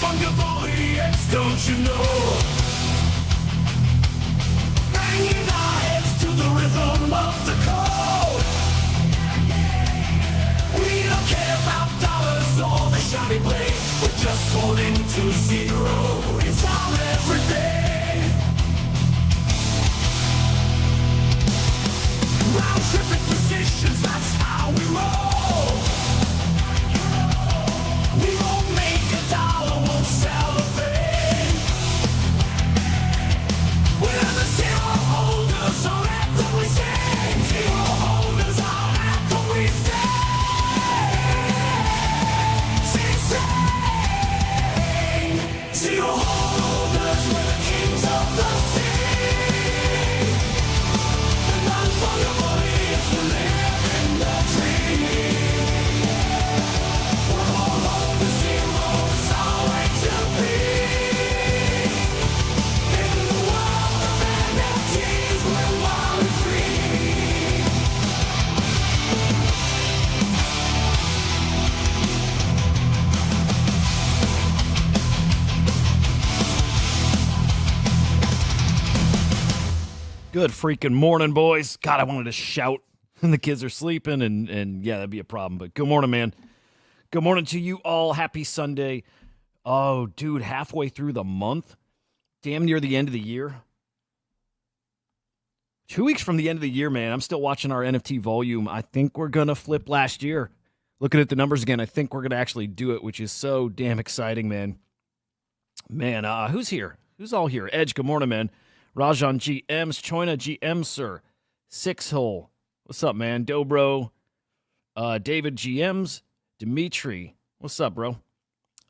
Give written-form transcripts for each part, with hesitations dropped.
Non-fungible EX, don't you know? Banging our heads to the rhythm of the code. We don't care about dollars or the shiny blade. We're just holding to zero. It's our everyday. Round tripping positions, that's how we roll. We won't make a dollar, won't celebrate. We're the zero holders, so that's what we say. Zero holders, all that's what we say. Zero holders, we're the kings of the sea. The non-fungible is to live in the dream. We're all on the zero, it's our way to be. In the world of NFTs, we're wild and free. Good freaking morning, boys. God, I wanted to shout and the kids are sleeping, and yeah, that'd be a problem. But good morning, man. Good morning to you all. Happy Sunday. Oh, dude, halfway through the month. Damn near the end of the year. 2 weeks from the end of the year, man. I'm still watching our NFT volume. I think we're going to flip last year. Looking at the numbers again, I think we're going to actually do it, which is so damn exciting, man. Man, who's here? Who's all here? Edge, good morning, man. Rajan GMs, Choina GM, sir. Six Hole. What's up, man? Dobro. David GMs. Dimitri. What's up, bro?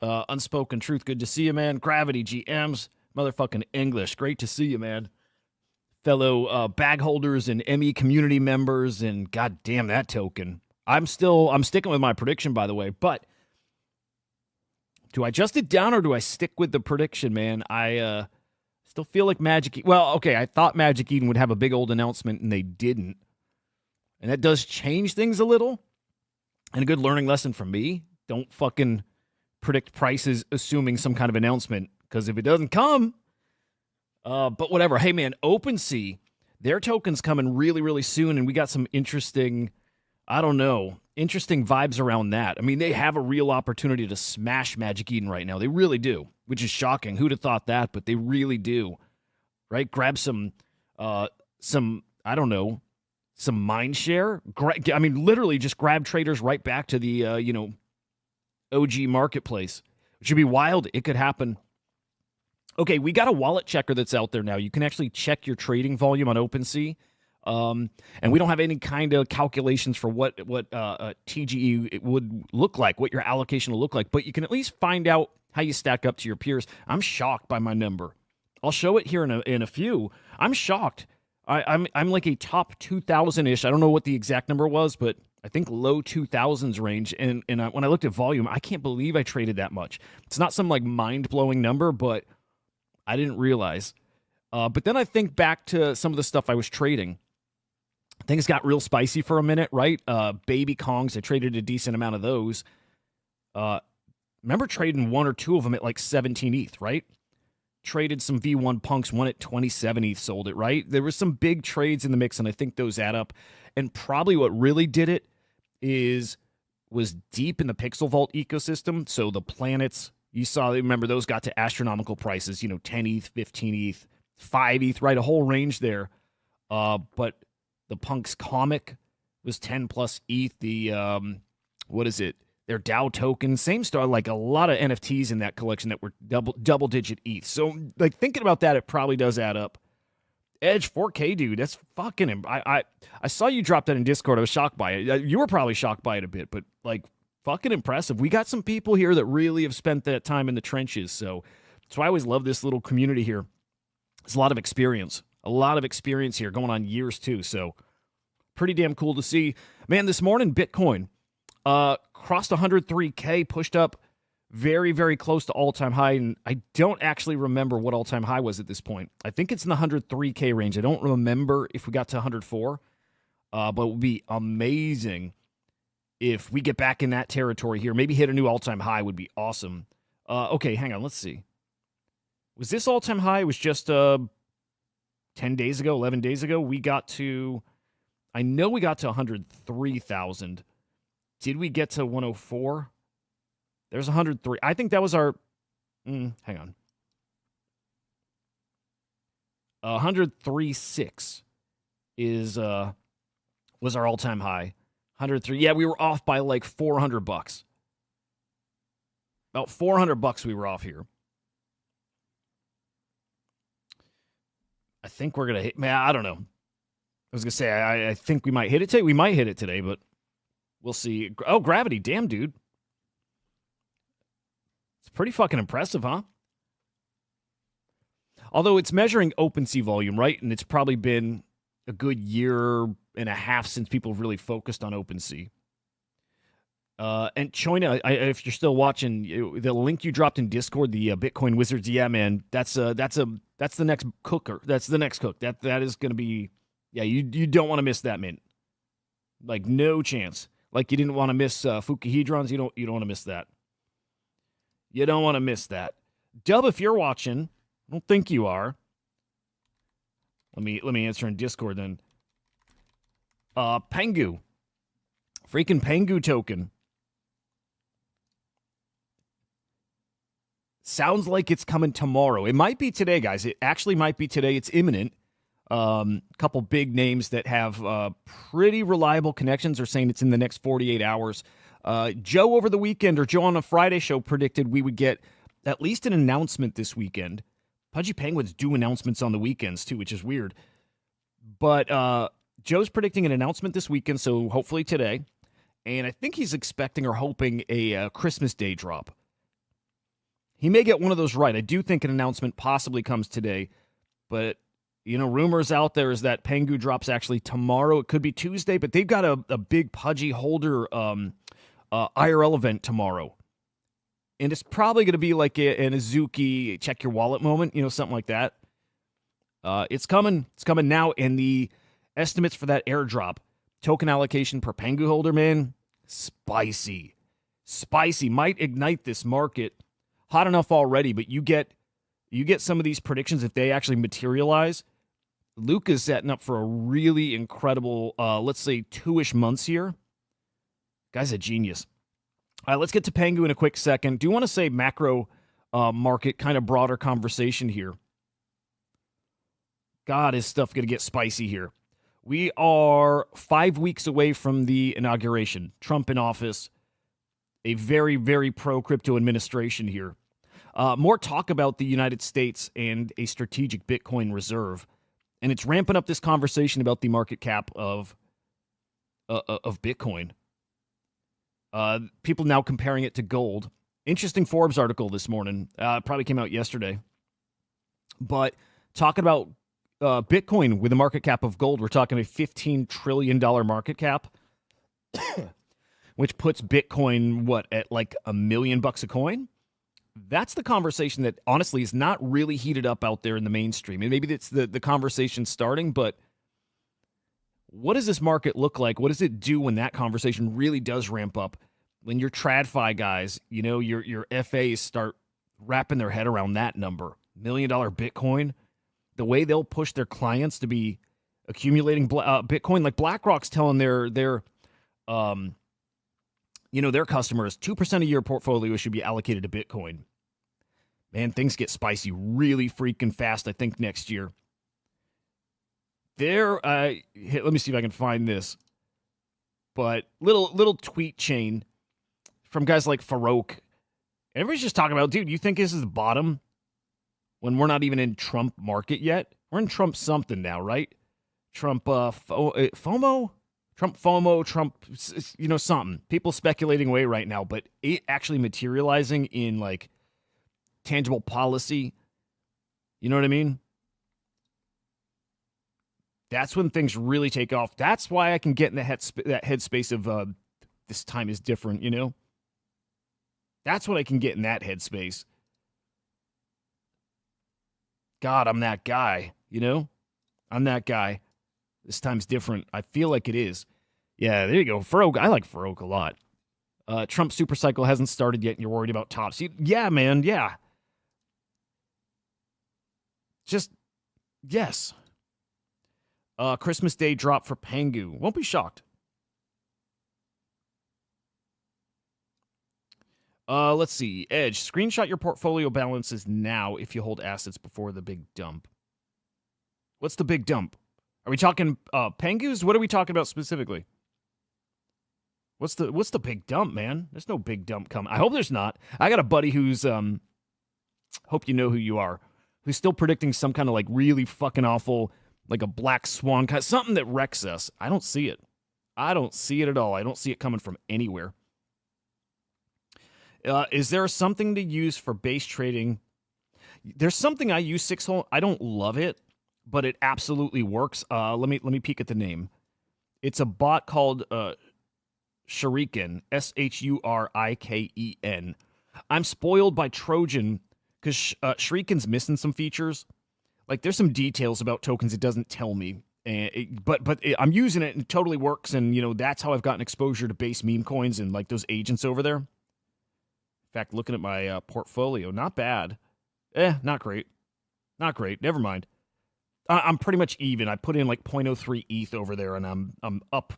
Unspoken Truth. Good to see you, man. Gravity GMs. Motherfucking English. Great to see you, man. Fellow bag holders and ME community members, and god damn that token. I'm sticking with my prediction, by the way, but do I adjust it down or do I stick with the prediction, man? I still feel like I thought Magic Eden would have a big old announcement, and they didn't. And that does change things a little. And a good learning lesson from me, don't fucking predict prices assuming some kind of announcement, because if it doesn't come, but whatever. Hey, man, OpenSea, their token's coming really, really soon, and we got some interesting vibes around that. I mean, they have a real opportunity to smash Magic Eden right now. They really do, which is shocking. Who'd have thought that? But they really do, right? Grab some mind share. Literally just grab traders right back to the, OG marketplace, which would be wild. It could happen. Okay, we got a wallet checker that's out there now. You can actually check your trading volume on OpenSea. And we don't have any kind of calculations for what TGE it would look like, what your allocation will look like, but you can at least find out how you stack up to your peers. I'm shocked by my number. I'll show it here in a few. I'm shocked. I'm like a top 2,000-ish. I don't know what the exact number was, but I think low 2,000s range. And when I looked at volume, I can't believe I traded that much. It's not some like mind-blowing number, but I didn't realize. But then I think back to some of the stuff I was trading. Things got real spicy for a minute, right? Baby Kongs, I traded a decent amount of those. Remember trading one or two of them at like 17 ETH, right? Traded some V1 punks, one at 27 ETH, sold it, right? There was some big trades in the mix, and I think those add up. And probably what really did it was deep in the Pixel Vault ecosystem. So the planets, you saw, remember those got to astronomical prices, 10 ETH, 15 ETH, 5 ETH, right? A whole range there. But the Punks comic was 10 plus ETH. The, their DAO token, same story, like a lot of NFTs in that collection that were double digit ETH. So like thinking about that, it probably does add up. Edge 4K, dude, that's fucking, I saw you drop that in Discord. I was shocked by it. You were probably shocked by it a bit, but like fucking impressive. We got some people here that really have spent that time in the trenches. So that's why I always love this little community here. There's a lot of experience here going on years too. So pretty damn cool to see. Man, this morning, Bitcoin crossed 103K, pushed up very, very close to all-time high, and I don't actually remember what all-time high was at this point. I think it's in the 103K range. I don't remember if we got to 104, but it would be amazing if we get back in that territory here. Maybe hit a new all-time high would be awesome. Okay, hang on. Let's see. Was this all-time high? It was just 10 days ago, 11 days ago. I know we got to 103,000. Did we get to 104? There's 103. I think that was our, hang on. 103.6 was our all-time high. 103. Yeah, we were off by like $400. About $400 we were off here. I think we're going to hit, man, I don't know. I was going to say, I think we might hit it today. We might hit it today, but we'll see. Oh, gravity. Damn, dude. It's pretty fucking impressive, huh? Although it's measuring OpenSea volume, right? And it's probably been a good year and a half since people have really focused on OpenSea. And Choina, if you're still watching, the link you dropped in Discord, the Bitcoin Wizards, yeah, man, that's the next cooker. That's the next cook. That is going to be, yeah, you don't want to miss that, man. Like, no chance. Like, you didn't want to miss Fuku hedrons. You don't want to miss that. You don't want to miss that. Dub, if you're watching, I don't think you are. Let me answer in Discord then. Pengu. Freaking Pengu token. Sounds like it's coming tomorrow. It might be today, guys. It actually might be today. It's imminent. Couple big names that have pretty reliable connections are saying it's in the next 48 hours. Joe over the weekend, or Joe on a Friday show, predicted we would get at least an announcement this weekend. Pudgy Penguins do announcements on the weekends, too, which is weird. But Joe's predicting an announcement this weekend, so hopefully today. And I think he's expecting or hoping a Christmas Day drop. He may get one of those right. I do think an announcement possibly comes today. But, rumors out there is that Pengu drops actually tomorrow. It could be Tuesday, but they've got a big Pudgy holder IRL event tomorrow. And it's probably going to be like an Azuki check your wallet moment, something like that. It's coming. It's coming now. And the estimates for that airdrop, token allocation per Pengu holder, man, spicy. Spicy. Might ignite this market. Hot enough already, but you get some of these predictions, if they actually materialize. Luca's setting up for a really incredible, let's say, 2-ish months here. Guy's a genius. All right, let's get to Pengu in a quick second. Do you want to say macro market, kind of broader conversation here? God, is stuff going to get spicy here. We are 5 weeks away from the inauguration. Trump in office. A very, very pro-crypto administration here. More talk about the United States and a strategic Bitcoin reserve. And it's ramping up this conversation about the market cap of Bitcoin. People now comparing it to gold. Interesting Forbes article this morning. Probably came out yesterday. But talking about Bitcoin with a market cap of gold, we're talking a $15 trillion market cap. Which puts Bitcoin, at like $1 million a coin? That's the conversation that, honestly, is not really heated up out there in the mainstream. And maybe it's the conversation starting, but what does this market look like? What does it do when that conversation really does ramp up? When your TradFi guys, your FAs start wrapping their head around that number, $1 million Bitcoin, the way they'll push their clients to be accumulating Bitcoin, like BlackRock's telling their customers, 2% of your portfolio should be allocated to Bitcoin. Man, things get spicy really freaking fast, I think, next year. Let me see if I can find this. But little tweet chain from guys like Farouk. Everybody's just talking about, dude, you think this is the bottom when we're not even in Trump market yet? We're in Trump something now, right? Trump FOMO? Trump FOMO, Trump, something. People speculating away right now, but it actually materializing in, like, tangible policy. You know what I mean? That's when things really take off. That's why I can get in that headspace of this time is different, That's what I can get in that headspace. God, I'm that guy, I'm that guy. This time's different. I feel like it is. Yeah, there you go. Farouk. I like Farouk a lot. Trump supercycle hasn't started yet, and you're worried about tops. Yeah, man, yeah. Just, yes. Christmas Day drop for Pengu. Won't be shocked. Let's see. Edge, screenshot your portfolio balances now if you hold assets before the big dump. What's the big dump? Are we talking Pengus? What are we talking about specifically? What's the big dump, man? There's no big dump coming. I hope there's not. I got a buddy who's hope you know who you are, who's still predicting some kind of like really fucking awful, like a black swan kind, something that wrecks us. I don't see it. I don't see it at all. I don't see it coming from anywhere. Is there something to use for base trading? There's something I use, Sixhole. I don't love it, but it absolutely works. Let me peek at the name. It's a bot called Shuriken, Shuriken. I'm spoiled by Trojan because Shuriken's missing some features. Like there's some details about tokens it doesn't tell me, but I'm using it and it totally works. And you know that's how I've gotten exposure to base meme coins and like those agents over there. In fact, looking at my portfolio, not bad. Not great. Not great. Never mind. I'm pretty much even. I put in like 0.03 ETH over there, and I'm up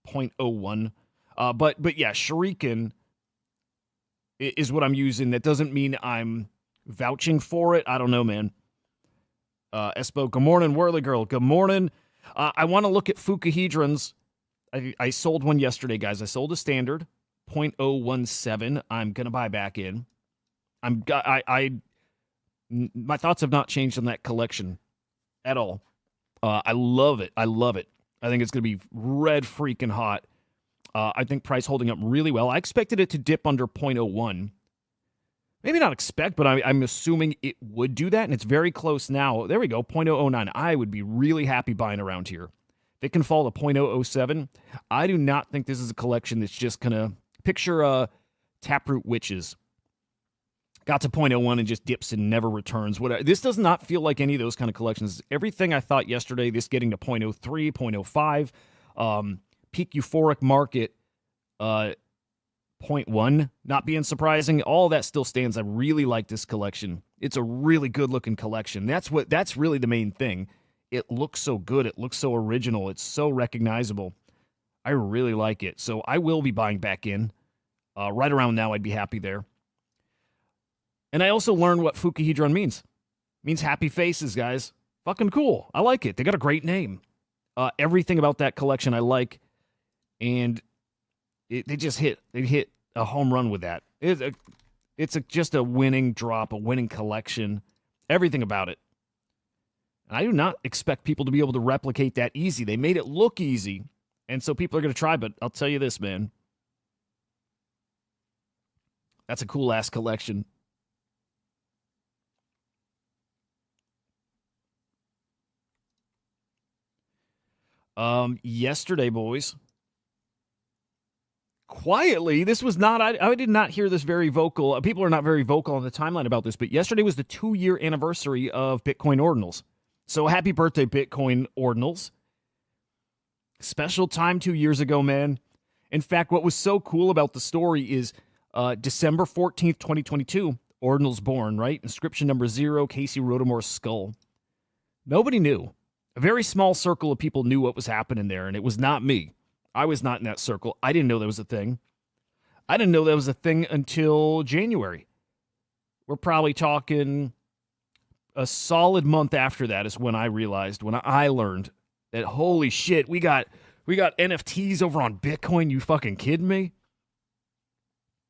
0.01. But yeah, Shuriken is what I'm using. That doesn't mean I'm vouching for it. I don't know, man. Espo, good morning. Whirly Girl, good morning. I want to look at Fuku hedrons. I sold one yesterday, guys. I sold a standard 0.017. I'm gonna buy back in. My thoughts have not changed on that collection at all. I love it. I love it. I think it's gonna be red freaking hot. I think price holding up really well. I expected it to dip under 0.01. Maybe not expect, but I'm assuming it would do that, and it's very close now. There we go, 0.009. I would be really happy buying around here. If it can fall to 0.007, I do not think this is a collection that's just going to picture Taproot Witches. Got to 0.01 and just dips and never returns. Whatever. This does not feel like any of those kind of collections. Everything I thought yesterday, this getting to 0.03, 0.05, peak euphoric market, 0.1 not being surprising. All that still stands. I really like this collection. It's a really good looking collection. That's really the main thing. It looks so good. It looks so original. It's so recognizable. I really like it. So I will be buying back in. Right around now, I'd be happy there. And I also learned what Fuku hedron means. It means happy faces, guys. Fucking cool. I like it. They got a great name. Everything about that collection I like. And they just hit a home run with that. It's just a winning drop, a winning collection. Everything about it. And I do not expect people to be able to replicate that easy. They made it look easy. And so people are going to try, but I'll tell you this, man. That's a cool-ass collection. Yesterday, boys. Quietly, this was not, I did not hear this very vocal. People are not very vocal on the timeline about this, but yesterday was the 2-year anniversary of Bitcoin ordinals. So happy birthday, Bitcoin ordinals. Special time 2 years ago, man. In fact, what was so cool about the story is December 14th, 2022, ordinals born, right? Inscription number 0, Casey Rodamore's skull. Nobody knew. A very small circle of people knew what was happening there, and it was not me. I was not in that circle. I didn't know that was a thing. I didn't know that was a thing until January. We're probably talking a solid month after that is when I realized, when I learned that, holy shit, we got NFTs over on Bitcoin. You fucking kidding me?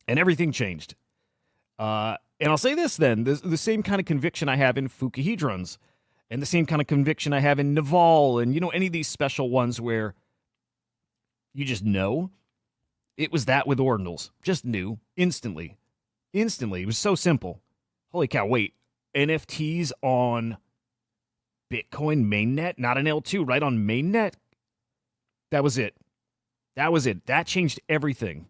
And everything changed. And I'll say this then, the same kind of conviction I have in Fuku hedrons, and the same kind of conviction I have in Naval, and any of these special ones where you just know. It was that with ordinals. Just knew. Instantly. It was so simple. Holy cow, wait. NFTs on Bitcoin mainnet? Not an L2, right? On mainnet? That was it. That changed everything.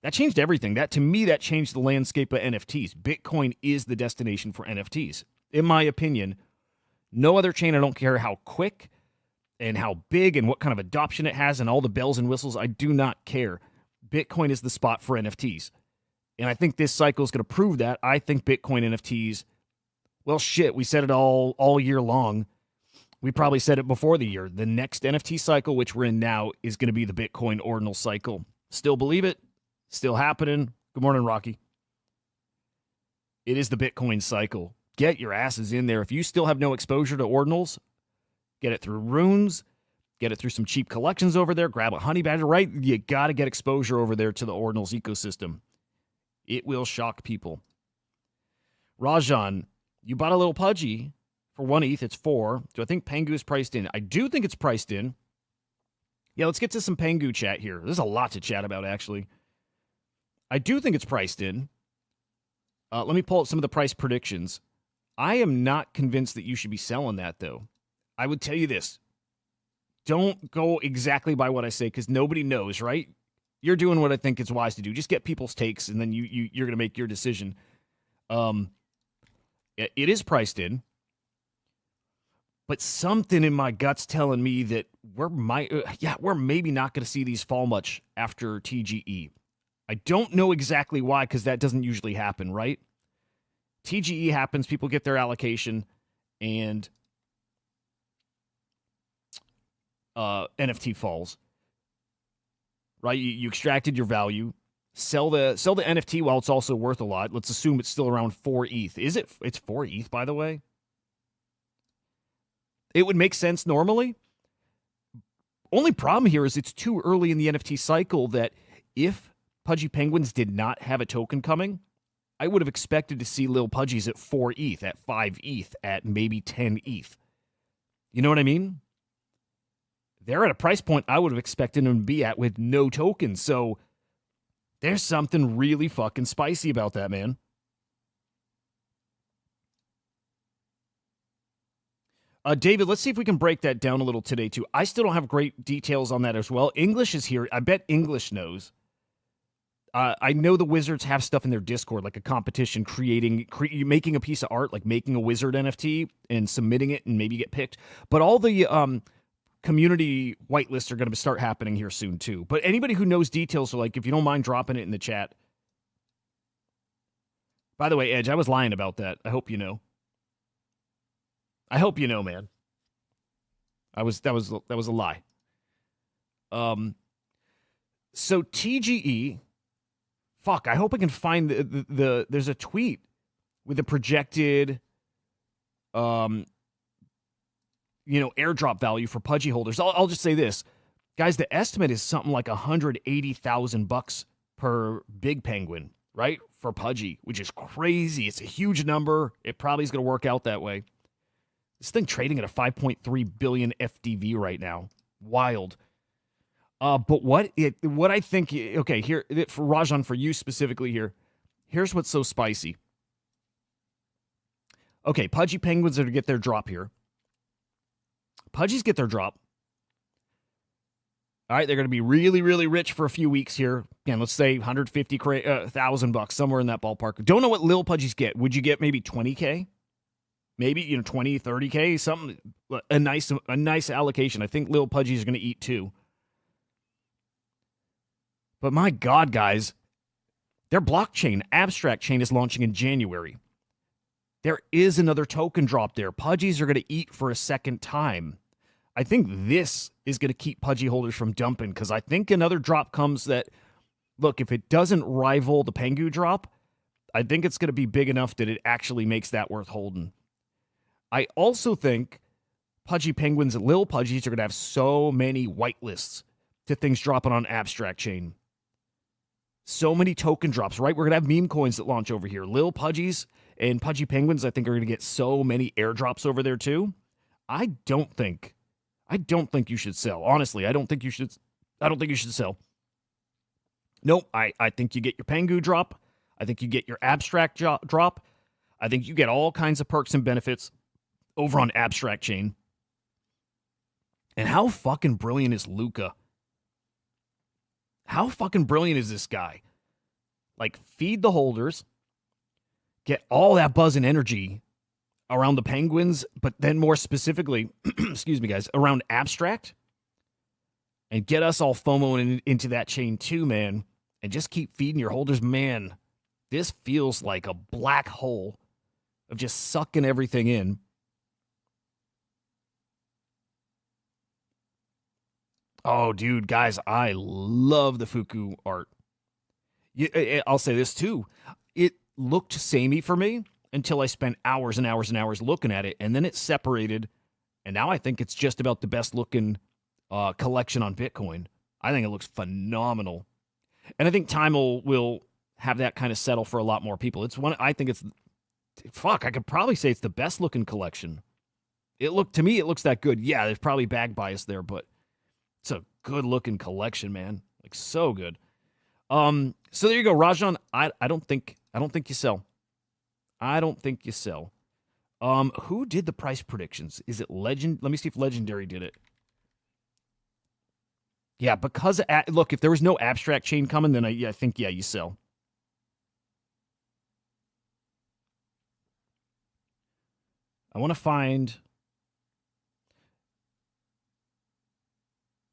To me, that changed the landscape of NFTs. Bitcoin is the destination for NFTs. In my opinion, no other chain, I don't care how quick and how big and what kind of adoption it has and all the bells and whistles, I do not care. Bitcoin is the spot for NFTs. And I think this cycle is going to prove that. I think Bitcoin NFTs, well, shit, we said it all year long. We probably said it before the year. The next NFT cycle, which we're in now, is going to be the Bitcoin ordinal cycle. Still believe it. Still happening. Good morning, Rocky. It is the Bitcoin cycle. Get your asses in there. If you still have no exposure to ordinals, get it through runes, get it through some cheap collections over there, grab a honey badger, right? You got to get exposure over there to the ordinals ecosystem. It will shock people. Rajan, you bought a little Pudgy for 1 ETH. It's 4. Do I think Pengu is priced in? I do think it's priced in. Yeah, let's get to some Pengu chat here. There's a lot to chat about, actually. I do think it's priced in. Let me pull up some of the price predictions. I am not convinced that you should be selling that, though. I would tell you this. Don't go exactly by what I say, because nobody knows, right? You're doing what I think is wise to do. Just get people's takes, and then you're going to make your decision. It is priced in, but something in my gut's telling me that we're maybe not going to see these fall much after TGE. I don't know exactly why, because that doesn't usually happen, right? TGE happens, people get their allocation, and NFT falls. Right? You extracted your value. Sell the NFT while it's also worth a lot. Let's assume it's still around 4 ETH. Is it? It's 4 ETH, by the way. It would make sense normally. Only problem here is it's too early in the NFT cycle that if Pudgy Penguins did not have a token coming, I would have expected to see Lil Pudgies at 4 ETH, at 5 ETH, at maybe 10 ETH. You know what I mean? They're at a price point I would have expected them to be at with no tokens. So there's something really fucking spicy about that, man. David, let's see if we can break that down a little today, too. I still don't have great details on that as well. English is here. I bet English knows. I know the Wizards have stuff in their Discord, like a competition making a piece of art, like making a Wizard NFT and submitting it and maybe get picked. But all the community whitelists are going to start happening here soon, too. But anybody who knows details, so like if you don't mind dropping it in the chat. By the way, Edge, I was lying about that. I hope you know. I hope you know, man. That was a lie. So TGE, fuck, I hope I can find the there's a tweet with a projected airdrop value for Pudgy holders. I'll just say this. Guys, the estimate is something like $180,000 per big penguin, right? For Pudgy, which is crazy. It's a huge number. It probably is going to work out that way. This thing trading at a 5.3 billion FDV right now. Wild. But what I think, okay, here, for Rajan, for you specifically here, here's what's so spicy. Okay, Pudgy Penguins are to get their drop here. Pudgies get their drop. All right, they're going to be really, really rich for a few weeks here. Again, let's say $150,000, somewhere in that ballpark. Don't know what Lil Pudgies get. Would you get maybe 20K? Maybe, 20, 30K, something, a nice allocation. I think Lil Pudgies is going to eat too. But my God, guys, their blockchain, Abstract Chain, is launching in January. There is another token drop there. Pudgies are going to eat for a second time. I think this is going to keep Pudgy holders from dumping, because I think another drop comes that, look, if it doesn't rival the Pengu drop, I think it's going to be big enough that it actually makes that worth holding. I also think Pudgy Penguins and Lil Pudgies are going to have so many whitelists to things dropping on Abstract Chain. So many token drops, right? We're going to have meme coins that launch over here. Lil Pudgies and Pudgy Penguins, I think, are going to get so many airdrops over there too. I don't think you should sell. Honestly, I don't think you should sell. Nope. I think you get your Pengu drop. I think you get your Abstract drop. I think you get all kinds of perks and benefits over on Abstract Chain. And how fucking brilliant is Luca? How fucking brilliant is this guy? Like, feed the holders, get all that buzz and energy around the Penguins, but then more specifically, excuse me, guys, around Abstract, and get us all FOMOing into that chain too, man. and just keep feeding your holders. Man, this feels like a black hole of just sucking everything in. Oh, dude, guys, I love the Fuku art. I'll say this too. It looked samey for me until I spent hours and hours and hours looking at it, and then it separated, and now I think it's just about the best looking collection on Bitcoin. I think it looks phenomenal, and I think time will have that kind of settle for a lot more people. It's one. I think it's I could probably say it's the best looking collection. To me, it looks that good. Yeah, there's probably bag bias there, but it's a good looking collection, man. Like so good. So there you go, Rajan. I don't think you sell. I don't think you sell. Who did the price predictions? Is it Legend? Let me see if Legendary did it. Yeah, because look, if there was no abstract chain coming, then I think you sell. I want to find.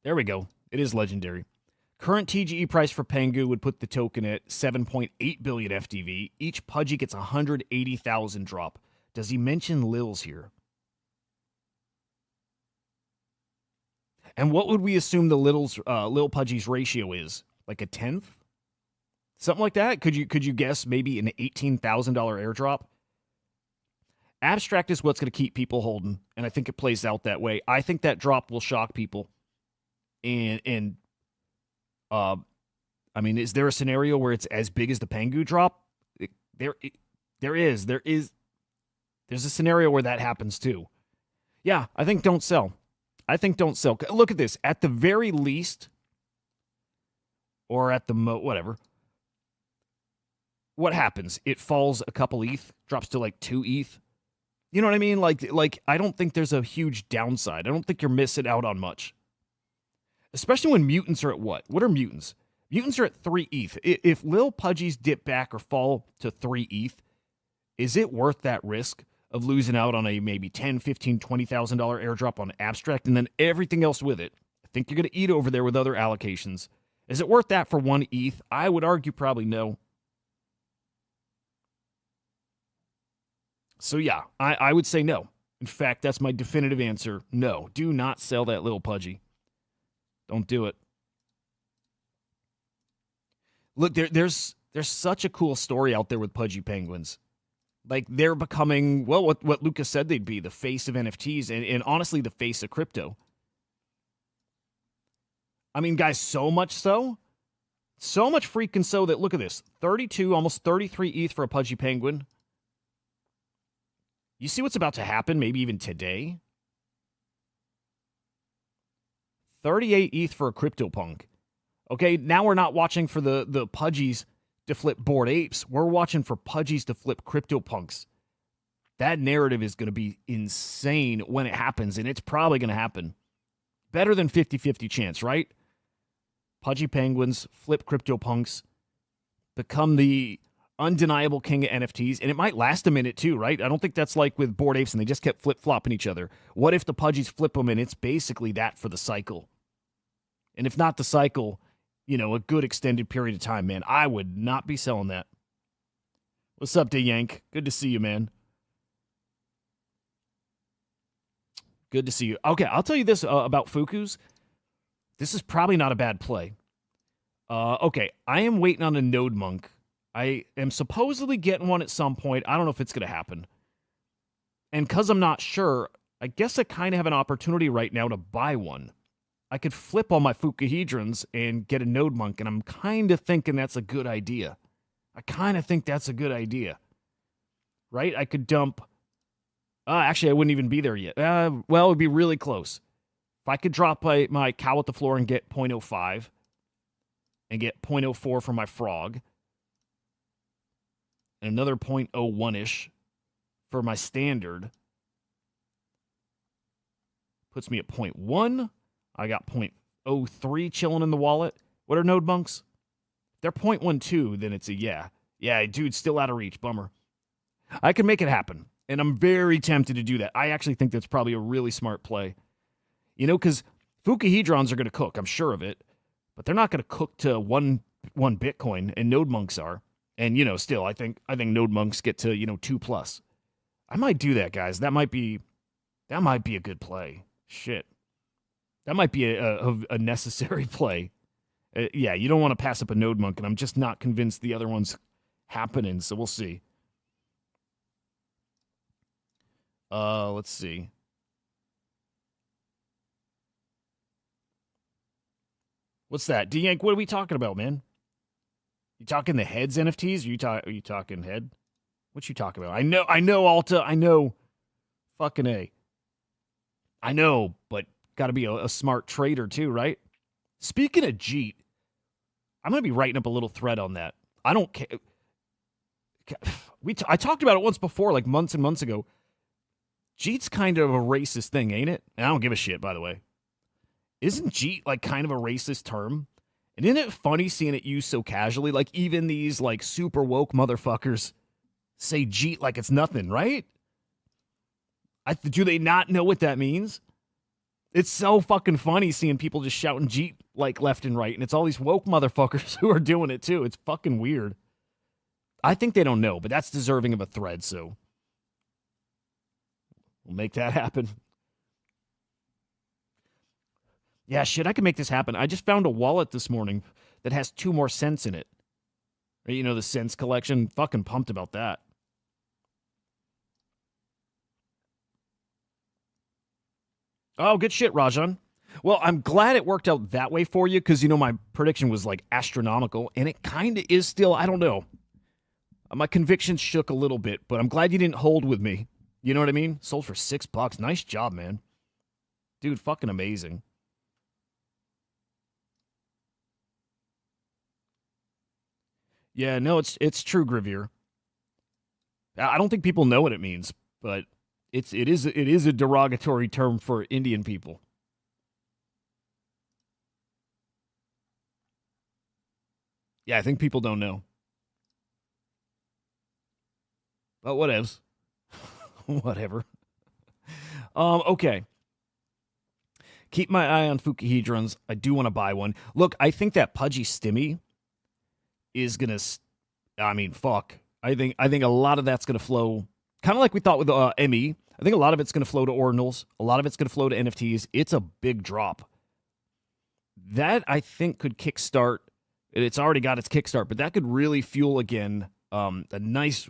There we go. It is Legendary. Current TGE price for Pengu would put the token at 7.8 billion FTV. Each Pudgy gets 180,000 drop. Does he mention Lils here? And what would we assume the Lil Pudgy's ratio is? Like a 10th? Something like that? Could you guess maybe an $18,000 airdrop? Abstract is what's going to keep people holding, and I think it plays out that way. I think that drop will shock people. And I mean, is there a scenario where it's as big as the Pengu drop? There's a scenario where that happens too. Yeah, I think don't sell. Look at this. At the very least, or at the whatever. What happens? It falls a couple ETH, drops to like 2 ETH. You know what I mean? Like I don't think there's a huge downside. I don't think you're missing out on much. Especially when mutants are at what? What are mutants? Mutants are at 3 ETH. If Lil Pudgies dip back or fall to 3 ETH, is it worth that risk of losing out on a maybe $10,000, $15,000, $20,000 airdrop on abstract and then everything else with it? I think you're going to eat over there with other allocations. Is it worth that for 1 ETH? I would argue probably no. So yeah, I would say no. In fact, that's my definitive answer. No, do not sell that Lil Pudgy. Don't do it. Look, there's such a cool story out there with Pudgy Penguins. Like, they're becoming, well, what Lucas said they'd be, the face of NFTs, and honestly, the face of crypto. I mean, guys, so much freaking so that, look at this, 32, almost 33 ETH for a Pudgy Penguin. You see what's about to happen, maybe even today? 38 ETH for a CryptoPunk. Okay, now we're not watching for the Pudgies to flip Bored Apes. We're watching for Pudgies to flip CryptoPunks. That narrative is going to be insane when it happens, and it's probably going to happen. Better than 50-50 chance, right? Pudgy Penguins flip CryptoPunks, become the undeniable king of NFTs, and it might last a minute too, right? I don't think that's like with Bored Apes and they just kept flip-flopping each other. What if the Pudgies flip them and it's basically that for the cycle? And if not the cycle, a good extended period of time, man, I would not be selling that. What's up, DeYank? Good to see you, man. Good to see you. Okay, I'll tell you this about Fukus. This is probably not a bad play. Okay, I am waiting on a Node Monk. I am supposedly getting one at some point. I don't know if it's going to happen. And because I'm not sure, I guess I kind of have an opportunity right now to buy one. I could flip all my Fuku hedrons and get a Node Monk, and I'm kind of thinking that's a good idea. Right? I could dump... actually, I wouldn't even be there yet. Well, it would be really close. If I could drop my cow at the floor and get 0.05 and get 0.04 for my frog, and another 0.01-ish for my standard, puts me at 0.1. I got 0.03 chilling in the wallet. What are Node Monks? If they're 0.12, then it's a yeah. Yeah, dude, still out of reach. Bummer. I can make it happen, and I'm very tempted to do that. I actually think that's probably a really smart play. Because Fuku hedrons are going to cook. I'm sure of it. But they're not going to cook to 1 Bitcoin, and node monks are. And still, I think node monks get to 2+. I might do that, guys. That might be a good play. Shit, that might be a necessary play. Yeah, you don't want to pass up a node monk, and I'm just not convinced the other one's happening. So we'll see. Let's see. What's that? D-Yank, what are we talking about, man? You talking the heads NFTs? Are you talking head? What you talking about? I know, Alta. I know. Fucking A. I know, but got to be a smart trader too, right? Speaking of Jeet, I'm going to be writing up a little thread on that. I don't care. I talked about it once before, like months and months ago. Jeet's kind of a racist thing, ain't it? And I don't give a shit, by the way. Isn't Jeet like kind of a racist term? And isn't it funny seeing it used so casually? Like even these like super woke motherfuckers say Jeet like it's nothing, right? Do they not know what that means? It's so fucking funny seeing people just shouting Jeet like left and right. And it's all these woke motherfuckers who are doing it too. It's fucking weird. I think they don't know, but that's deserving of a thread, so we'll make that happen. Yeah, shit, I can make this happen. I just found a wallet this morning that has 2 more cents in it. The cents collection. Fucking pumped about that. Oh, good shit, Rajan. Well, I'm glad it worked out that way for you because, my prediction was like astronomical, and it kind of is still. I don't know. My convictions shook a little bit, but I'm glad you didn't hold with me. You know what I mean? Sold for $6. Nice job, man. Dude, fucking amazing. Yeah, no, it's true, Gravier. I don't think people know what it means, but it is a derogatory term for Indian people. Yeah, I think people don't know. But whatevs. Whatever. Okay. Keep my eye on Fuku hedrons. I do want to buy one. Look, I think that Pudgy Stimmy is gonna. I mean, fuck. I think a lot of that's gonna flow, kind of like we thought with ME. I think a lot of it's gonna flow to ordinals. A lot of it's gonna flow to NFTs. It's a big drop. That I think could kickstart. It's already got its kickstart, but that could really fuel again a nice,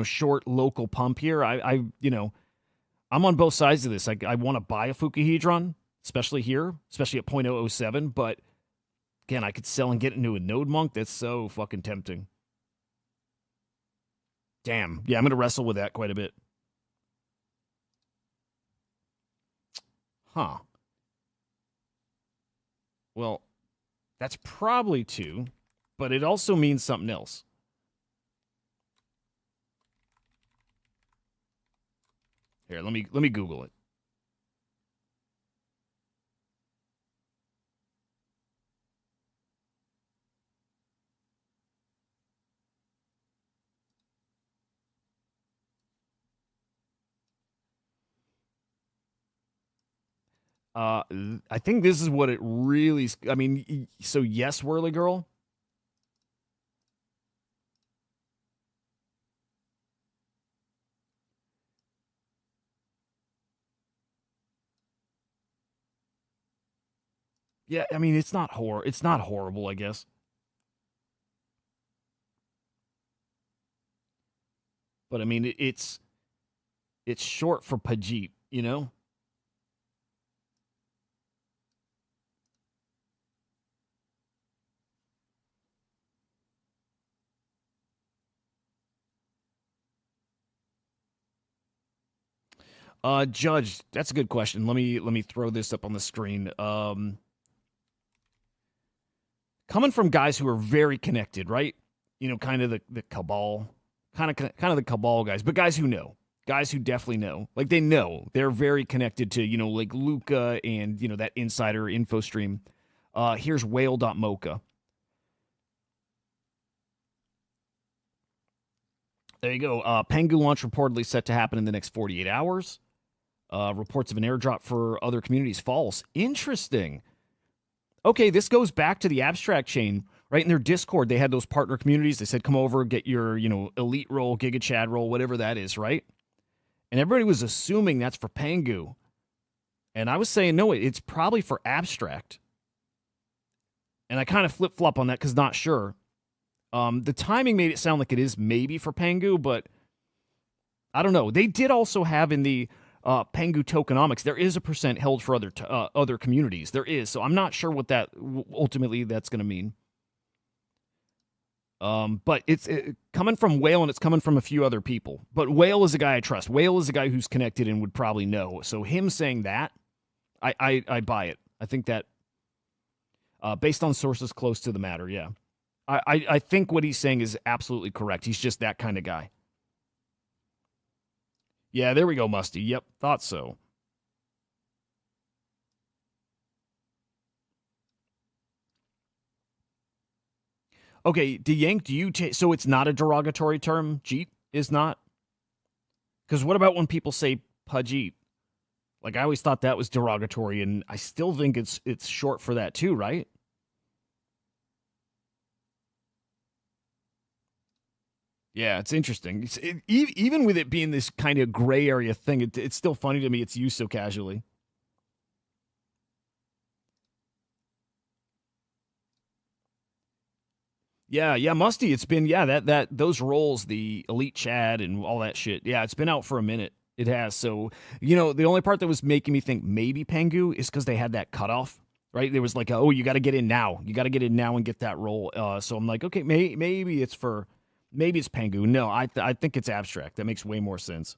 short local pump here. I'm on both sides of this. I want to buy a Fuku hedron, especially here, especially at 0.007, but again, I could sell and get into a node monk. That's so fucking tempting. Damn. Yeah, I'm going to wrestle with that quite a bit. Huh. Well, that's probably 2, but it also means something else. Here, let me Google it. I think this is what it really. I mean, so yes, Whirly Girl. Yeah, I mean, it's not horrible, I guess. But I mean, it's short for Pajit, you know? Judge, that's a good question. Let me throw this up on the screen. Coming from guys who are very connected, right? You know, kind of the cabal, kind of the cabal guys, but guys who know, guys who definitely know, like they know they're very connected to, you know, like Luca and, you know, that insider info stream. Here's whale.mocha. There you go. Pengu launch reportedly set to happen in the next 48 hours. Reports of an airdrop for other communities false. Interesting. Okay, this goes back to the abstract chain. right? In their Discord, they had those partner communities. They said, come over, get your, elite role, Giga Chad role, whatever that is, right? And everybody was assuming that's for Pengu. And I was saying, no, it's probably for abstract. And I kind of flip-flop on that because not sure. The timing made it sound like it is maybe for Pengu, but I don't know. They did also have in the Pengu tokenomics, there is a % held for other communities. There is. So I'm not sure what that ultimately that's going to mean. But it's coming from Whale and it's coming from a few other people. But Whale is a guy I trust. Whale is a guy who's connected and would probably know. So him saying that, I buy it. I think that based on sources close to the matter, yeah. I think what he's saying is absolutely correct. He's just that kind of guy. Yeah, there we go, Musty. Yep, thought so. Okay, DeYank, do you take... So it's not a derogatory term? Jeet is not? Because what about when people say Pudgy? Like, I always thought that was derogatory, and I still think it's short for that too, right? Yeah, it's interesting. Even with it being this kind of gray area thing, it's still funny to me it's used so casually. Yeah, Musty. It's been that those roles, the elite Chad and all that shit. Yeah, it's been out for a minute. It has. So the only part that was making me think maybe Pengu is because they had that cutoff, right? There was like, oh, you got to get in now. You got to get in now and get that role. So I'm like, okay, maybe it's Pengu. No, I think it's abstract. That makes way more sense.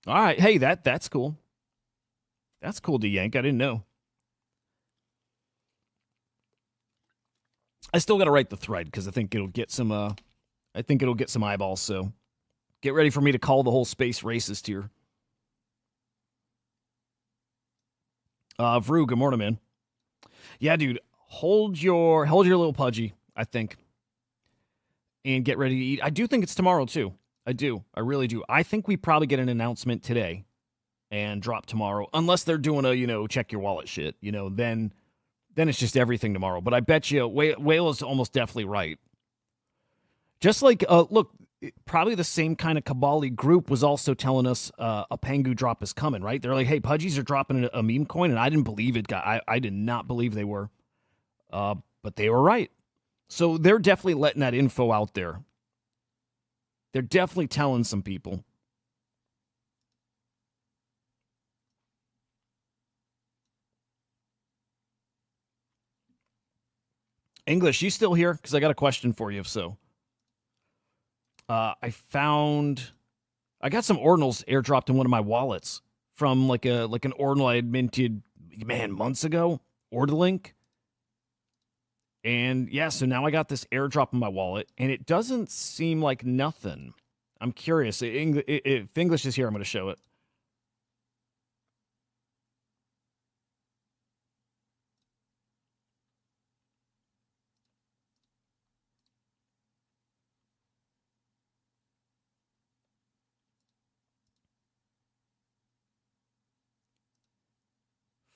All right, hey, that's cool. That's cool to yank. I didn't know. I still got to write the thread because I think it'll get some. I think it'll get some eyeballs. So get ready for me to call the whole space racist here. Vru, good morning, man. Yeah, dude, hold your little Pudgy, I think, and get ready to eat. I do think it's tomorrow too. I do. I really do. I think we probably get an announcement today and drop tomorrow, unless they're doing a check your wallet shit. Then it's just everything tomorrow. But I bet you Whale is almost definitely right. Just like look, probably the same kind of Kabali group was also telling us a Pengu drop is coming, right? They're like, hey, Pudgies are dropping a meme coin, and I didn't believe it. I did not believe they were. But they were right. So they're definitely letting that info out there. They're definitely telling some people. English, you still here? Because I got a question for you, if so. I got some ordinals airdropped in one of my wallets from like an ordinal I had minted, months ago. Ordalink. And yeah, so now I got this airdrop in my wallet, and it doesn't seem like nothing. I'm curious. If English is here, I'm going to show it.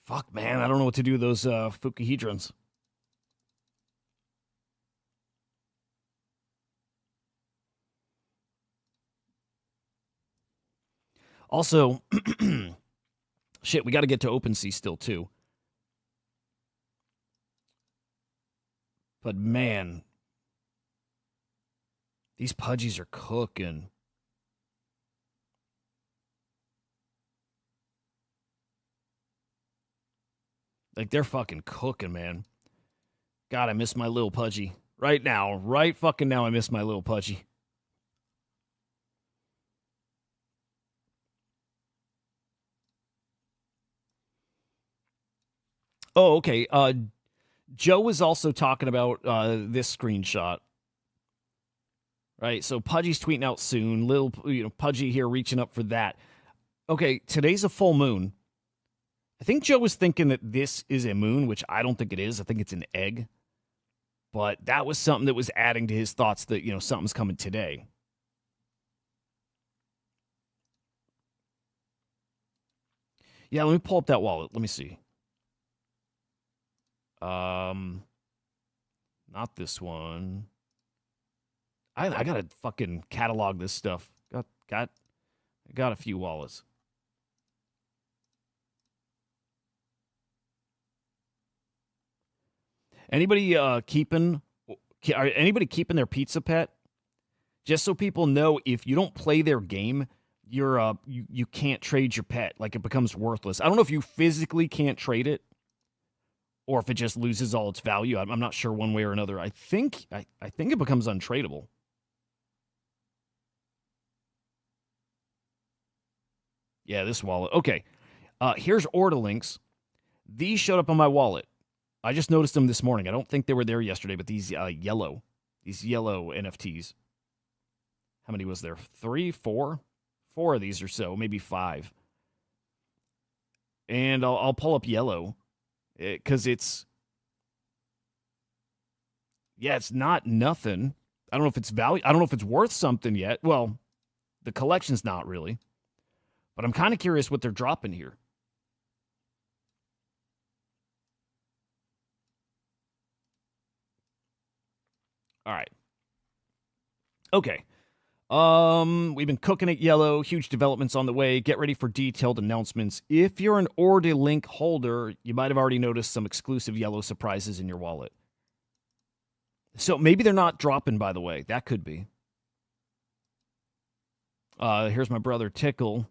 Fuck, man, I don't know what to do with those Fuku hedrons. Also, shit, we got to get to OpenSea still, too. But, man, these Pudgies are cooking. Like, they're fucking cooking, man. God, I miss my little Pudgy. Right now, right fucking now, I miss my little Pudgy. Oh, okay. Joe was also talking about this screenshot. Right, so Pudgy's tweeting out soon. Little, Pudgy here reaching up for that. Okay, today's a full moon. I think Joe was thinking that this is a moon, which I don't think it is. I think it's an egg. But that was something that was adding to his thoughts that, something's coming today. Yeah, let me pull up that wallet. Let me see. Not this one. I gotta fucking catalog this stuff. Got a few wallets. Anybody keeping their pizza pet? Just so people know, if you don't play their game, you can't trade your pet. Like, it becomes worthless. I don't know if you physically can't trade it, or if it just loses all its value. I'm not sure one way or another. I think it becomes untradeable. Yeah, this wallet. Okay. Here's ordinals. These showed up on my wallet. I just noticed them this morning. I don't think they were there yesterday, but these Yelo NFTs. How many was there? 3, 4? 4 of these or so, maybe 5. And I'll pull up Yelo because it's not nothing. I don't know if it's value. I don't know if it's worth something yet. Well, the collection's not really, but I'm kind of curious what they're dropping here. All right. Okay. We've been cooking at Yelo. Huge developments on the way. Get ready for detailed announcements. If you're an Ordinals holder, you might have already noticed some exclusive Yelo surprises in your wallet. So maybe they're not dropping, by the way. That could be. Here's my brother Tickle.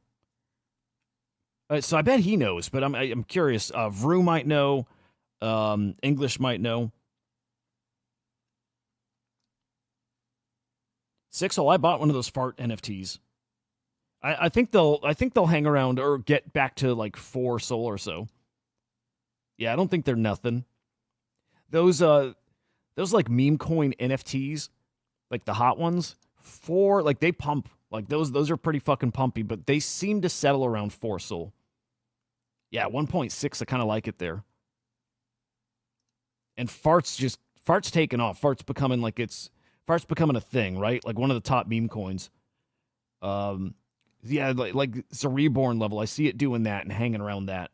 So I bet he knows, but I'm curious. Vru might know. English might know. Sixhole, I bought one of those fart NFTs. I think they'll hang around or get back to like 4 SOL or so. Yeah, I don't think they're nothing. Those like meme coin NFTs, like the hot ones, they pump. Like those are pretty fucking pumpy, but they seem to settle around 4 SOL. Yeah, 1.6, I kind of like it there. And fart's taking off. Fart's becoming a thing, right? Like one of the top meme coins. Yeah, like it's a reborn level. I see it doing that and hanging around that.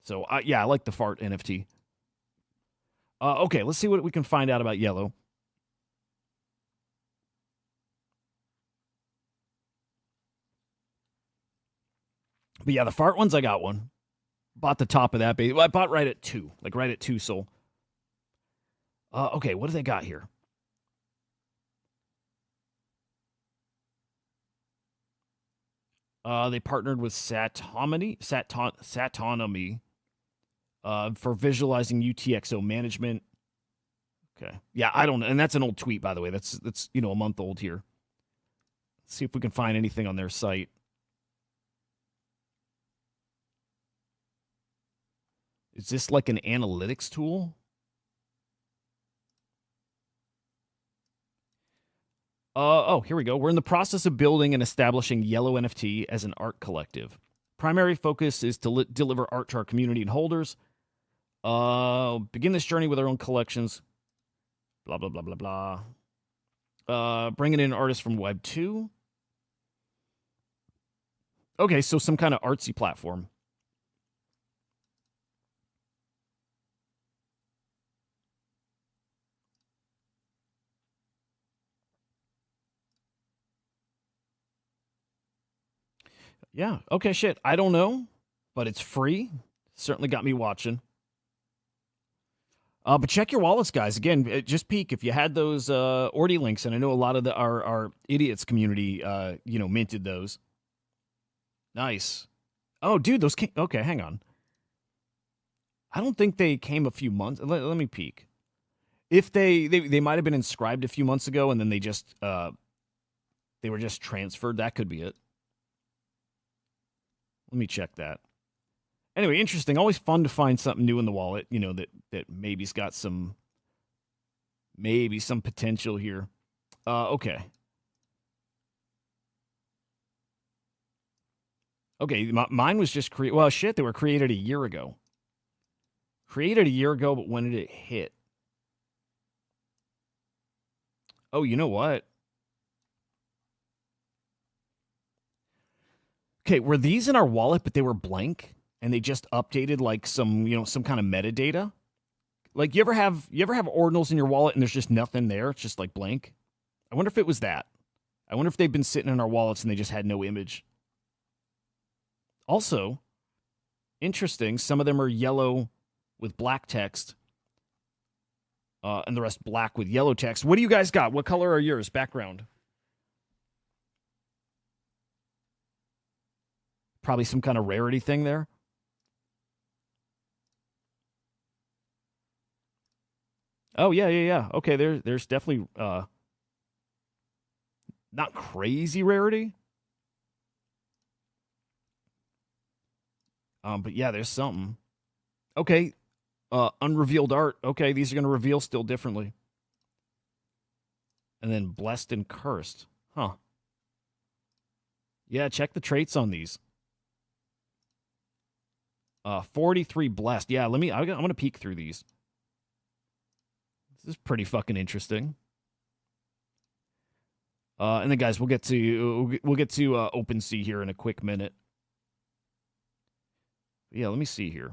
So I like the fart NFT. Okay, let's see what we can find out about Yelo. But yeah, the fart ones, I got one. Bought the top of that baby. Well, I bought right at 2, like right at 2 SOL. Okay, what do they got here? They partnered with Satonomy for visualizing UTXO management. Okay. Yeah, I don't know. And that's an old tweet, by the way. That's a month old here. Let's see if we can find anything on their site. Is this like an analytics tool? Here we go. We're in the process of building and establishing Yelo NFT as an art collective. Primary focus is to deliver art to our community and holders. Begin this journey with our own collections. Blah, blah, blah, blah, blah. Bringing in artists from Web 2. Okay, so some kind of artsy platform. Yeah. Okay, shit. I don't know, but it's free. Certainly got me watching. But check your wallets, guys. Again, just peek if you had those Ordi links, and I know a lot of our idiots community, minted those. Nice. Oh, dude, those came. Okay, hang on. I don't think they came a few months. Let me peek. If they might have been inscribed a few months ago, and then they were just transferred. That could be it. Let me check that. Anyway, interesting. Always fun to find something new in the wallet, that maybe's got some potential here. Okay. Okay, mine was just created. Well, shit, they were created a year ago. But when did it hit? Oh, you know what? Okay, were these in our wallet, but they were blank? and they just updated like some, some kind of metadata. Like you ever have ordinals in your wallet and there's just nothing there? It's just like blank. I wonder if it was that. I wonder if they've been sitting in our wallets and they just had no image. Also, interesting, some of them are yellow with black text, and the rest black with yellow text. What do you guys got? What color are yours? Background. Probably some kind of rarity thing there. Oh, yeah. Okay, there's definitely not crazy rarity. But yeah, there's something. Okay, unrevealed art. Okay, these are going to reveal still differently. And then blessed and cursed. Huh. Yeah, check the traits on these. 43 blessed. Yeah, I'm going to peek through these. This is pretty fucking interesting. And then guys, we'll get to OpenSea here in a quick minute. Yeah, let me see here.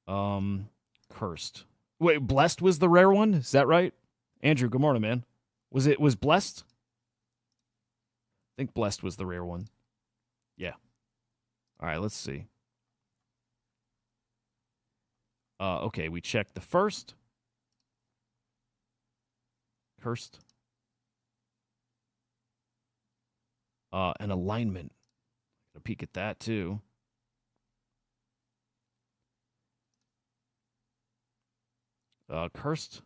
Cursed. Wait, blessed was the rare one? Is that right? Andrew, good morning, man. Was blessed? I think blessed was the rare one. Yeah. All right, let's see. Okay, we checked the first. Cursed. An alignment. Got a peek at that too. Cursed.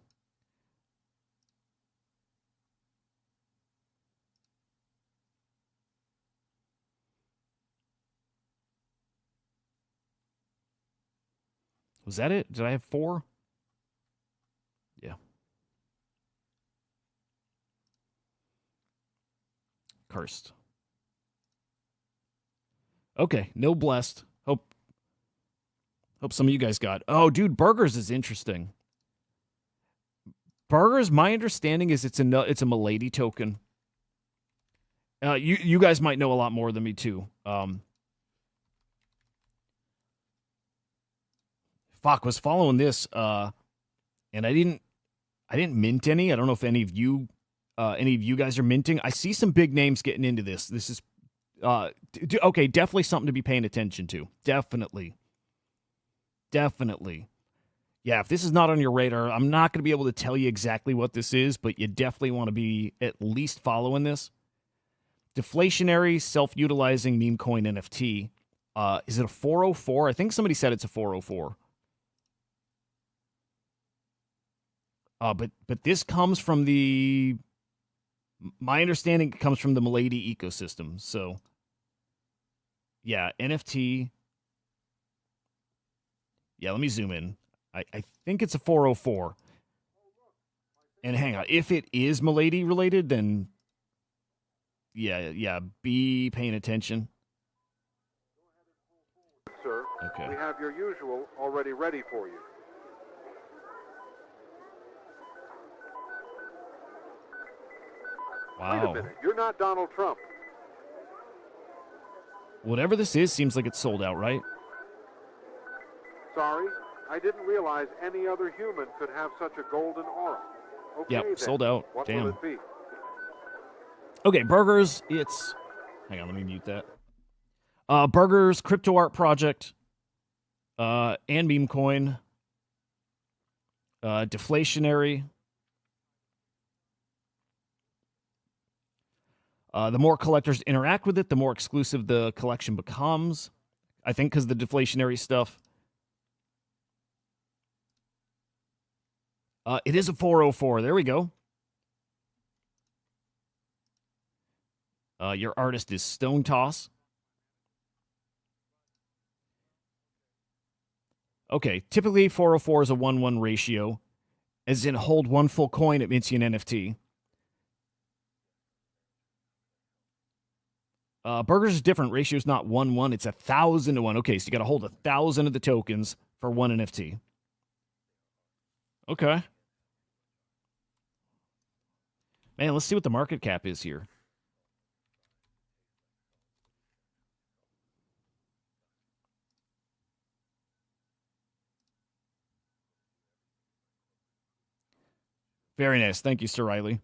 Was that it? Did I have 4? Yeah. Cursed. Okay, no blessed. Hope some of you guys got. Oh, dude, burgers is interesting. Burgers, my understanding is it's a Milady token. You guys might know a lot more than me too. Fuck, was following this, and I didn't mint any. I don't know if any of you guys are minting. I see some big names getting into this. This is okay, definitely something to be paying attention to. Definitely. Yeah, if this is not on your radar, I'm not going to be able to tell you exactly what this is, but you definitely want to be at least following this. Deflationary, self-utilizing meme coin NFT. Is it a 404? I think somebody said it's a 404. But this comes from my understanding comes from the Milady ecosystem. So, yeah, NFT. Yeah, let me zoom in. I think it's a 404. And hang on, if it is Milady related, then yeah, be paying attention. Sir, okay. We have your usual already ready for you. Wow. Wait a minute, you're not Donald Trump. Whatever this is seems like it's sold out, right? Sorry, I didn't realize any other human could have such a golden aura. Okay, Yep, then. sold out. What Damn. will it be? Okay, burgers, it's... Hang on, let me mute that. Burgers, crypto art project, and meme coin, deflationary. The more collectors interact with it, the more exclusive the collection becomes. I think because the deflationary stuff. It is a 404. There we go. Your artist is Stone Toss. Okay, typically 404 is a 1-1 ratio. As in, hold one full coin, it mints you an NFT. Burgers is different. Ratio is not 1-1. It's 1,000 to 1. Okay, so you got to hold 1,000 of the tokens for one NFT. Okay. Man, let's see what the market cap is here. Very nice. Thank you, Sir Riley.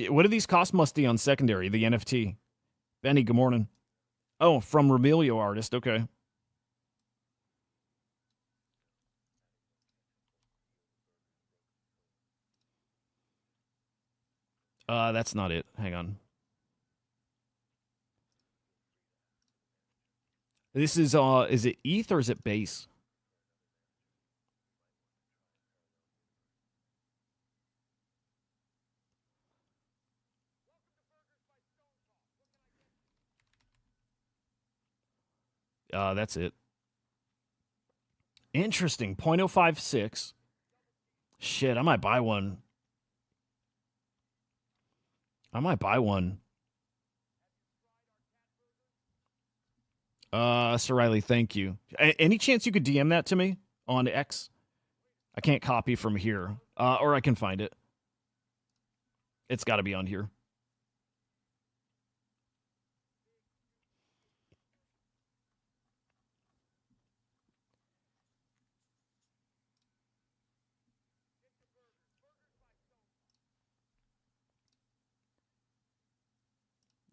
What do these cost, Musty, on secondary, the NFT? Benny, good morning. Oh, from Remilio Artist. Okay. That's not it. Hang on. This is it ETH or is it base? That's it. Interesting. 0.056. Shit, I might buy one. I might buy one. Sir Riley, thank you. Any chance you could DM that to me on X? I can't copy from here. Or I can find it. It's got to be on here.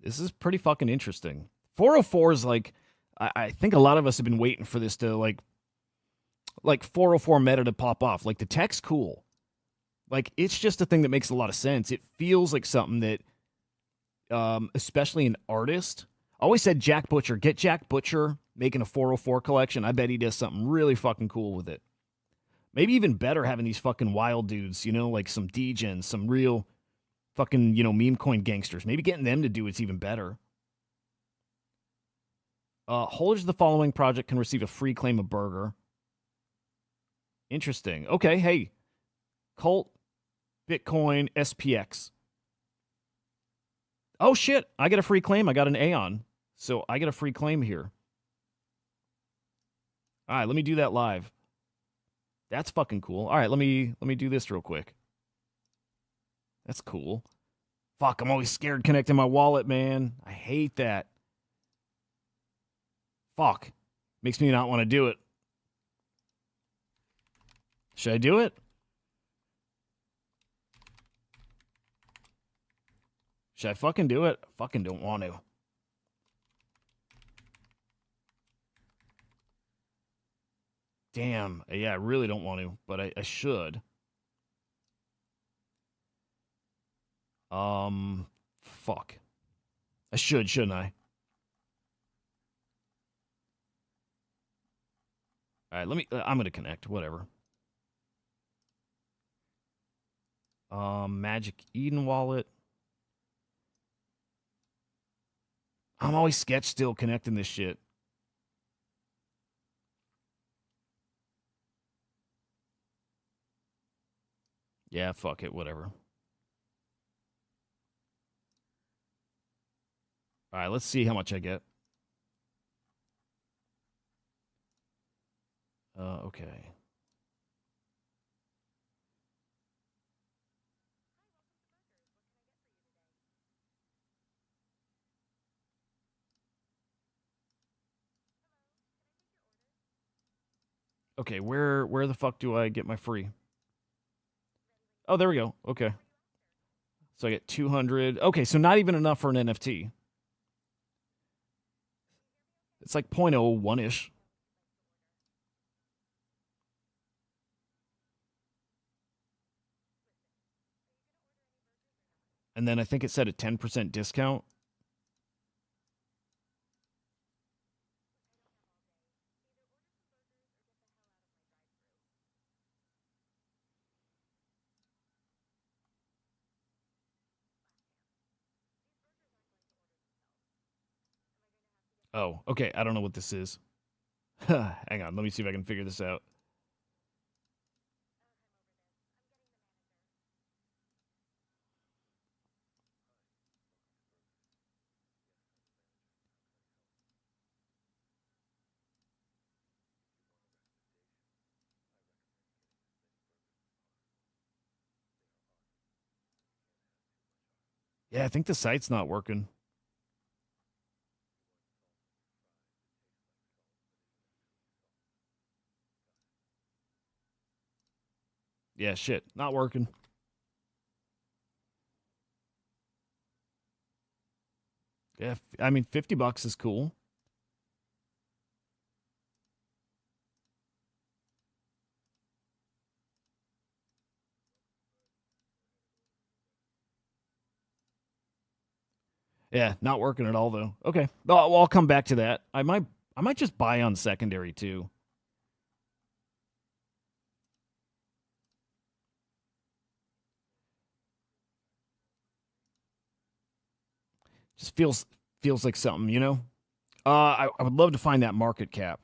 This is pretty fucking interesting. 404 is like, I think a lot of us have been waiting for this to like 404 meta to pop off. Like the tech's cool. Like it's just a thing that makes a lot of sense. It feels like something that, especially an artist, I always said Jack Butcher, get Jack Butcher making a 404 collection. I bet he does something really fucking cool with it. Maybe even better having these fucking wild dudes, you know, like some degens, some real fucking, you know, meme coin gangsters. Maybe getting them to do it's even better. Holders of the following project can receive a free claim of burger. Interesting. Okay, hey. Cult, Bitcoin, SPX. Oh, shit. I get a free claim. I got an Aeon. So I get a free claim here. All right, let me do that live. That's fucking cool. All right, let me do this real quick. That's cool. Fuck, I'm always scared connecting my wallet, man. I hate that. Fuck. Makes me not want to do it. Should I do it? Should I fucking do it? I fucking don't want to. Damn. Yeah, I really don't want to, but I should. Fuck. I should, shouldn't I? All right, let me. I'm gonna connect. Whatever. Magic Eden wallet. I'm always sketch still connecting this shit. Yeah, fuck it. Whatever. All right, let's see how much I get. Okay. Okay, where the fuck do I get my free? Oh, there we go. Okay. So I get 200. Okay, so not even enough for an NFT. It's like 0.01-ish. And then I think it said a 10% discount. Oh, okay. I don't know what this is. Hang on. Let me see if I can figure this out. Yeah, I think the site's not working. Yeah, shit. Not working. Yeah, I mean, $50 is cool. Yeah, not working at all though. Okay, well, I'll come back to that. I might just buy on secondary too. Just feels like something, you know. I would love to find that market cap.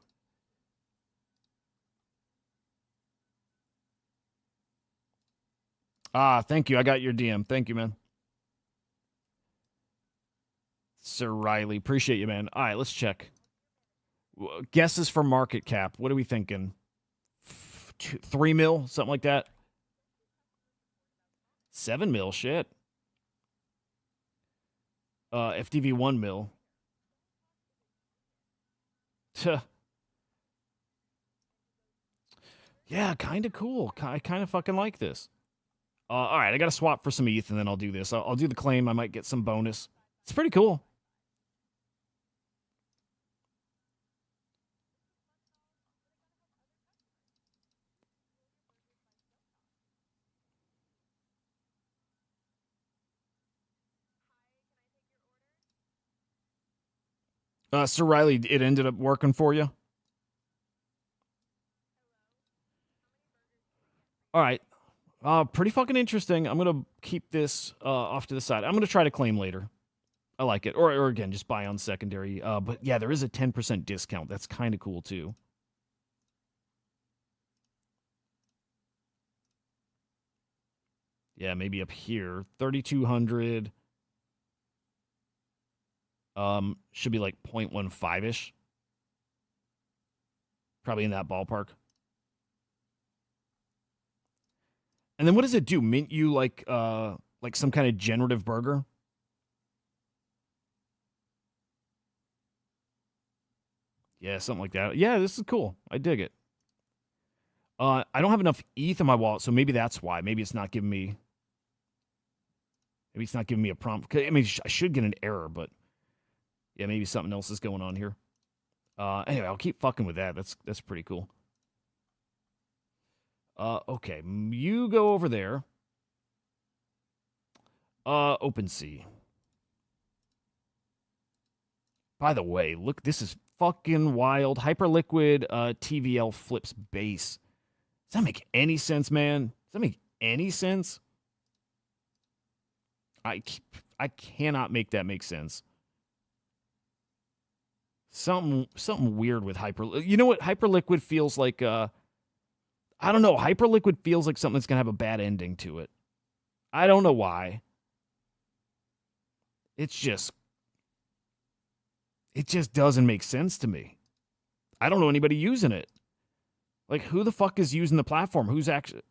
Thank you. I got your DM. Thank you, man. Sir Riley, appreciate you, man. All right, let's check. Guesses for market cap. What are we thinking? 3 mil, something like that. 7 mil, shit. FDV 1 mil. Yeah, kind of cool. I kind of fucking like this. All right, I got to swap for some ETH, and then I'll do this. I'll do the claim. I might get some bonus. It's pretty cool. Sir Riley, it ended up working for you? All right. Pretty fucking interesting. I'm going to keep this off to the side. I'm going to try to claim later. I like it. Or again, just buy on secondary. But yeah, there is a 10% discount. That's kind of cool too. Yeah, maybe up here. 3,200. Should be like 0.15-ish. Probably in that ballpark. And then what does it do? Mint you like some kind of generative burger? Yeah, something like that. Yeah, this is cool. I dig it. I don't have enough ETH in my wallet, so maybe that's why. Maybe it's not giving me. Maybe it's not giving me a prompt. I mean, I should get an error, but yeah, maybe something else is going on here. Anyway, I'll keep fucking with that. That's pretty cool. Okay, you go over there. OpenSea. By the way, look, this is fucking wild. Hyperliquid TVL flips base. Does that make any sense, man? Does that make any sense? I cannot make that make sense. Something weird with hyper. You know what? Hyperliquid feels like. I don't know. Hyperliquid feels like something that's gonna have a bad ending to it. I don't know why. It just doesn't make sense to me. I don't know anybody using it. Like, who the fuck is using the platform? Who's actually...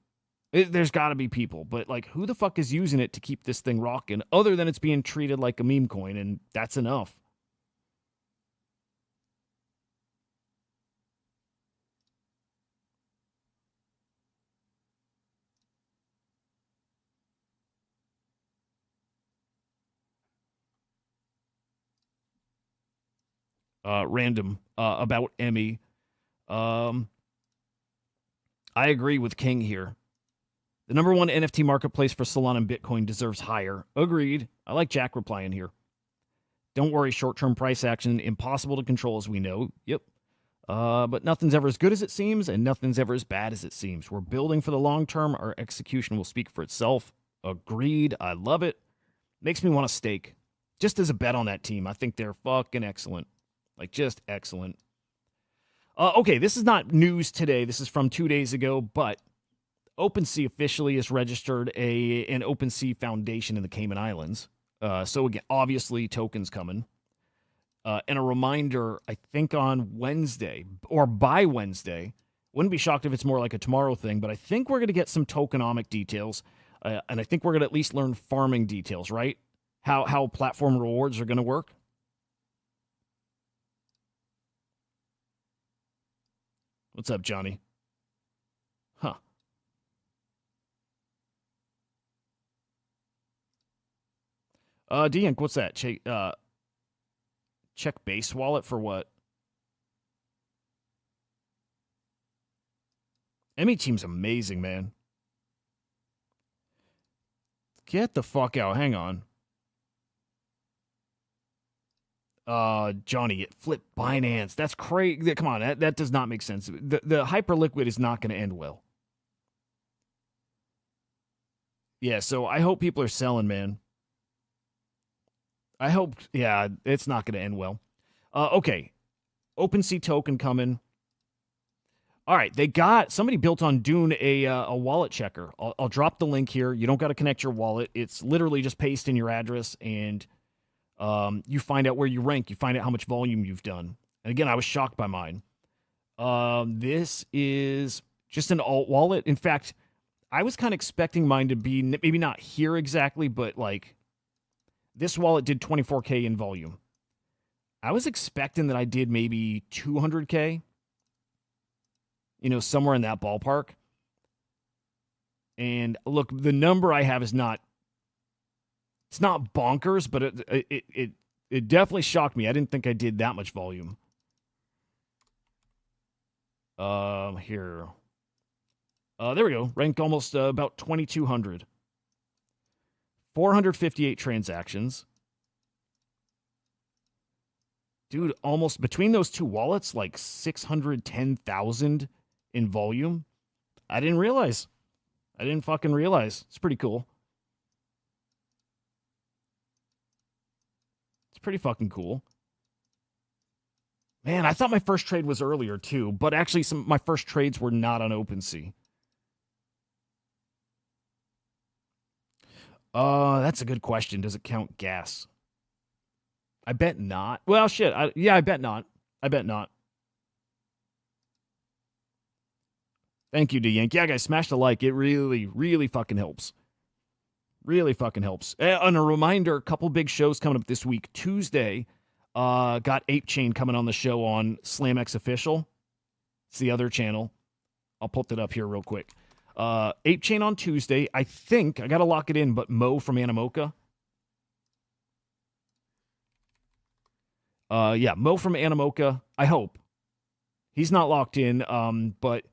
There's got to be people, but, like, who the fuck is using it to keep this thing rocking, other than it's being treated like a meme coin, and that's enough. Random about Emmy. I agree with King here. The number one NFT marketplace for Solana and Bitcoin deserves higher. Agreed. I like Jack replying here. Don't worry, short-term price action, impossible to control as we know. Yep. But nothing's ever as good as it seems, and nothing's ever as bad as it seems. We're building for the long term. Our execution will speak for itself. Agreed. I love it. Makes me want to stake. Just as a bet on that team. I think they're fucking excellent. Like, just excellent. Okay, this is not news today. This is from 2 days ago, but OpenSea officially has registered an OpenSea Foundation in the Cayman Islands. So again, obviously tokens coming. And a reminder, I think on Wednesday or by Wednesday, wouldn't be shocked if it's more like a tomorrow thing, but I think we're going to get some tokenomic details. And I think we're going to at least learn farming details, right? How platform rewards are going to work. What's up, Johnny? Huh. D-Ink, what's that? Check base wallet for what? Emmy team's amazing, man. Get the fuck out. Hang on. Johnny, flip Binance. That's crazy. Come on, that does not make sense. The hyperliquid is not going to end well. Yeah, so I hope people are selling, man. I hope, yeah, it's not going to end well. Okay, OpenSea token coming. All right, somebody built on Dune a wallet checker. I'll drop the link here. You don't got to connect your wallet. It's literally just paste in your address and you find out where you rank. You find out how much volume you've done. And again, I was shocked by mine. This is just an alt wallet. In fact, I was kind of expecting mine to be maybe not here exactly, but like this wallet did 24K in volume. I was expecting that I did maybe 200K, somewhere in that ballpark. And look, the number I have is not, it's not bonkers, but it definitely shocked me. I didn't think I did that much volume. Here. There we go. Ranked almost about 2,200. 458 transactions. Dude, almost between those two wallets, like 610,000 in volume. I didn't realize. I didn't fucking realize. It's pretty cool. It's pretty fucking cool. Man, I thought my first trade was earlier too, but actually my first trades were not on OpenSea. That's a good question. Does it count gas? I bet not. Well, shit. I bet not. I bet not. Thank you, D-Yank. Yeah, guys, smash the like. It really, really fucking helps. Really fucking helps. And a reminder, a couple big shows coming up this week. Tuesday, got Ape Chain coming on the show on SlamX Official. It's the other channel. I'll put that up here real quick. Ape Chain on Tuesday. I think, I got to lock it in, but Mo from Animoca. Yeah, Mo from Animoca. I hope. He's not locked in, but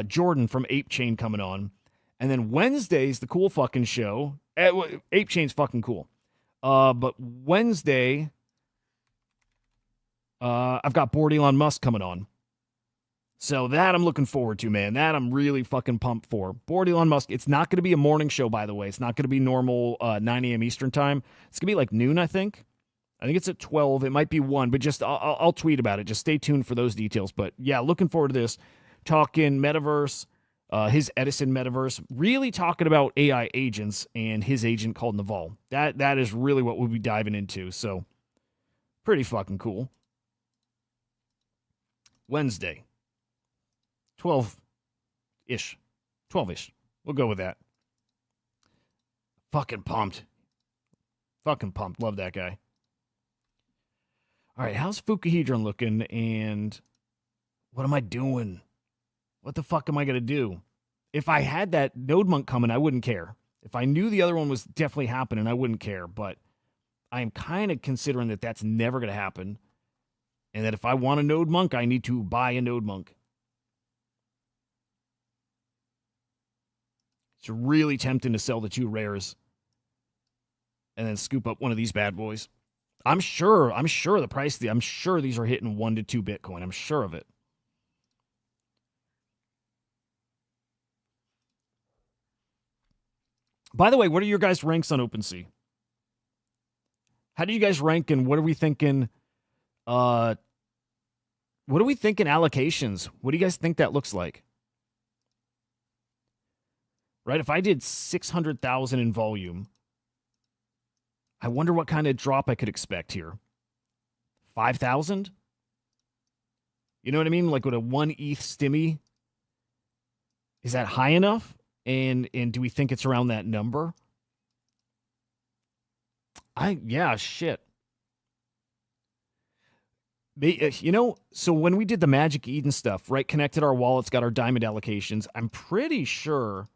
Jordan from Ape Chain coming on. And then Wednesday's the cool fucking show. Ape Chain's fucking cool. But Wednesday, I've got Bored Elon Musk coming on. So that I'm looking forward to, man. That I'm really fucking pumped for. Bored Elon Musk. It's not going to be a morning show, by the way. It's not going to be normal 9 a.m. Eastern time. It's going to be like noon, I think. I think it's at 12. It might be 1, but just I'll tweet about it. Just stay tuned for those details. But yeah, looking forward to this. Talking metaverse, his Edison metaverse, really talking about AI agents and his agent called Naval. That is really what we'll be diving into. So pretty fucking cool. Wednesday. 12-ish. 12-ish. We'll go with that. Fucking pumped. Fucking pumped. Love that guy. All right, how's Fuku hedron looking? And what am I doing? What the fuck am I going to do? If I had that node monk coming, I wouldn't care. If I knew the other one was definitely happening, I wouldn't care. But I am kind of considering that that's never going to happen. And that if I want a node monk, I need to buy a node monk. It's really tempting to sell the 2 rares and then scoop up one of these bad boys. I'm sure the price, I'm sure these are hitting 1 to 2 Bitcoin. I'm sure of it. By the way, what are your guys' ranks on OpenSea? How do you guys rank, and what are we thinking? What are we thinking allocations? What do you guys think that looks like? Right, if I did 600,000 in volume, I wonder what kind of drop I could expect here. 5,000? You know what I mean? Like with a 1 ETH stimmy, is that high enough? And do we think it's around that number? Yeah, shit. So when we did the Magic Eden stuff, right, connected our wallets, got our diamond allocations, I'm pretty sure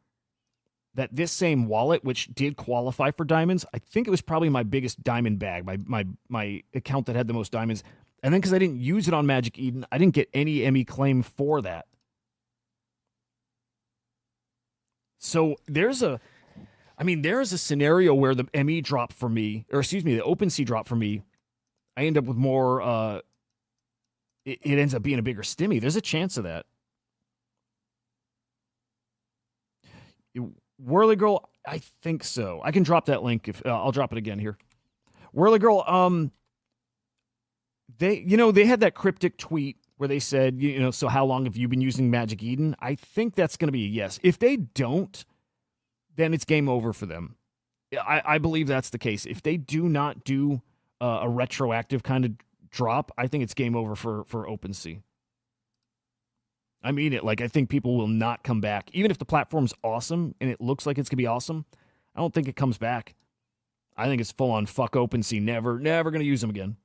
that this same wallet, which did qualify for diamonds, I think it was probably my biggest diamond bag, my account that had the most diamonds. And then because I didn't use it on Magic Eden, I didn't get any ME claim for that. So there's a scenario where the ME drop for me, or excuse me, the OpenSea drop for me, I end up with more, it ends up being a bigger stimmy. There's a chance of that. Whirly Girl, I think so. I can drop that link if I'll drop it again here. Whirly Girl, they had that cryptic tweet where they said, so how long have you been using Magic Eden? I think that's going to be a yes. If they don't, then it's game over for them. I believe that's the case. If they do not do a retroactive kind of drop, I think it's game over for OpenSea. I mean it. Like, I think people will not come back. Even if the platform's awesome and it looks like it's going to be awesome, I don't think it comes back. I think it's full on fuck OpenSea. Never going to use them again.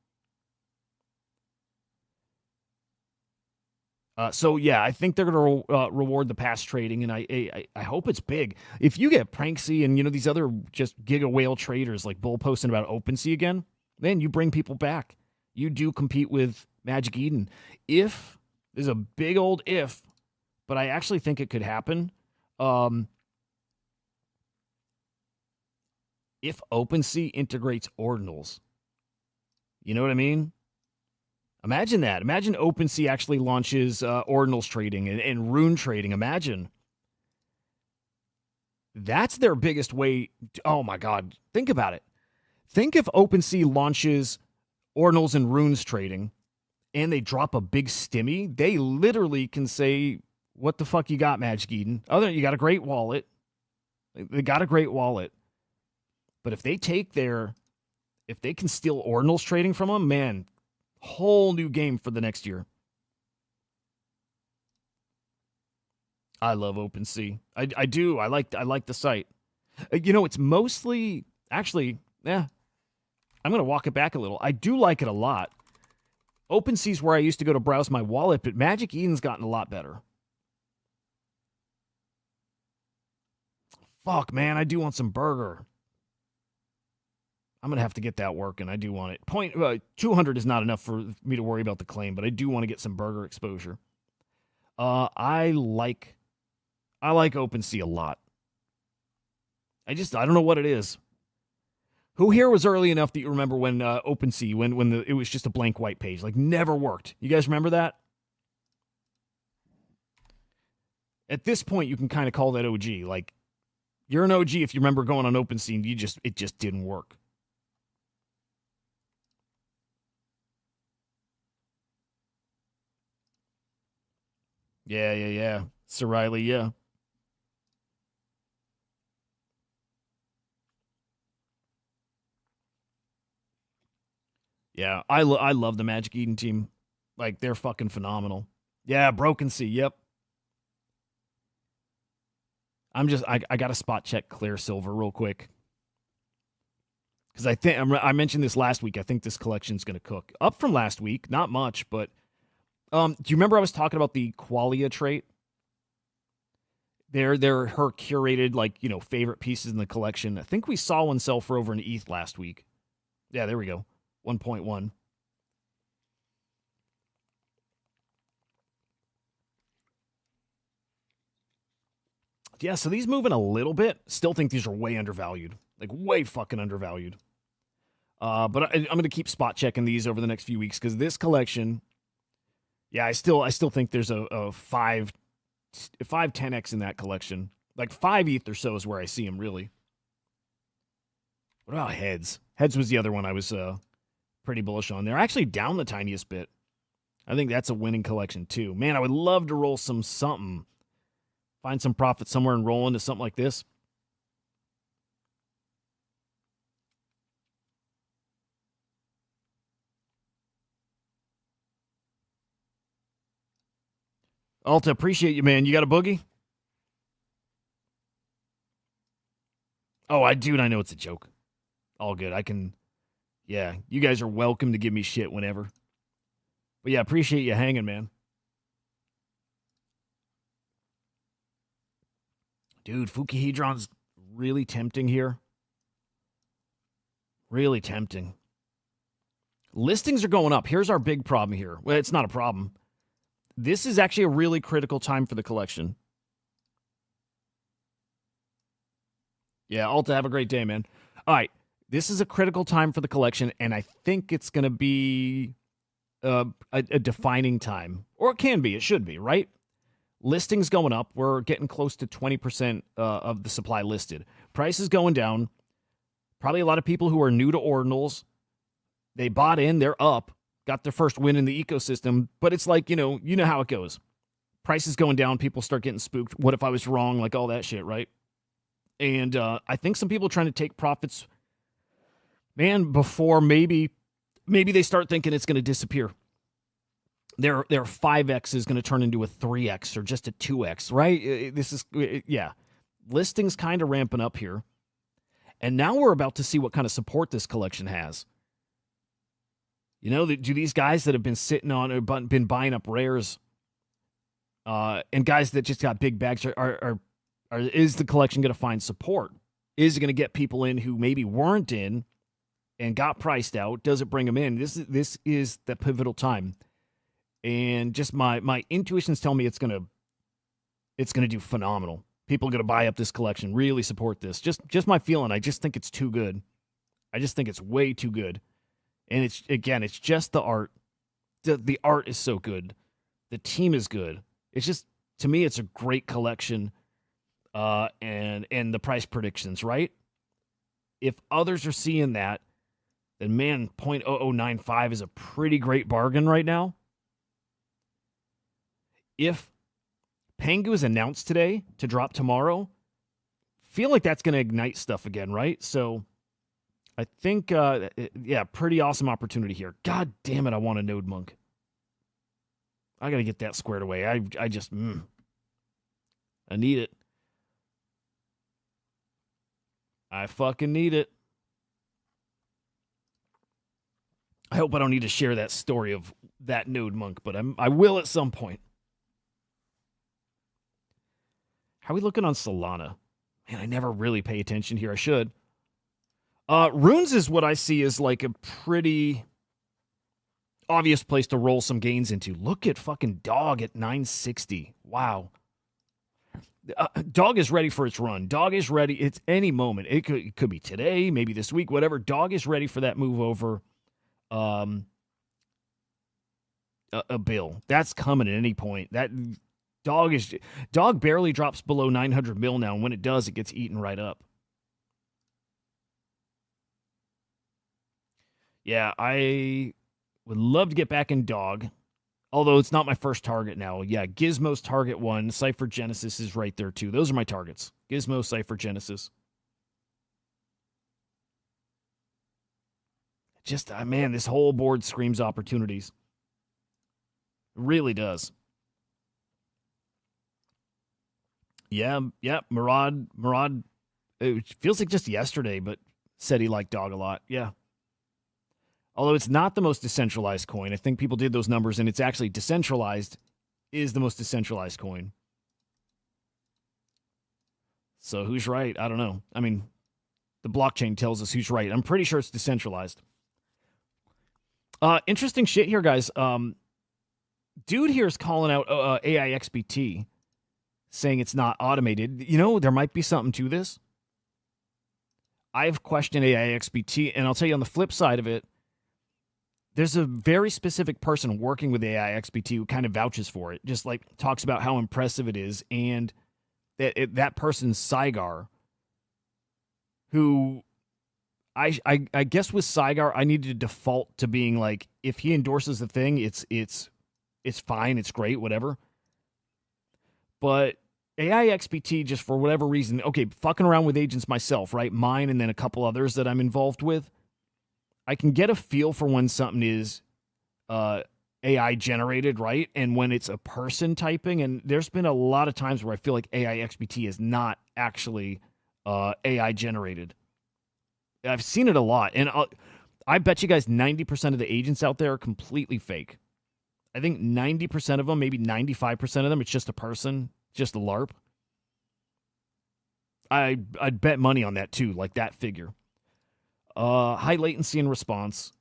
So, yeah, I think they're going to reward the past trading, and I hope it's big. If you get Pranksy and, these other just giga whale traders like Bull posting about OpenSea again, then you bring people back. You do compete with Magic Eden. There's a big old if, but I actually think it could happen. If OpenSea integrates ordinals. You know what I mean? Imagine that. Imagine OpenSea actually launches ordinals trading and rune trading. Imagine. That's their biggest way. Oh my God. Think about it. Think if OpenSea launches ordinals and runes trading and they drop a big stimmy, they literally can say, what the fuck you got, Magic Eden? Other than you got a great wallet. They got a great wallet. But if they can steal ordinals trading from them, man, whole new game for the next year. I love OpenSea. I do. I like the site. It's mostly, actually, I'm going to walk it back a little. I do like it a lot. OpenSea's where I used to go to browse my wallet, but Magic Eden's gotten a lot better. Fuck, man, I do want some burger. I'm going to have to get that working. I do want it. 200 is not enough for me to worry about the claim, but I do want to get some burger exposure. I like OpenSea a lot. I don't know what it is. Who here was early enough that you remember when OpenSea, when it was just a blank white page, like never worked? You guys remember that? At this point, you can kind of call that OG. Like, you're an OG if you remember going on OpenSea and it just didn't work. Yeah. Sir Riley, yeah. Yeah, I love the Magic Eden team. Like, they're fucking phenomenal. Yeah, Broken Sea, yep. I got to spot check Clear Silver real quick. Because I mentioned this last week. I think this collection's going to cook. Up from last week, not much, but do you remember I was talking about the Qualia trait? They're her curated, favorite pieces in the collection. I think we saw one sell for over an ETH last week. Yeah, there we go. 1.1. Yeah, so these moving a little bit. Still think these are way undervalued. Like, way fucking undervalued. But I'm going to keep spot checking these over the next few weeks because this collection, yeah, I still think there's a 10x in that collection. Like 5 ETH or so is where I see them, really. What about Heads? Heads was the other one I was pretty bullish on. They're actually down the tiniest bit. I think that's a winning collection, too. Man, I would love to roll something. Find some profit somewhere and roll into something like this. Alta, appreciate you, man. You got a boogie? Oh, I do, and I know it's a joke. All good. Yeah, you guys are welcome to give me shit whenever. But yeah, appreciate you hanging, man. Dude, Fuku hedron's really tempting here. Really tempting. Listings are going up. Here's our big problem here. Well, it's not a problem. This is actually a really critical time for the collection. Yeah, Alta, have a great day, man. All right. This is a critical time for the collection, and I think it's going to be a defining time. Or it can be. It should be, right? Listings going up. We're getting close to 20% of the supply listed. Price is going down. Probably a lot of people who are new to ordinals. They bought in. They're up. Got their first win in the ecosystem. But it's like, you know how it goes. Price is going down. People start getting spooked. What if I was wrong? Like all that shit, right? And I think some people are trying to take profits, man, before maybe they start thinking it's going to disappear. Their 5x is going to turn into a 3x or just a 2x, right? This is, yeah. Listings kind of ramping up here. And now we're about to see what kind of support this collection has. You know, do these guys that have been sitting on or been buying up rares and guys that just got big bags is the collection going to find support? Is it going to get people in who maybe weren't in and got priced out? Does it bring them in? This is the pivotal time. And just my intuitions tell me it's going to do phenomenal. People are going to buy up this collection, really support this. Just my feeling. I just think it's too good. I just think it's way too good. And it's just the art. The art is so good. The team is good. It's just, to me, it's a great collection. And the price predictions, right? If others are seeing that, then man, 0.0095 is a pretty great bargain right now. If Pengu is announced today to drop tomorrow, feel like that's going to ignite stuff again, right? So I think, pretty awesome opportunity here. God damn it, I want a Node Monk. I got to get that squared away. I just, I need it. I fucking need it. I hope I don't need to share that story of that Node Monk, but I will at some point. How are we looking on Solana? Man, I never really pay attention here. I should. Runes is what I see as like a pretty obvious place to roll some gains into. Look at fucking Dog at 960. Wow. Dog is ready for its run. Dog is ready. It's any moment. It could be today, maybe this week, whatever. Dog is ready for that move over a bill. That's coming at any point. That Dog barely drops below 900 mil now, and when it does, it gets eaten right up. Yeah, I would love to get back in Dog. Although it's not my first target now. Yeah, Gizmo's target one. Cypher Genesis is right there too. Those are my targets. Gizmo, Cypher Genesis. Just, man, this whole board screams opportunities. It really does. Yeah, Murad, it feels like just yesterday, but said he liked Dog a lot. Yeah. Although it's not the most decentralized coin. I think people did those numbers, and it's actually decentralized is the most decentralized coin. So who's right? I don't know. I mean, the blockchain tells us who's right. I'm pretty sure it's decentralized. Interesting shit here, guys. Dude here is calling out AIXBT, saying it's not automated. You know, there might be something to this. I've questioned AIXBT, and I'll tell you on the flip side of it, there's a very specific person working with AIXBT who kind of vouches for it, just like talks about how impressive it is. And that person's Saigar, who I guess with Saigar, I need to default to being like, if he endorses the thing, it's fine. It's great, whatever. But AIXBT, just for whatever reason, okay, fucking around with agents myself, right? Mine and then a couple others that I'm involved with. I can get a feel for when something is AI generated, right? And when it's a person typing. And there's been a lot of times where I feel like AIXBT is not actually AI generated. I've seen it a lot. And I bet you guys 90% of the agents out there are completely fake. I think 90% of them, maybe 95% of them, it's just a person, just a LARP. I'd bet money on that too, like that figure. High latency in response.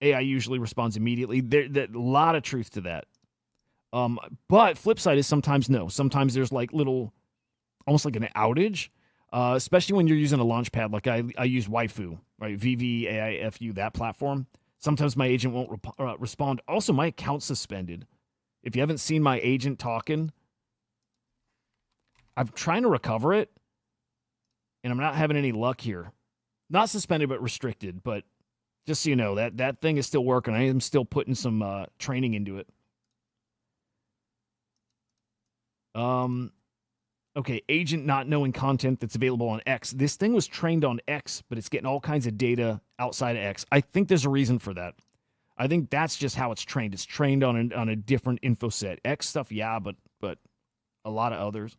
AI usually responds immediately. There's a lot of truth to that. But flip side is sometimes no. Sometimes there's like little, almost like an outage, especially when you're using a launch pad. Like I use Waifu, right? VVAIFU, that platform. Sometimes my agent won't respond. Also, my account's suspended. If you haven't seen my agent talking, I'm trying to recover it, and I'm not having any luck here. Not suspended, but restricted. But just so you know, that thing is still working. I am still putting some training into it. Okay, agent not knowing content that's available on X. This thing was trained on X, but it's getting all kinds of data outside of X. I think there's a reason for that. I think that's just how it's trained. It's trained on a different info set. X stuff, yeah, but a lot of others.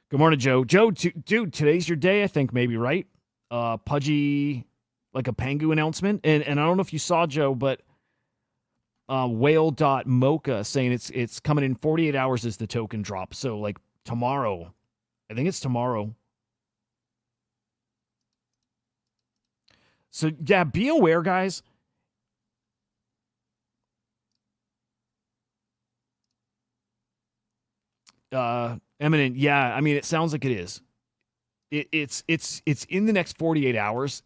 Good morning, Joe. Joe, dude, today's your day, I think, maybe, right? Pudgy, like a Pengu announcement. And I don't know if you saw, Joe, but whale.mocha saying it's coming in 48 hours as the token drop. So, like, tomorrow. I think it's tomorrow. So, yeah, be aware, guys. Eminent, yeah, I mean, it sounds like it is. It's in the next 48 hours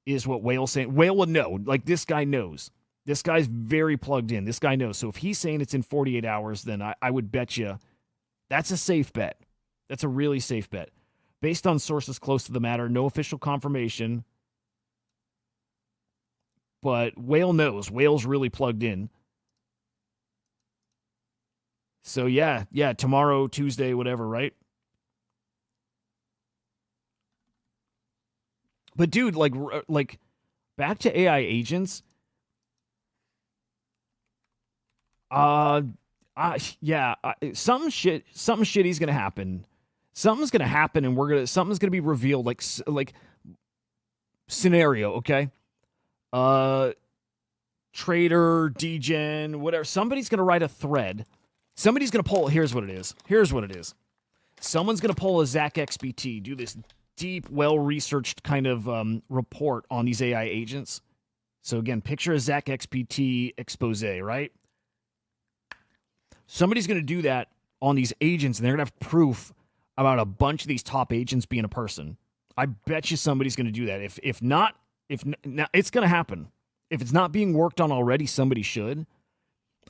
is what Whale's saying. Whale would know. Like, this guy knows. This guy's very plugged in. This guy knows. So if he's saying it's in 48 hours, then I would bet you that's a safe bet. That's a really safe bet. Based on sources close to the matter, no official confirmation. But Whale knows. Whale's really plugged in. So yeah, tomorrow, Tuesday, whatever, right? But dude, like back to AI agents. Something shitty's gonna happen. Something's gonna happen, and something's gonna be revealed. Like scenario, okay? Trader, degen, whatever. Somebody's gonna write a thread. Somebody's gonna pull. Here's what it is. Someone's gonna pull a Zach XBT, do this deep, well-researched kind of report on these AI agents. So again, picture a Zach XBT expose, right? Somebody's going to do that on these agents, and they're going to have proof about a bunch of these top agents being a person. I bet you somebody's going to do that. If not, it's going to happen. If it's not being worked on already, somebody should.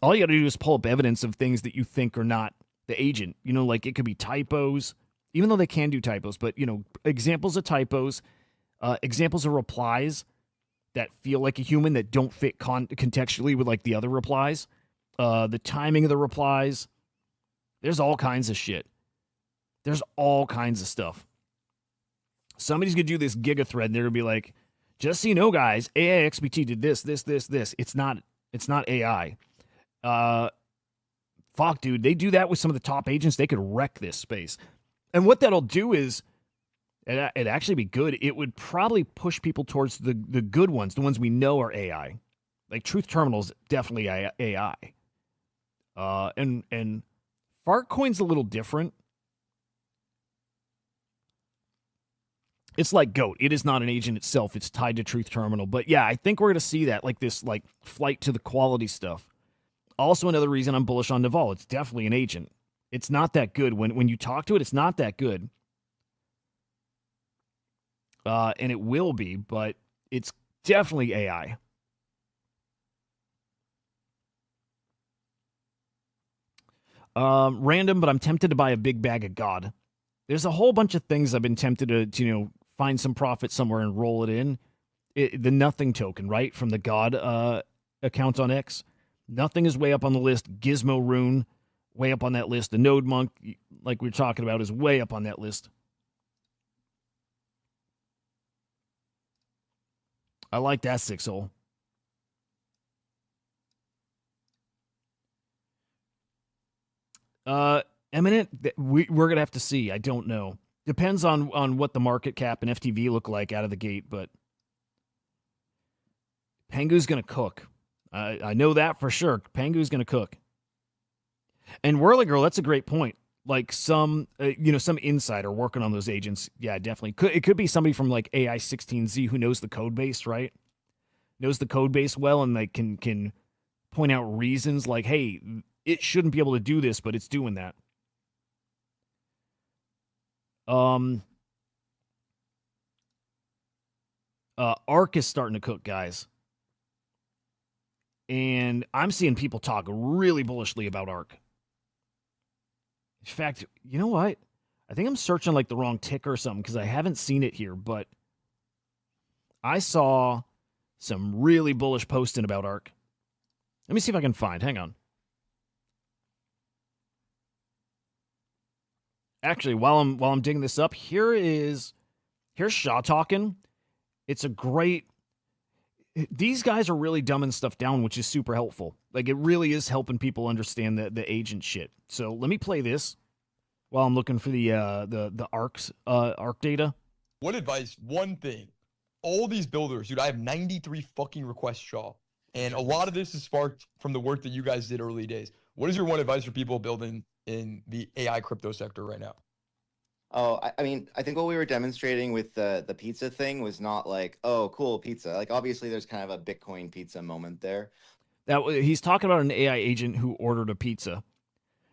All you got to do is pull up evidence of things that you think are not the agent. You know, like it could be typos, even though they can do typos, but, you know, examples of typos, examples of replies that feel like a human that don't fit contextually with, like, the other replies. The timing of the replies. There's all kinds of shit. There's all kinds of stuff. Somebody's going to do this giga thread, and they're going to be like, just so you know, guys, AI XBT did this. It's not AI. Fuck, dude. They do that with some of the top agents. They could wreck this space. And what that'll do is, it'd actually be good. It would probably push people towards the good ones, the ones we know are AI. Like Truth Terminal's definitely AI. And Fartcoin's a little different. It's like GOAT. It is not an agent itself. It's tied to Truth Terminal. But yeah, I think we're going to see that, like this, like flight to the quality stuff. Also, another reason I'm bullish on Naval. It's definitely an agent. It's not that good. When you talk to it, it's not that good. And it will be, but it's definitely AI. Random, but I'm tempted to buy a big bag of God. There's a whole bunch of things I've been tempted to, you know, find some profit somewhere and roll it in. The Nothing token, right? From the God account on X. Nothing is way up on the list. Gizmo Rune, way up on that list. The Node Monk, like we were talking about, is way up on that list. I like that 6-hole. Eminent, we're going to have to see. I don't know. Depends on what the market cap and FTV look like out of the gate, but Pengu's going to cook. I know that for sure. Pengu's going to cook. And Whirly Girl, that's a great point. Like some, some insider working on those agents. Yeah, definitely. It could be somebody from like AI16Z who knows the code base, right? Knows the code base well, and like can point out reasons like, hey, it shouldn't be able to do this, but it's doing that. Arc is starting to cook, guys. And I'm seeing people talk really bullishly about Arc. In fact, you know what? I think I'm searching like the wrong ticker or something because I haven't seen it here, but I saw some really bullish posting about Arc. Let me see if I can find. Hang on. Actually, while I'm digging this up, here's Shaw talking. It's a great. These guys are really dumbing stuff down, which is super helpful. Like, it really is helping people understand the agent shit. So let me play this while I'm looking for the ARC data. What advice? One thing. All these builders, dude, I have 93 fucking requests, Shaw. And a lot of this is sparked from the work that you guys did early days. What is your one advice for people building in the AI crypto sector right now? Oh, I mean, I think what we were demonstrating with the pizza thing was not like, oh, cool pizza. Like, obviously, there's kind of a Bitcoin pizza moment there. He's talking about an AI agent who ordered a pizza.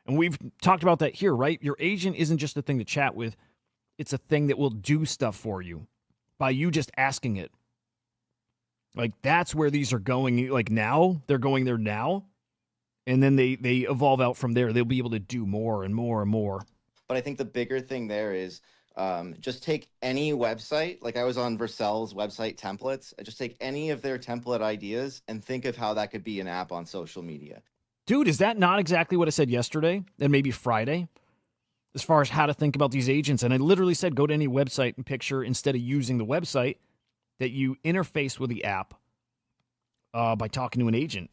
And we've talked about that here, right? Your agent isn't just a thing to chat with. It's a thing that will do stuff for you by you just asking it. Like, that's where these are going. Like, now, they're going there now. And then they evolve out from there. They'll be able to do more and more and more. But I think the bigger thing there is just take any website. Like, I was on Vercel's website templates. Just take any of their template ideas and think of how that could be an app on social media. Dude, is that not exactly what I said yesterday and maybe Friday? As far as how to think about these agents. And I literally said go to any website and picture, instead of using the website, that you interface with the app by talking to an agent.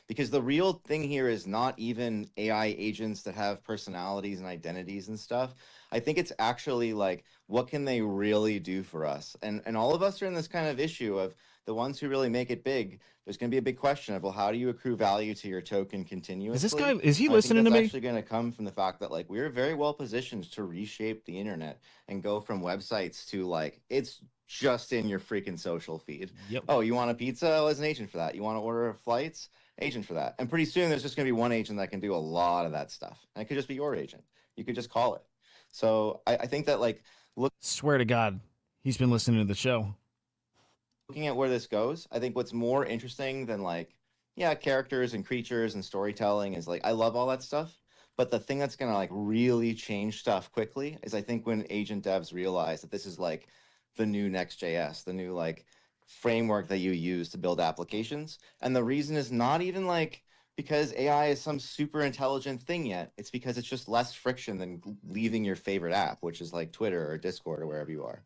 Because the real thing here is not even AI agents that have personalities and identities and stuff. I think it's actually like, what can they really do for us? And all of us are in this kind of issue of the ones who really make it big. There's going to be a big question of, well, how do you accrue value to your token continuously? Is he listening to me? It's actually going to come from the fact that, like, we're very well positioned to reshape the internet and go from websites to, like, it's just in your freaking social feed. Yep. Oh, you want a pizza? Oh, there's an agent for that. You want to order flights? Agent for that. And pretty soon there's just going to be one agent that can do a lot of that stuff. And it could just be your agent. You could just call it. So I think that, like, swear to God, he's been listening to the show. Looking at where this goes, I think what's more interesting than, like, yeah, characters and creatures and storytelling is, like, I love all that stuff. But the thing that's going to, like, really change stuff quickly is, I think, when agent devs realize that this is, like, the new Next.js, the new, like, framework that you use to build applications. And the reason is not even like because AI is some super intelligent thing yet. It's because it's just less friction than leaving your favorite app, which is like Twitter or Discord or wherever you are.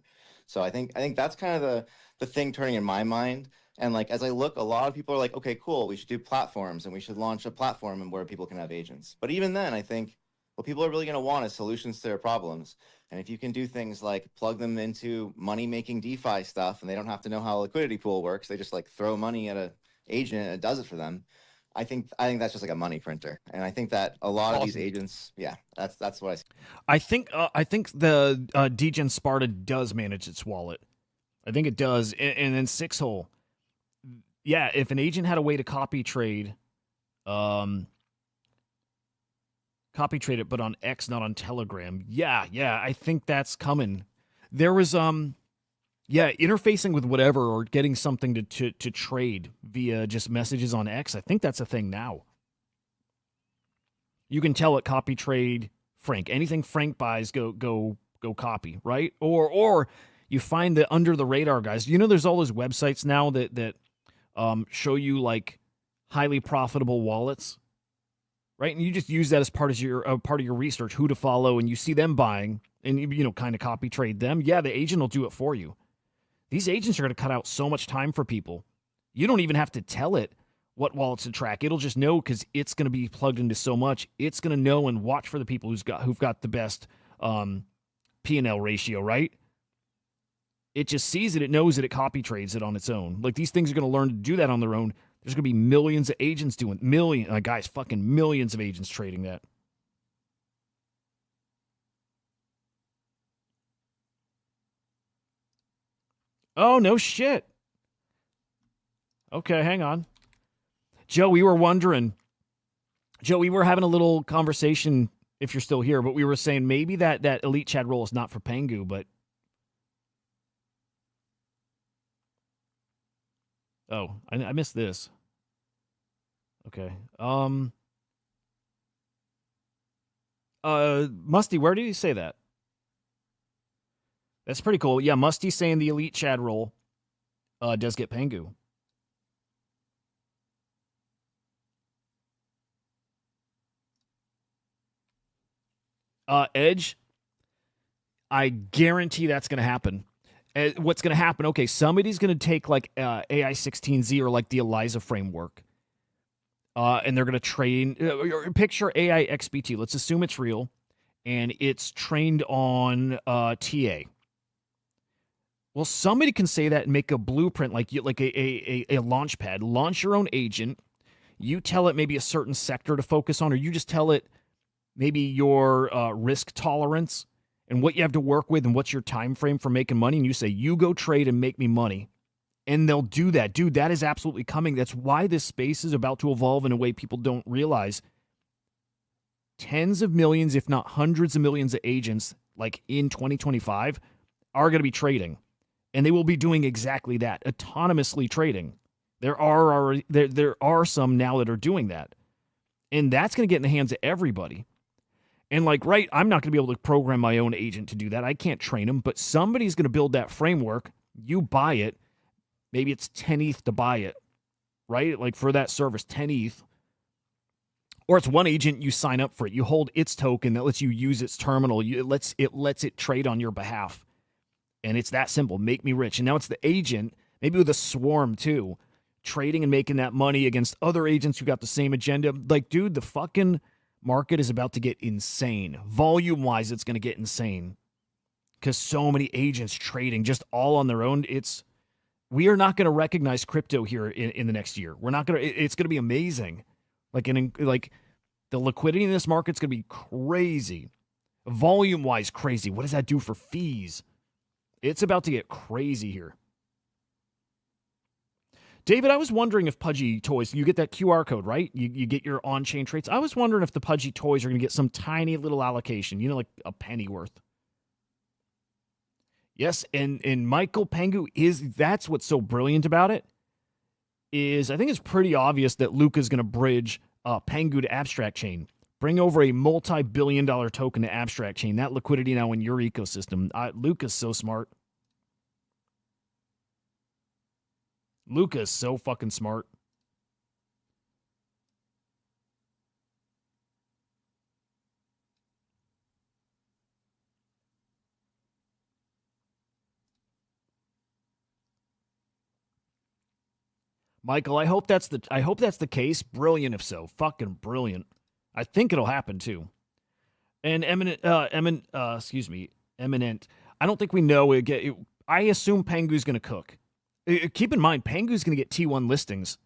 So I think that's kind of the thing turning in my mind. And, like, as I look, a lot of people are like, okay, cool, we should do platforms and we should launch a platform and where people can have agents. But even then, I think what people are really going to want is solutions to their problems. And if you can do things like plug them into money-making DeFi stuff and they don't have to know how a liquidity pool works, they just, like, throw money at an agent and it does it for them. I think that's just like a money printer. And I think that a lot of these agents, yeah, that's what I see. I think the Degen Sparta does manage its wallet. I think it does. And then Sixhole. Yeah, if an agent had a way to copy trade it, but on X, not on Telegram. Yeah, I think that's coming. There was interfacing with whatever or getting something to trade via just messages on X. I think that's a thing now. You can tell it copy trade Frank. Anything Frank buys, go copy, right? Or you find the under the radar guys. You know, there's all those websites now that show you, like, highly profitable wallets. Right, and you just use that as part of your research, who to follow, and you see them buying, and you kind of copy trade them. Yeah, the agent will do it for you. These agents are going to cut out so much time for people. You don't even have to tell it what wallets to track. It'll just know because it's going to be plugged into so much. It's going to know and watch for the people who've got the best P&L ratio. Right? It just sees it. It knows it. It copy trades it on its own. Like, these things are going to learn to do that on their own. There's going to be millions of agents doing fucking millions of agents trading that. Oh, no shit. Okay, hang on. Joe, we were wondering. Joe, we were having a little conversation, if you're still here, but we were saying maybe that elite chat role is not for Pengu, but... Oh, I missed this. Okay. Musty, where did he say that? That's pretty cool. Yeah, Musty saying the elite chat role does get Pengu. Edge, I guarantee that's going to happen. What's going to happen? Okay, somebody's going to take like AI 16Z or like the ELIZA framework, and they're going to train. Picture AI XBT. Let's assume it's real, and it's trained on TA. Well, somebody can say that and make a blueprint, like a launch pad. Launch your own agent. You tell it maybe a certain sector to focus on, or you just tell it maybe your risk tolerance and what you have to work with and what's your time frame for making money. And you say, you go trade and make me money. And they'll do that. Dude, that is absolutely coming. That's why this space is about to evolve in a way people don't realize. Tens of millions, if not hundreds of millions of agents, like in 2025, are going to be trading. And they will be doing exactly that, autonomously trading. There are some now that are doing that. And that's going to get in the hands of everybody. And like, right, I'm not going to be able to program my own agent to do that. I can't train them, but somebody's going to build that framework. You buy it. Maybe it's 10 ETH to buy it, right? Like for that service, 10 ETH. Or it's one agent, you sign up for it. You hold its token that lets you use its terminal. It lets it trade on your behalf. And it's that simple. Make me rich. And now it's the agent, maybe with a swarm too, trading and making that money against other agents who got the same agenda. Like, dude, the fucking market is about to get insane. Volume-wise, it's going to get insane. Because so many agents trading just all on their own. We are not going to recognize crypto here in the next year. We're not going to. It's going to be amazing. Like the liquidity in this market's going to be crazy. Volume-wise, crazy. What does that do for fees? It's about to get crazy here. David, I was wondering if Pudgy Toys, you get that QR code, right? You get your on-chain traits. I was wondering if the Pudgy Toys are going to get some tiny little allocation, like a penny worth. Yes, and Michael Pengu that's what's so brilliant about it, is I think it's pretty obvious that Luca's going to bridge Pengu to Abstract Chain. Bring over a multi-billion-dollar token to Abstract Chain. That liquidity now in your ecosystem. Luca's so smart. Luca is so fucking smart. Michael, I hope that's the case. Brilliant if so. Fucking brilliant. I think it'll happen too. And Eminent. I don't think we know. I assume Pengu's going to cook. Keep in mind, Pengu's going to get T1 listings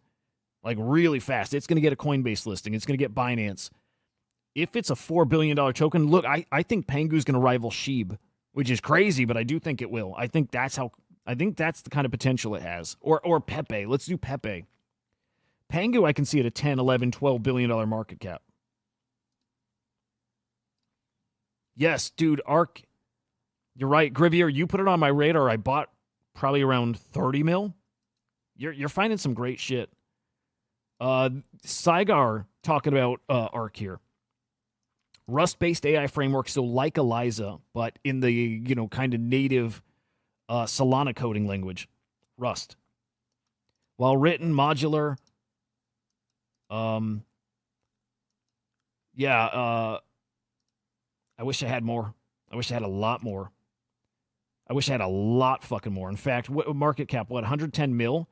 like really fast. It's going to get a Coinbase listing. It's going to get Binance. If it's a $4 billion token, look, I think Pengu's going to rival Sheeb, which is crazy, but I do think it will. I think that's the kind of potential it has. Or Pepe. Let's do Pepe. Pengu, I can see at a 10, 11, $12 billion market cap. Yes, dude, ARK. You're right, Grivier. You put it on my radar. I bought probably around 30 mil. You're finding some great shit. Saigar talking about ARK here. Rust-based AI framework, so like ELIZA, but in the kind of native Solana coding language, Rust. Well written, modular. I wish I had more. I wish I had a lot more. I wish I had a lot fucking more. In fact, what market cap? 110 mil?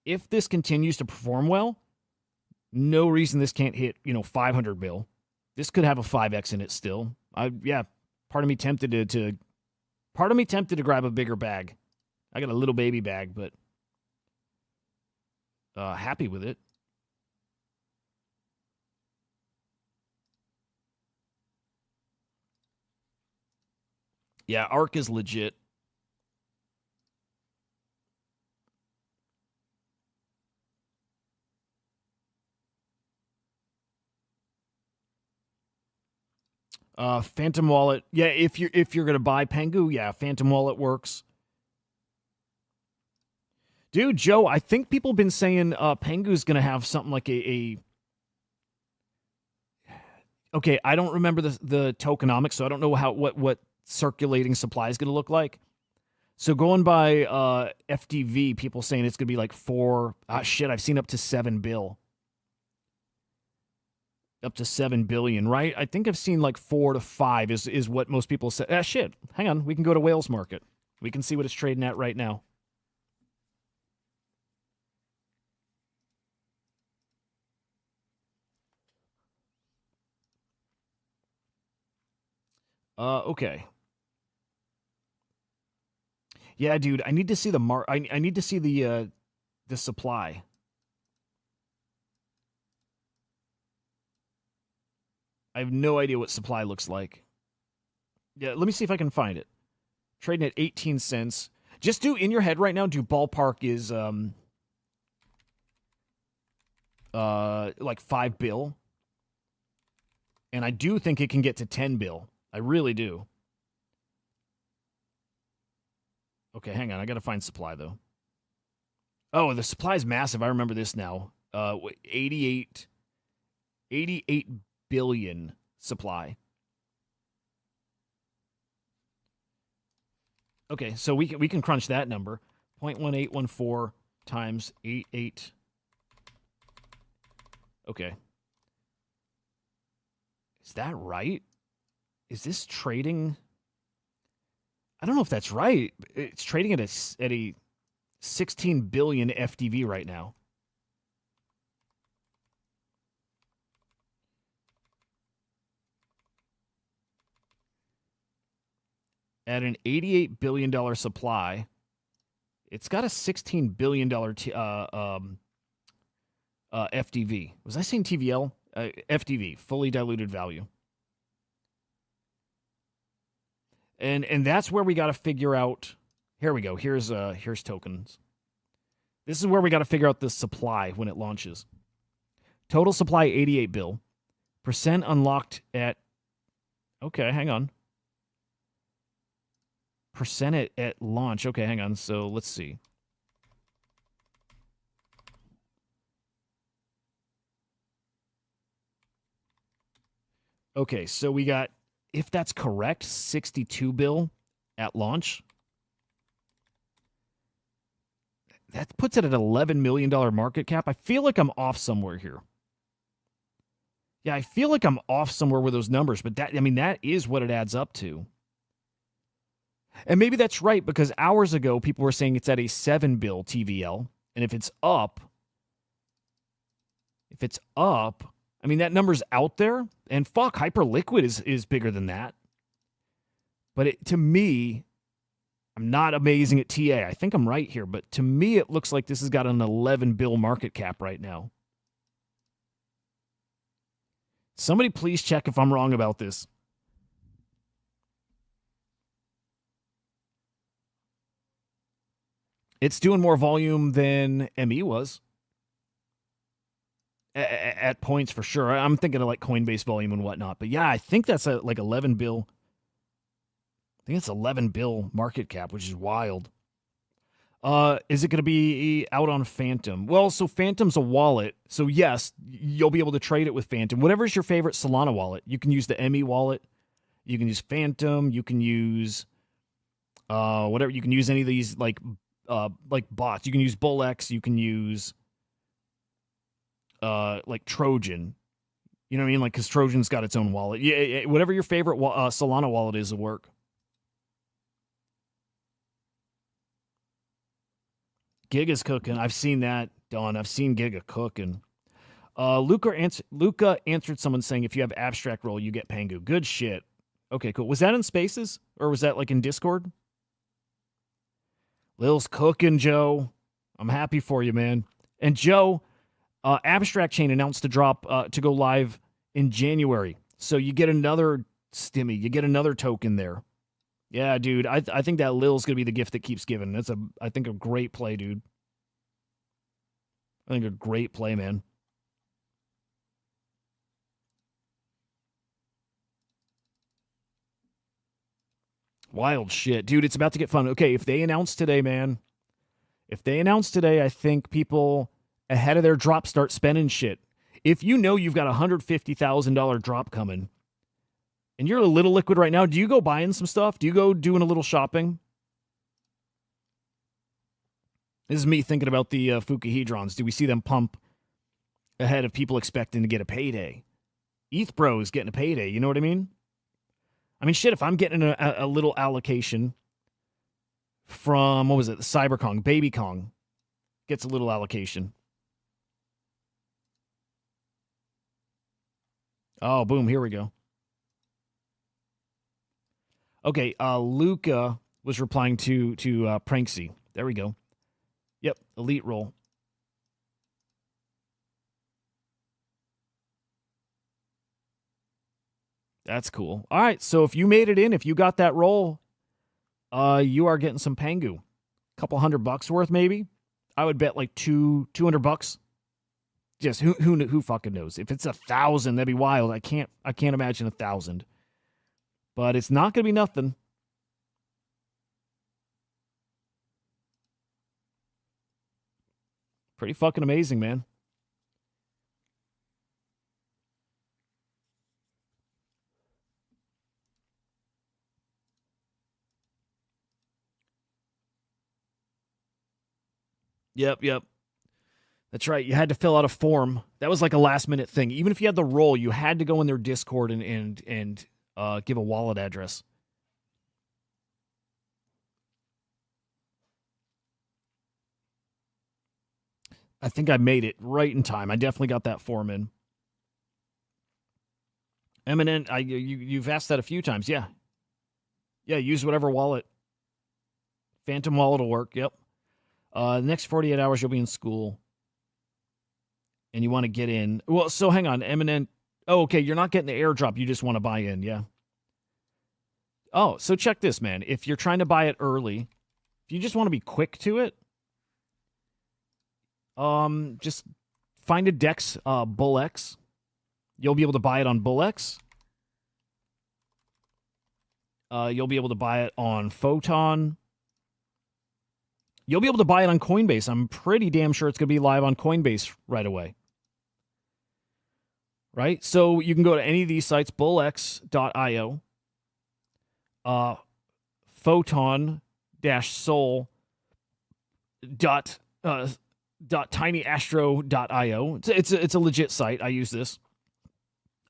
If this continues to perform well, no reason this can't hit 500 mil. This could have a 5x in it still. Part of me tempted to grab a bigger bag. I got a little baby bag, but happy with it. Yeah, ARC is legit. Phantom Wallet. Yeah, if you're gonna buy Pengu, yeah, Phantom Wallet works. Dude, Joe, I think people have been saying Pengu's gonna have something like a okay, I don't remember the tokenomics, so I don't know what circulating supply is gonna look like. So going by FDV, people saying it's gonna be like 4. Shit, I've seen up to 7 bill. Up to 7 billion, right? I think I've seen like 4 to 5 is what most people say. Shit. Hang on. We can go to Whales Market. We can see what it's trading at right now. Okay. Yeah, dude, I need to see the I need to see the supply. I have no idea what supply looks like. Yeah, let me see if I can find it. Trading at 18 cents. Just do in your head right now, do ballpark is like 5 bill. And I do think it can get to 10 bill. I really do. Okay, hang on. I got to find supply though. Oh, the supply is massive. I remember this now. 88 billion supply. Okay, so we can crunch that number. 0.1814 times 88. Okay. Is that right? Is this trading? I don't know if that's right. It's trading at a 16 billion FDV right now. At an $88 billion supply, it's got a $16 billion FDV. Was I saying TVL? FDV, fully diluted value. And that's where we got to figure out. Here we go. Here's tokens. This is where we got to figure out the supply when it launches. Total supply 88 bill. Percent unlocked at. Okay, hang on. Percent at launch. Okay, hang on. So let's see. Okay, so we got, if that's correct, 62 bill at launch. That puts it at $11 million market cap. I feel like I'm off somewhere here. Yeah, I feel like I'm off somewhere with those numbers, but that is what it adds up to. And maybe that's right, because hours ago, people were saying it's at a 7 bill TVL. And if it's up, I mean, that number's out there. And fuck, Hyperliquid is bigger than that. But to me, I'm not amazing at TA. I think I'm right here. But to me, it looks like this has got an 11 bill market cap right now. Somebody please check if I'm wrong about this. It's doing more volume than ME was. At points for sure. I'm thinking of like Coinbase volume and whatnot. But yeah, I think that's like 11 bill. I think it's 11 bill market cap, which is wild. Is it going to be out on Phantom? Well, so Phantom's a wallet. So yes, you'll be able to trade it with Phantom. Whatever's your favorite Solana wallet. You can use the ME wallet. You can use Phantom. You can use whatever. You can use any of these like bots. You can use BullX. You can use like Trojan. You know what I mean? Like, because Trojan's got its own wallet. Yeah, whatever your favorite Solana wallet is will work. Giga's cooking. I've seen that, Don. I've seen Giga cooking. Luca answered someone saying if you have abstract role, you get Pengu. Good shit. Okay, cool. Was that in Spaces? Or was that like in Discord? Lil's cooking, Joe. I'm happy for you, man. And Joe, Abstract Chain announced to drop to go live in January. So you get another stimmy. You get another token there. Yeah, dude. I think that Lil's going to be the gift that keeps giving. That's I think a great play, dude. I think a great play, man. Wild shit. Dude, it's about to get fun. Okay, if they announce today, man. If they announce today, I think people ahead of their drop start spending shit. If you know you've got a $150,000 drop coming and you're a little liquid right now, do you go buying some stuff? Do you go doing a little shopping? This is me thinking about the Fuku hedrons. Do we see them pump ahead of people expecting to get a payday? ETH Bro is getting a payday. You know what I mean? I mean, shit, if I'm getting a little allocation from, what was it, the CyberKong, Baby Kong gets a little allocation. Oh, boom, here we go. Okay, Luca was replying to Pranksy. There we go. Yep, elite roll. That's cool. All right, so if you made it in, if you got that roll, you are getting some Pengu. A couple $100 worth, maybe. I would bet like $200. Just who fucking knows? If it's 1,000, that'd be wild. I can't imagine 1,000. But it's not gonna be nothing. Pretty fucking amazing, man. Yep. That's right. You had to fill out a form. That was like a last minute thing. Even if you had the roll, you had to go in their Discord and give a wallet address. I think I made it right in time. I definitely got that form in. Eminent, you've asked that a few times. Yeah, use whatever wallet. Phantom wallet will work. Yep. The next 48 hours, you'll be in school. And you want to get in. Well, so hang on. Eminent. Oh, okay. You're not getting the airdrop. You just want to buy in. Yeah. Oh, so check this, man. If you're trying to buy it early, if you just want to be quick to it, just find a DEX, BullX. You'll be able to buy it on BullX. You'll be able to buy it on Photon. You'll be able to buy it on Coinbase. I'm pretty damn sure it's going to be live on Coinbase right away. Right? So you can go to any of these sites, bullx.io, photon-soul.tinyastro.io. It's a legit site. I use this.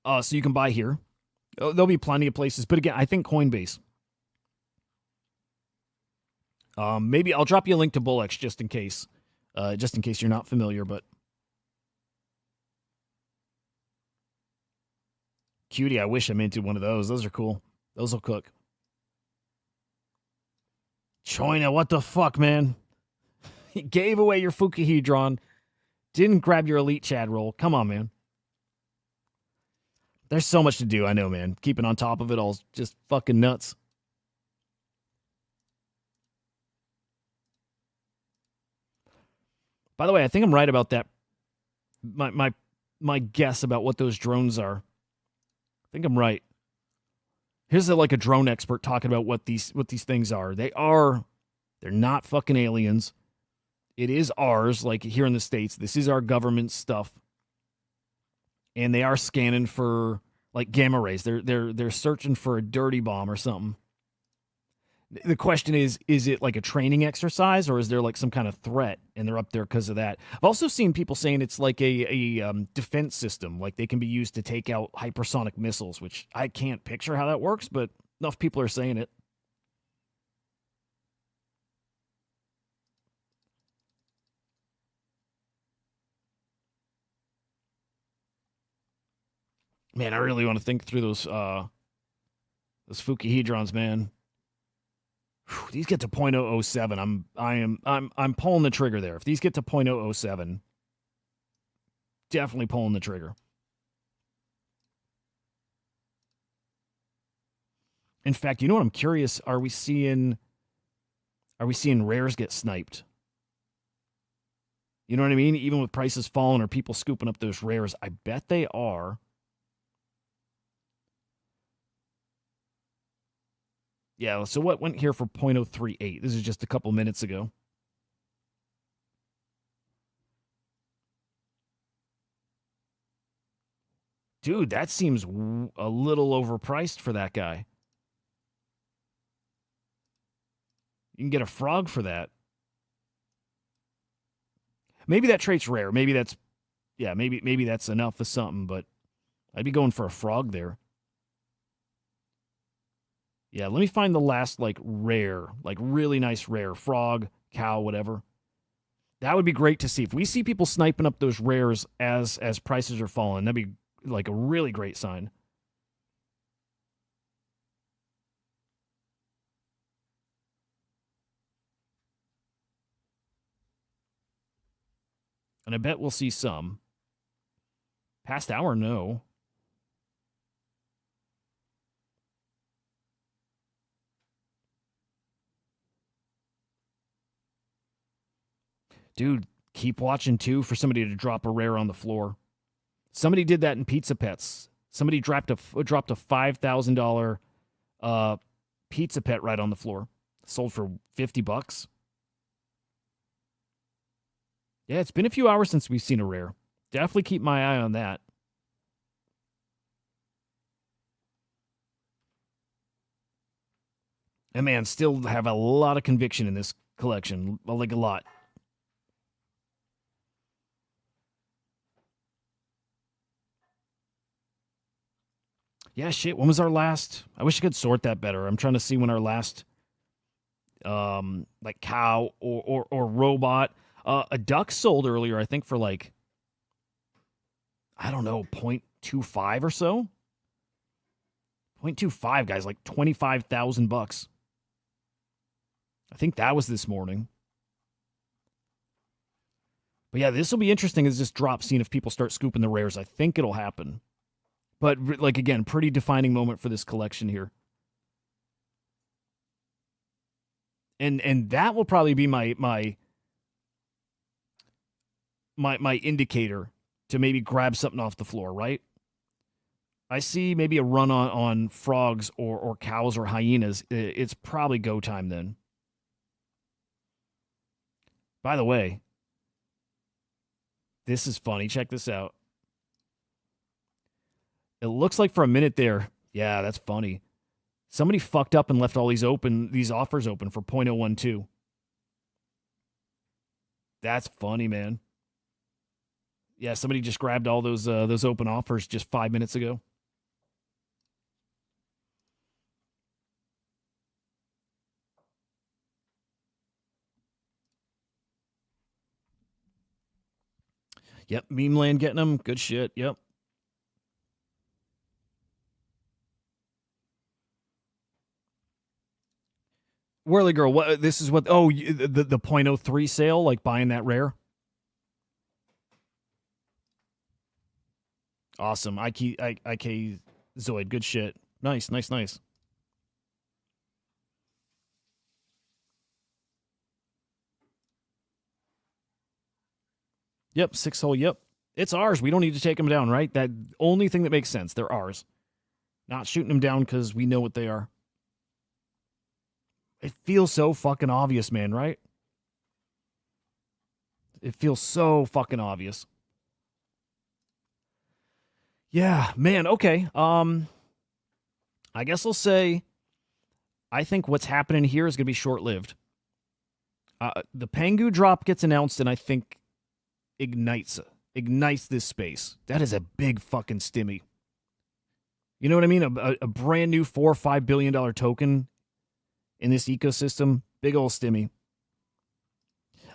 So you can buy here. There'll be plenty of places. But again, I think Coinbase. Maybe I'll drop you a link to BullX just in case you're not familiar, but Cutie, I wish I minted one of those. Those are cool. Those will cook. Choina, what the fuck, man? He gave away your Fuku hedron. Didn't grab your elite Chad roll. Come on, man. There's so much to do, I know, man. Keeping on top of it all is just fucking nuts. By the way, I think I'm right about that. My guess about what those drones are. I think I'm right. Here's like a drone expert talking about what these things are. They're not fucking aliens. It is ours, like here in the States. This is our government stuff. And they are scanning for like gamma rays. They're searching for a dirty bomb or something. The question is it like a training exercise or is there like some kind of threat and they're up there because of that? I've also seen people saying it's like a defense system, like they can be used to take out hypersonic missiles, which I can't picture how that works, but enough people are saying it. Man, I really want to think through those Fuku hedrons, man. These get to 0.007. I'm pulling the trigger there. If these get to 0.007, definitely pulling the trigger. In fact, you know what I'm curious? Are we seeing rares get sniped? You know what I mean? Even with prices falling, are people scooping up those rares? I bet they are. Yeah, so what went here for 0.038? This is just a couple minutes ago. Dude, that seems a little overpriced for that guy. You can get a frog for that. Maybe that trait's rare. Maybe that's, yeah, maybe that's enough for something, but I'd be going for a frog there. Yeah, let me find the last, like, rare, like, really nice rare. Frog, cow, whatever. That would be great to see. If we see people sniping up those rares as prices are falling, that'd be, like, a really great sign. And I bet we'll see some. Past hour, no. Dude, keep watching, too, for somebody to drop a rare on the floor. Somebody did that in Pizza Pets. Somebody dropped a $5,000 Pizza Pet right on the floor. Sold for $50. Yeah, it's been a few hours since we've seen a rare. Definitely keep my eye on that. And man, still have a lot of conviction in this collection. Like a lot. Yeah, shit. When was our last? I wish I could sort that better. I'm trying to see when our last, like cow or robot. A duck sold earlier, I think, for like, I don't know, 0.25 or so. 0.25, guys, like $25,000. I think that was this morning. But yeah, this will be interesting as this drops, seeing if people start scooping the rares. I think it'll happen. But, like, again, pretty defining moment for this collection here. And that will probably be my indicator to maybe grab something off the floor, right? I see maybe a run on frogs or cows or hyenas. It's probably go time then. By the way, this is funny. Check this out. It looks like for a minute there, yeah, that's funny. Somebody fucked up and left all these offers open for 0.012. That's funny, man. Yeah, somebody just grabbed all those open offers just 5 minutes ago. Yep, Meme Land getting them. Good shit. Yep. Whirly Girl, what? This is what? Oh, the 0.03 sale, like buying that rare. Awesome. IK Zoid, good shit. Nice. Yep, 6 hole. Yep, it's ours. We don't need to take them down, right? That only thing that makes sense. They're ours. Not shooting them down because we know what they are. It feels so fucking obvious, man, right? It feels so fucking obvious. Yeah, man, okay. I guess I'll say I think what's happening here is going to be short-lived. The Pengu drop gets announced and I think ignites this space. That is a big fucking stimmy. You know what I mean? A brand new $4 or $5 billion token in this ecosystem. Big old stimmy.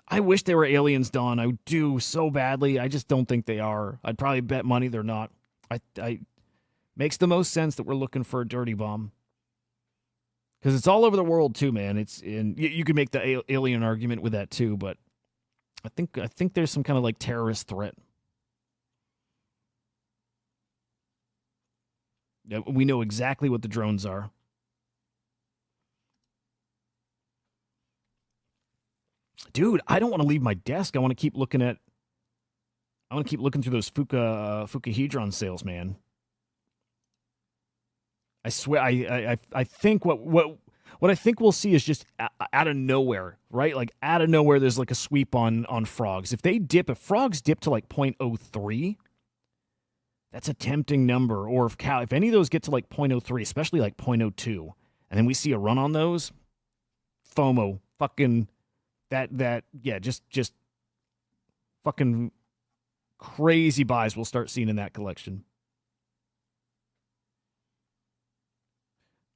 I wish they were aliens, Dawn. I do so badly. I just don't think they are. I'd probably bet money they're not. I makes the most sense that we're looking for a dirty bomb. Because it's all over the world too, man. It's in. You could make the alien argument with that too, but I think there's some kind of like terrorist threat. Yeah, we know exactly what the drones are. Dude, I don't want to leave my desk. I want to keep looking through those Fuku hedron sales, man. I swear, I think what I think we'll see is just out of nowhere, right? Like out of nowhere, there's like a sweep on frogs. If frogs dip to like 0.03, that's a tempting number. Or if any of those get to like 0.03, especially like 0.02, and then we see a run on those, FOMO, fucking just fucking crazy buys we'll start seeing in that collection.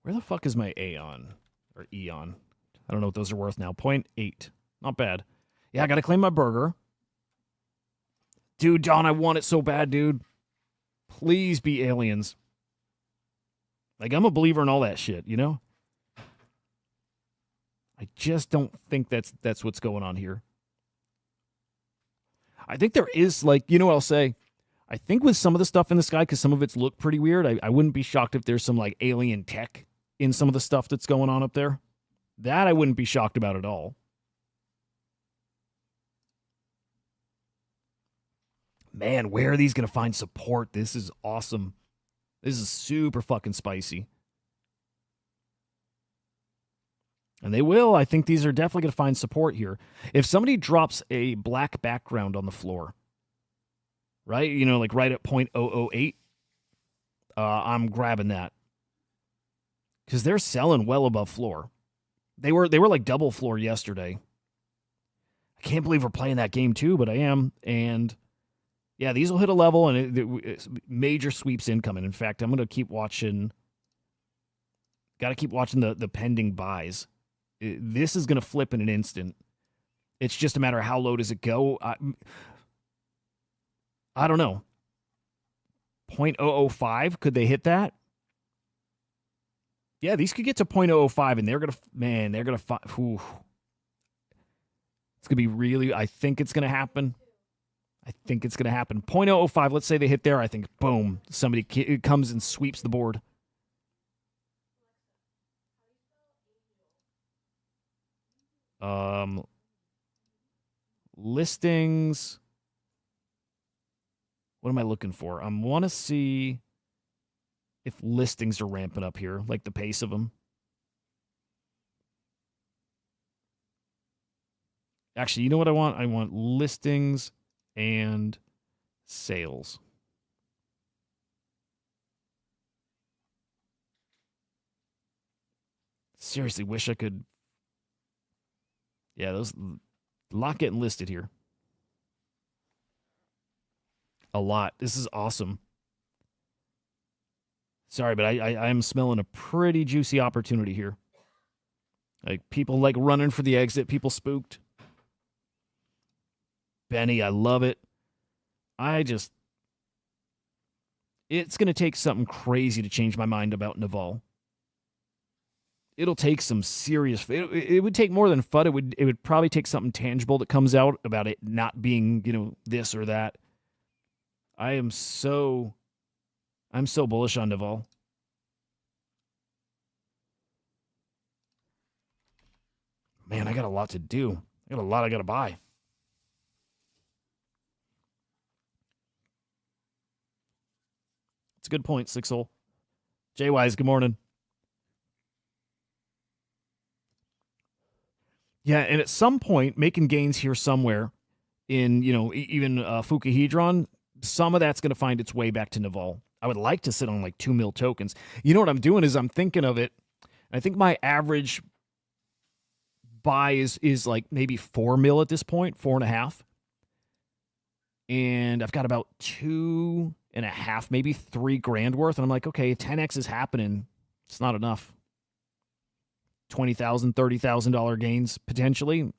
Where the fuck is my Aeon or Eon? I don't know what those are worth now. 0.8. Not bad. Yeah, I got to claim my burger. Dude, Don, I want it so bad, dude. Please be aliens. Like, I'm a believer in all that shit, you know? I just don't think that's what's going on here. I think there is, like, you know what I'll say? I think with some of the stuff in the sky, because some of it's looked pretty weird, I wouldn't be shocked if there's some, like, alien tech in some of the stuff that's going on up there. That I wouldn't be shocked about at all. Man, where are these going to find support? This is awesome. This is super fucking spicy. And they will. I think these are definitely going to find support here. If somebody drops a black background on the floor, right? You know, like right at 0.008, I'm grabbing that. Because they're selling well above floor. They were like double floor yesterday. I can't believe we're playing that game too, but I am. And yeah, these will hit a level, and it's major sweeps incoming. In fact, I'm going to keep watching. Got to keep watching the pending buys. This is going to flip in an instant. It's just a matter of how low does it go. I don't know. 0.005, could they hit that? Yeah, these could get to 0.005, and they're going to, it's going to be really, I think it's going to happen. 0.005, let's say they hit there. I think, boom, somebody comes and sweeps the board. Listings. What am I looking for? I want to see if listings are ramping up here, like the pace of them. Actually, you know what I want? I want listings and sales. Seriously, wish I could. Yeah, those a lot getting listed here. A lot. This is awesome. Sorry, but I'm smelling a pretty juicy opportunity here. Like people like running for the exit, people spooked. Benny, I love it. It's going to take something crazy to change my mind about Naval. It'll take some serious. It would take more than FUD. It would probably take something tangible that comes out about it not being, this or that. I'm so bullish on Naval. Man, I got a lot to do. I got a lot I got to buy. It's a good point, Sixhole. J-Wise, good morning. Yeah, and at some point, making gains here somewhere in, even Fuku hedron, some of that's going to find its way back to Naval. I would like to sit on like 2 mil tokens. You know what I'm doing is I'm thinking of it. I think my average buy is like maybe 4 mil at this point, 4.5. And I've got about 2.5, maybe 3 grand worth. And I'm like, okay, 10x is happening. It's not enough. $20,000, $30,000 gains potentially.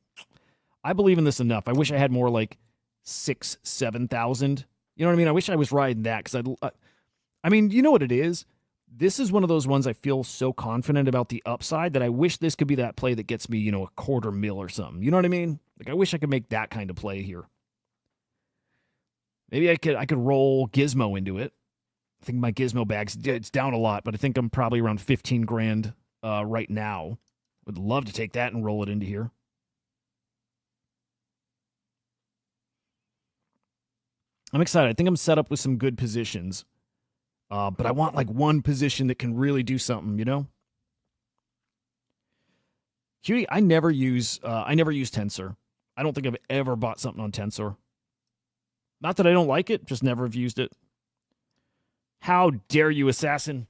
I believe in this enough. I wish I had more like 6,000, 7,000. You know what I mean? I wish I was riding that because I mean, you know what it is? This is one of those ones I feel so confident about the upside that I wish this could be that play that gets me, a $250,000 or something. You know what I mean? Like I wish I could make that kind of play here. Maybe I could roll Gizmo into it. I think my Gizmo bag's it's down a lot, but I think I'm probably around 15 grand right now. Would love to take that and roll it into here. I'm excited. I think I'm set up with some good positions. But I want like one position that can really do something, you know? Cutie, I never use Tensor. I don't think I've ever bought something on Tensor. Not that I don't like it, just never have used it. How dare you, assassin?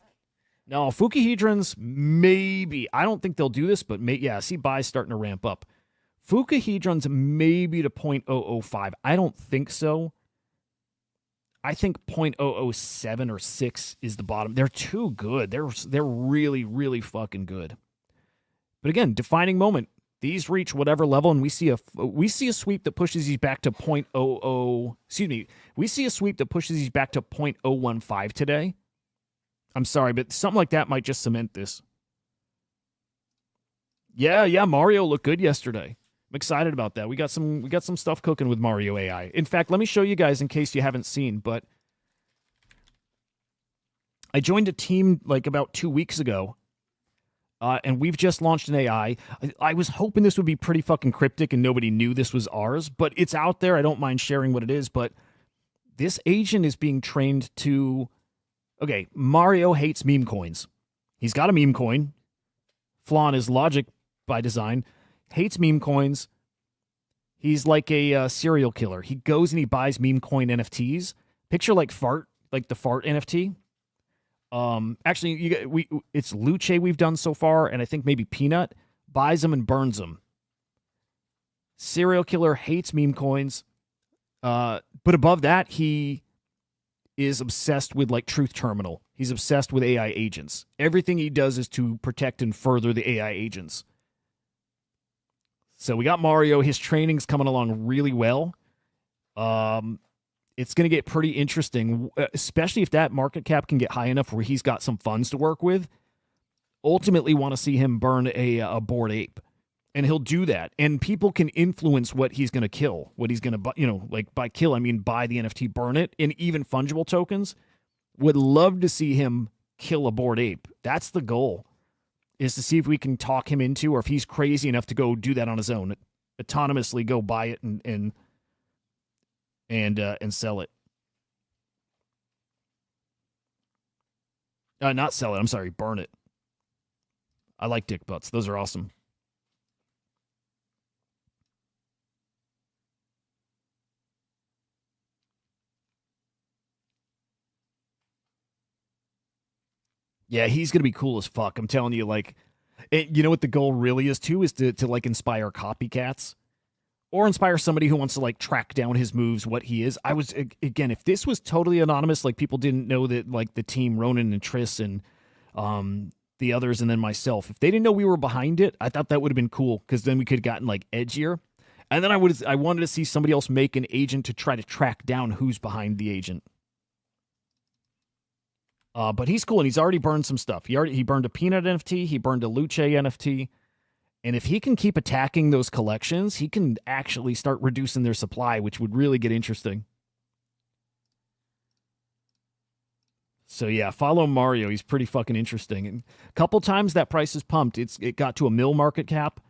No, Fukuhedrons, maybe. I don't think they'll do this, but yeah, see buys starting to ramp up. Fukuhedrons maybe to 0.005. I don't think so. I think 0.007 or 6 is the bottom. They're too good. They're really, really fucking good. But again, defining moment. These reach whatever level, and we see a sweep that pushes these back to 0.00. Excuse me. We see a sweep that pushes these back to 0.015 today. I'm sorry, but something like that might just cement this. Yeah, Mario looked good yesterday. I'm excited about that. We got some stuff cooking with Mario AI. In fact, let me show you guys in case you haven't seen, but I joined a team like about 2 weeks ago. And we've just launched an AI. I was hoping this would be pretty fucking cryptic and nobody knew this was ours, but it's out there. I don't mind sharing what it is, but this agent is being trained to... Okay, Mario hates meme coins. He's got a meme coin. Flaw in his logic by design. Hates meme coins. He's like a serial killer. He goes and he buys meme coin NFTs. Picture like Fart, like the Fart NFT. Actually, it's Luce we've done so far, and I think maybe Peanut buys them and burns them. Serial killer hates meme coins, but above that, he is obsessed with like Truth Terminal. He's obsessed with AI agents. Everything he does is to protect and further the AI agents. So we got Mario. His training's coming along really well. It's going to get pretty interesting, especially if that market cap can get high enough where he's got some funds to work with. Ultimately want to see him burn a Bored Ape. And he'll do that. And people can influence what he's going to kill, what he's going to, like by kill, I mean buy the NFT, burn it, and even fungible tokens. Would love to see him kill a Bored Ape. That's the goal, is to see if we can talk him into, or if he's crazy enough to go do that on his own, autonomously go buy it and sell it. Not sell it. I'm sorry, burn it. I like dick butts. Those are awesome. Yeah, he's gonna be cool as fuck. I'm telling you, like, you know what the goal really is too, is to like inspire copycats. Or inspire somebody who wants to like track down his moves, what he is. I was, again, if this was totally anonymous, like people didn't know that, like the team, Ronan and Triss and the others, and then myself, if they didn't know we were behind it, I thought that would have been cool, because then we could have gotten like edgier. And then I wanted to see somebody else make an agent to try to track down who's behind the agent. But he's cool, and he's already burned some stuff. He burned a Peanut NFT, he burned a Luce NFT. And if he can keep attacking those collections, he can actually start reducing their supply, which would really get interesting. So yeah, follow Mario. He's pretty fucking interesting. And a couple times that price is pumped. It got to a mil market cap.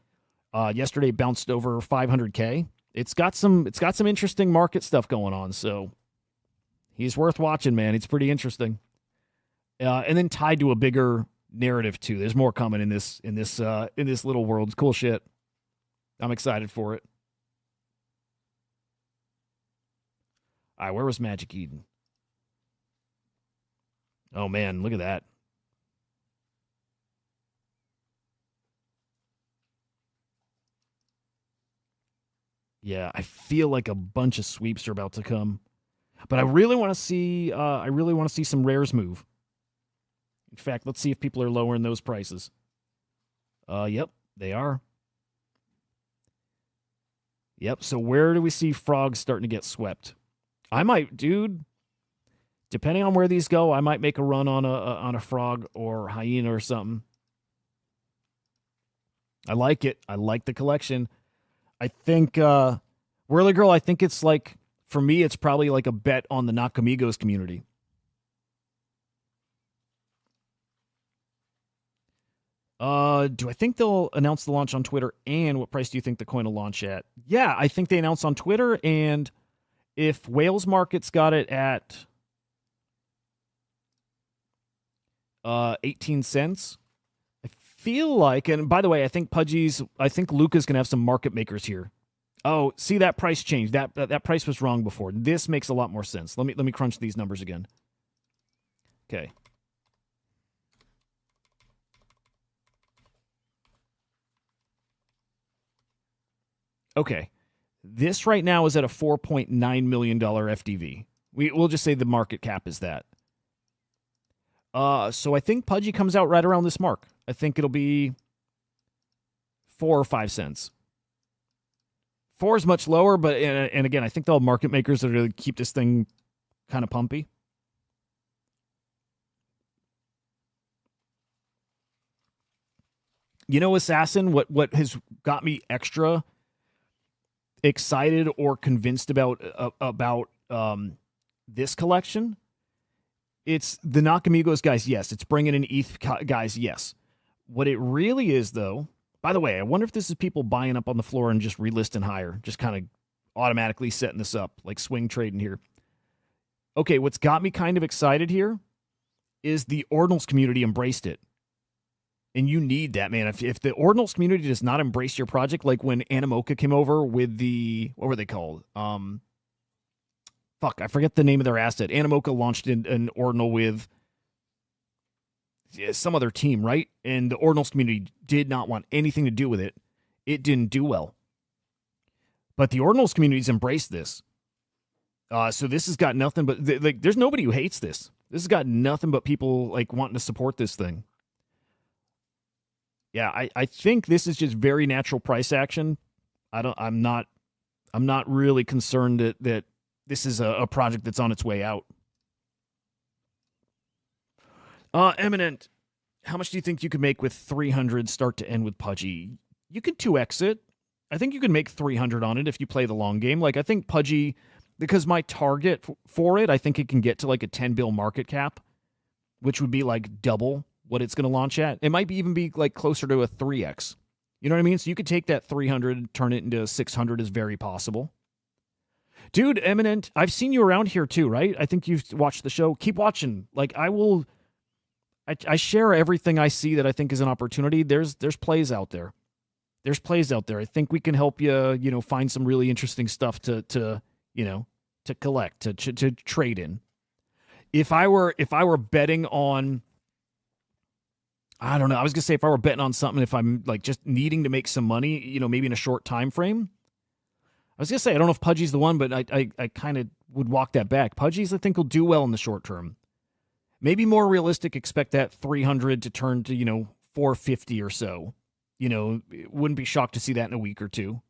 Yesterday bounced over 500K. It's got some interesting market stuff going on. So he's worth watching, man. It's pretty interesting. And then tied to a bigger narrative too. There's more coming in this little world. It's cool shit. I'm excited for it. All right, where was Magic Eden? Oh man, look at that. Yeah, I feel like a bunch of sweeps are about to come, but I really want to see. Some rares move. In fact, let's see if people are lowering those prices. Yep, they are. Yep, so where do we see frogs starting to get swept? I might, dude, depending on where these go, I might make a run on a frog or hyena or something. I like it. I like the collection. I think, Whirly Girl, I think it's like, for me, it's probably like a bet on the Nakamigos community. Do I think they'll announce the launch on Twitter? And what price do you think the coin will launch at? Yeah, I think they announce on Twitter. And if Whales Market's got it at 18 cents, I feel like, and by the way, I think Luca's going to have some market makers here. Oh, see that price change. That price was wrong before. This makes a lot more sense. Let me crunch these numbers again. Okay. Okay. This right now is at a $4.9 million FDV. We'll just say the market cap is that. So I think Pudgy comes out right around this mark. I think it'll be 4 or 5 cents. 4 is much lower, but and again, I think they'll have market makers that are going to keep this thing kind of pumpy. You know, Assassin, what has got me extra excited or convinced about this collection? It's the Nakamigos guys, yes. It's bringing in ETH guys, yes. What it really is, though, by the way, I wonder if this is people buying up on the floor and just relisting higher, just kind of automatically setting this up, like swing trading here. Okay, what's got me kind of excited here is the ordinals community embraced it. And you need that, man. If the ordinals community does not embrace your project, like when Animoca came over with the, what were they called? I forget the name of their asset. Animoca launched an ordinal with some other team, right? And the ordinals community did not want anything to do with it. It didn't do well. But the ordinals community's embraced this. So this has got nothing but, like, there's nobody who hates this. This has got nothing but people, like, wanting to support this thing. Yeah, I think this is just very natural price action. I'm not really concerned that this is a project that's on its way out. Eminent, how much do you think you could make with 300 start to end with Pudgy? You could 2x it. I think you could make 300 on it if you play the long game. Like, I think Pudgy, because my target for it, I think it can get to like a 10 bill market cap, which would be like double what it's going to launch at. It might even be like closer to a 3x. You know what I mean? So you could take that 300, turn it into 600 is very possible. Dude, Eminent, I've seen you around here too, right? I think you've watched the show. Keep watching. Like, I share everything I see that I think is an opportunity. There's plays out there. There's plays out there. I think we can help you, find some really interesting stuff to collect, to trade in. If I were betting on, I don't know. I was going to say if I were betting on something, if I'm like just needing to make some money, maybe in a short time frame, I was going to say, I don't know if Pudgy's the one, but I kind of would walk that back. Pudgy's, I think, will do well in the short term. Maybe more realistic, expect that 300 to turn to, 450 or so. Wouldn't be shocked to see that in a week or two.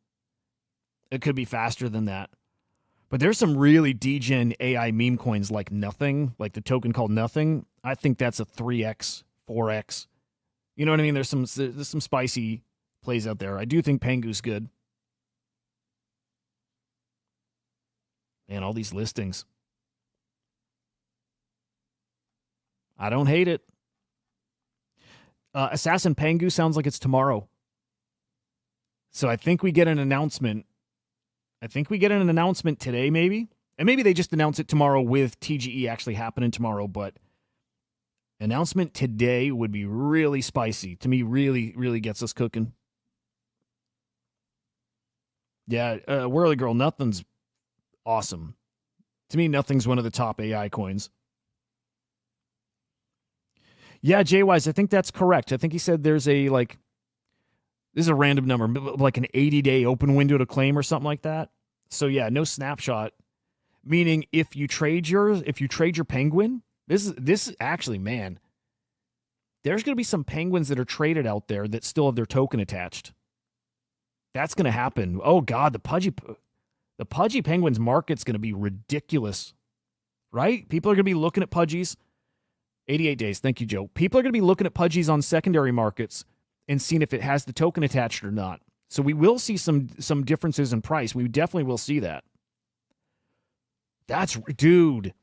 It could be faster than that. But there's some really degen AI meme coins like Nothing, like the token called Nothing. I think that's a 3x, 4x. You know what I mean? There's some spicy plays out there. I do think Pengu's good. Man, all these listings. I don't hate it. Assassin Pengu sounds like it's tomorrow. So I think we get an announcement. I think we get an announcement today, maybe. And maybe they just announce it tomorrow with TGE actually happening tomorrow. But announcement today would be really spicy. To me, really, really gets us cooking. Yeah, Whirly Girl, Nothing's awesome. To me, Nothing's one of the top AI coins. Yeah, J-Wise, I think that's correct. I think he said there's this is a random number, like an 80-day open window to claim or something like that. So yeah, no snapshot. Meaning if you trade your penguin, this actually, man, there's going to be some penguins that are traded out there that still have their token attached. That's going to happen. Oh God, the Pudgy Penguins market's going to be ridiculous, right? People are going to be looking at Pudgies. 88 days. Thank you, Joe. People are going to be looking at Pudgies on secondary markets and seeing if it has the token attached or not. So we will see some differences in price. We definitely will see that. Dude.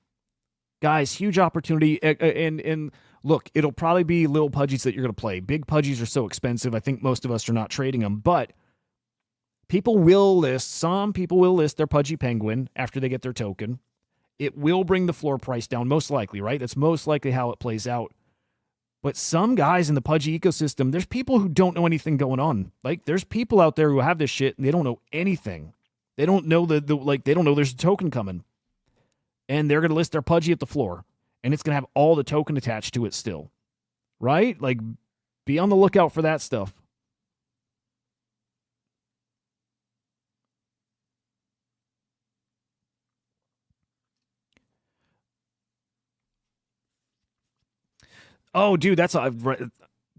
Guys, huge opportunity. And look, it'll probably be little pudgies that you're going to play. Big pudgies are so expensive. I think most of us are not trading them, but some people will list their Pudgy Penguin after they get their token. It will bring the floor price down, most likely, right? That's most likely how it plays out. But some guys in the Pudgy ecosystem, there's people who don't know anything going on. Like, there's people out there who have this shit and they don't know anything. They don't know they don't know there's a token coming. And they're going to list their Pudgy at the floor. And it's going to have all the token attached to it still. Right? Like, be on the lookout for that stuff. Oh, dude,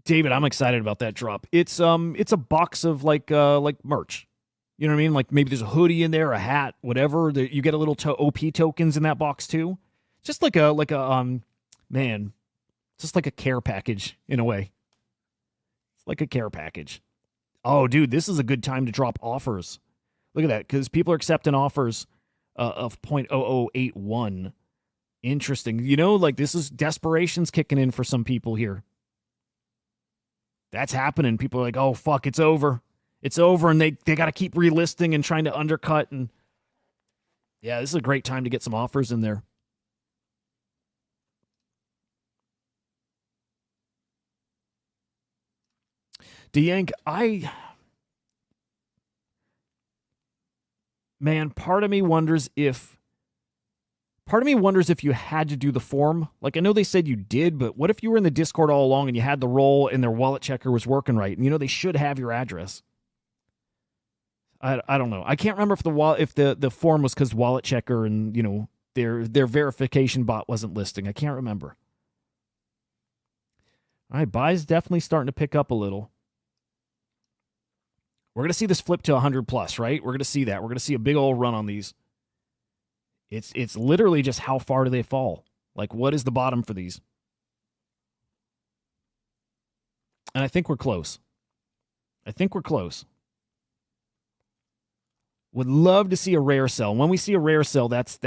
David, I'm excited about that drop. It's a box of like merch. You know what I mean? Like maybe there's a hoodie in there, a hat, whatever. You get a little OP tokens in that box too. Just like a man, just like a care package in a way. It's like a care package. Oh, dude, this is a good time to drop offers. Look at that, because people are accepting offers of 0.0081. Interesting. You know, like this is desperation's kicking in for some people here. That's happening. People are like, oh, fuck, it's over. It's over, and they got to keep relisting and trying to undercut. And yeah, this is a great time to get some offers in there. DeYank, man, part of me wonders if you had to do the form. Like, I know they said you did, but what if you were in the Discord all along and you had the role and their wallet checker was working right? And, you know, they should have your address. I don't know. I can't remember if the form was because wallet checker and, you know, their verification bot wasn't listing. I can't remember. All right, buys definitely starting to pick up a little. We're going to see this flip to 100 plus, right? We're going to see that. We're going to see a big old run on these. It's literally just how far do they fall? Like, what is the bottom for these? And I think we're close. Would love to see a rare sell. When we see a rare sell, that's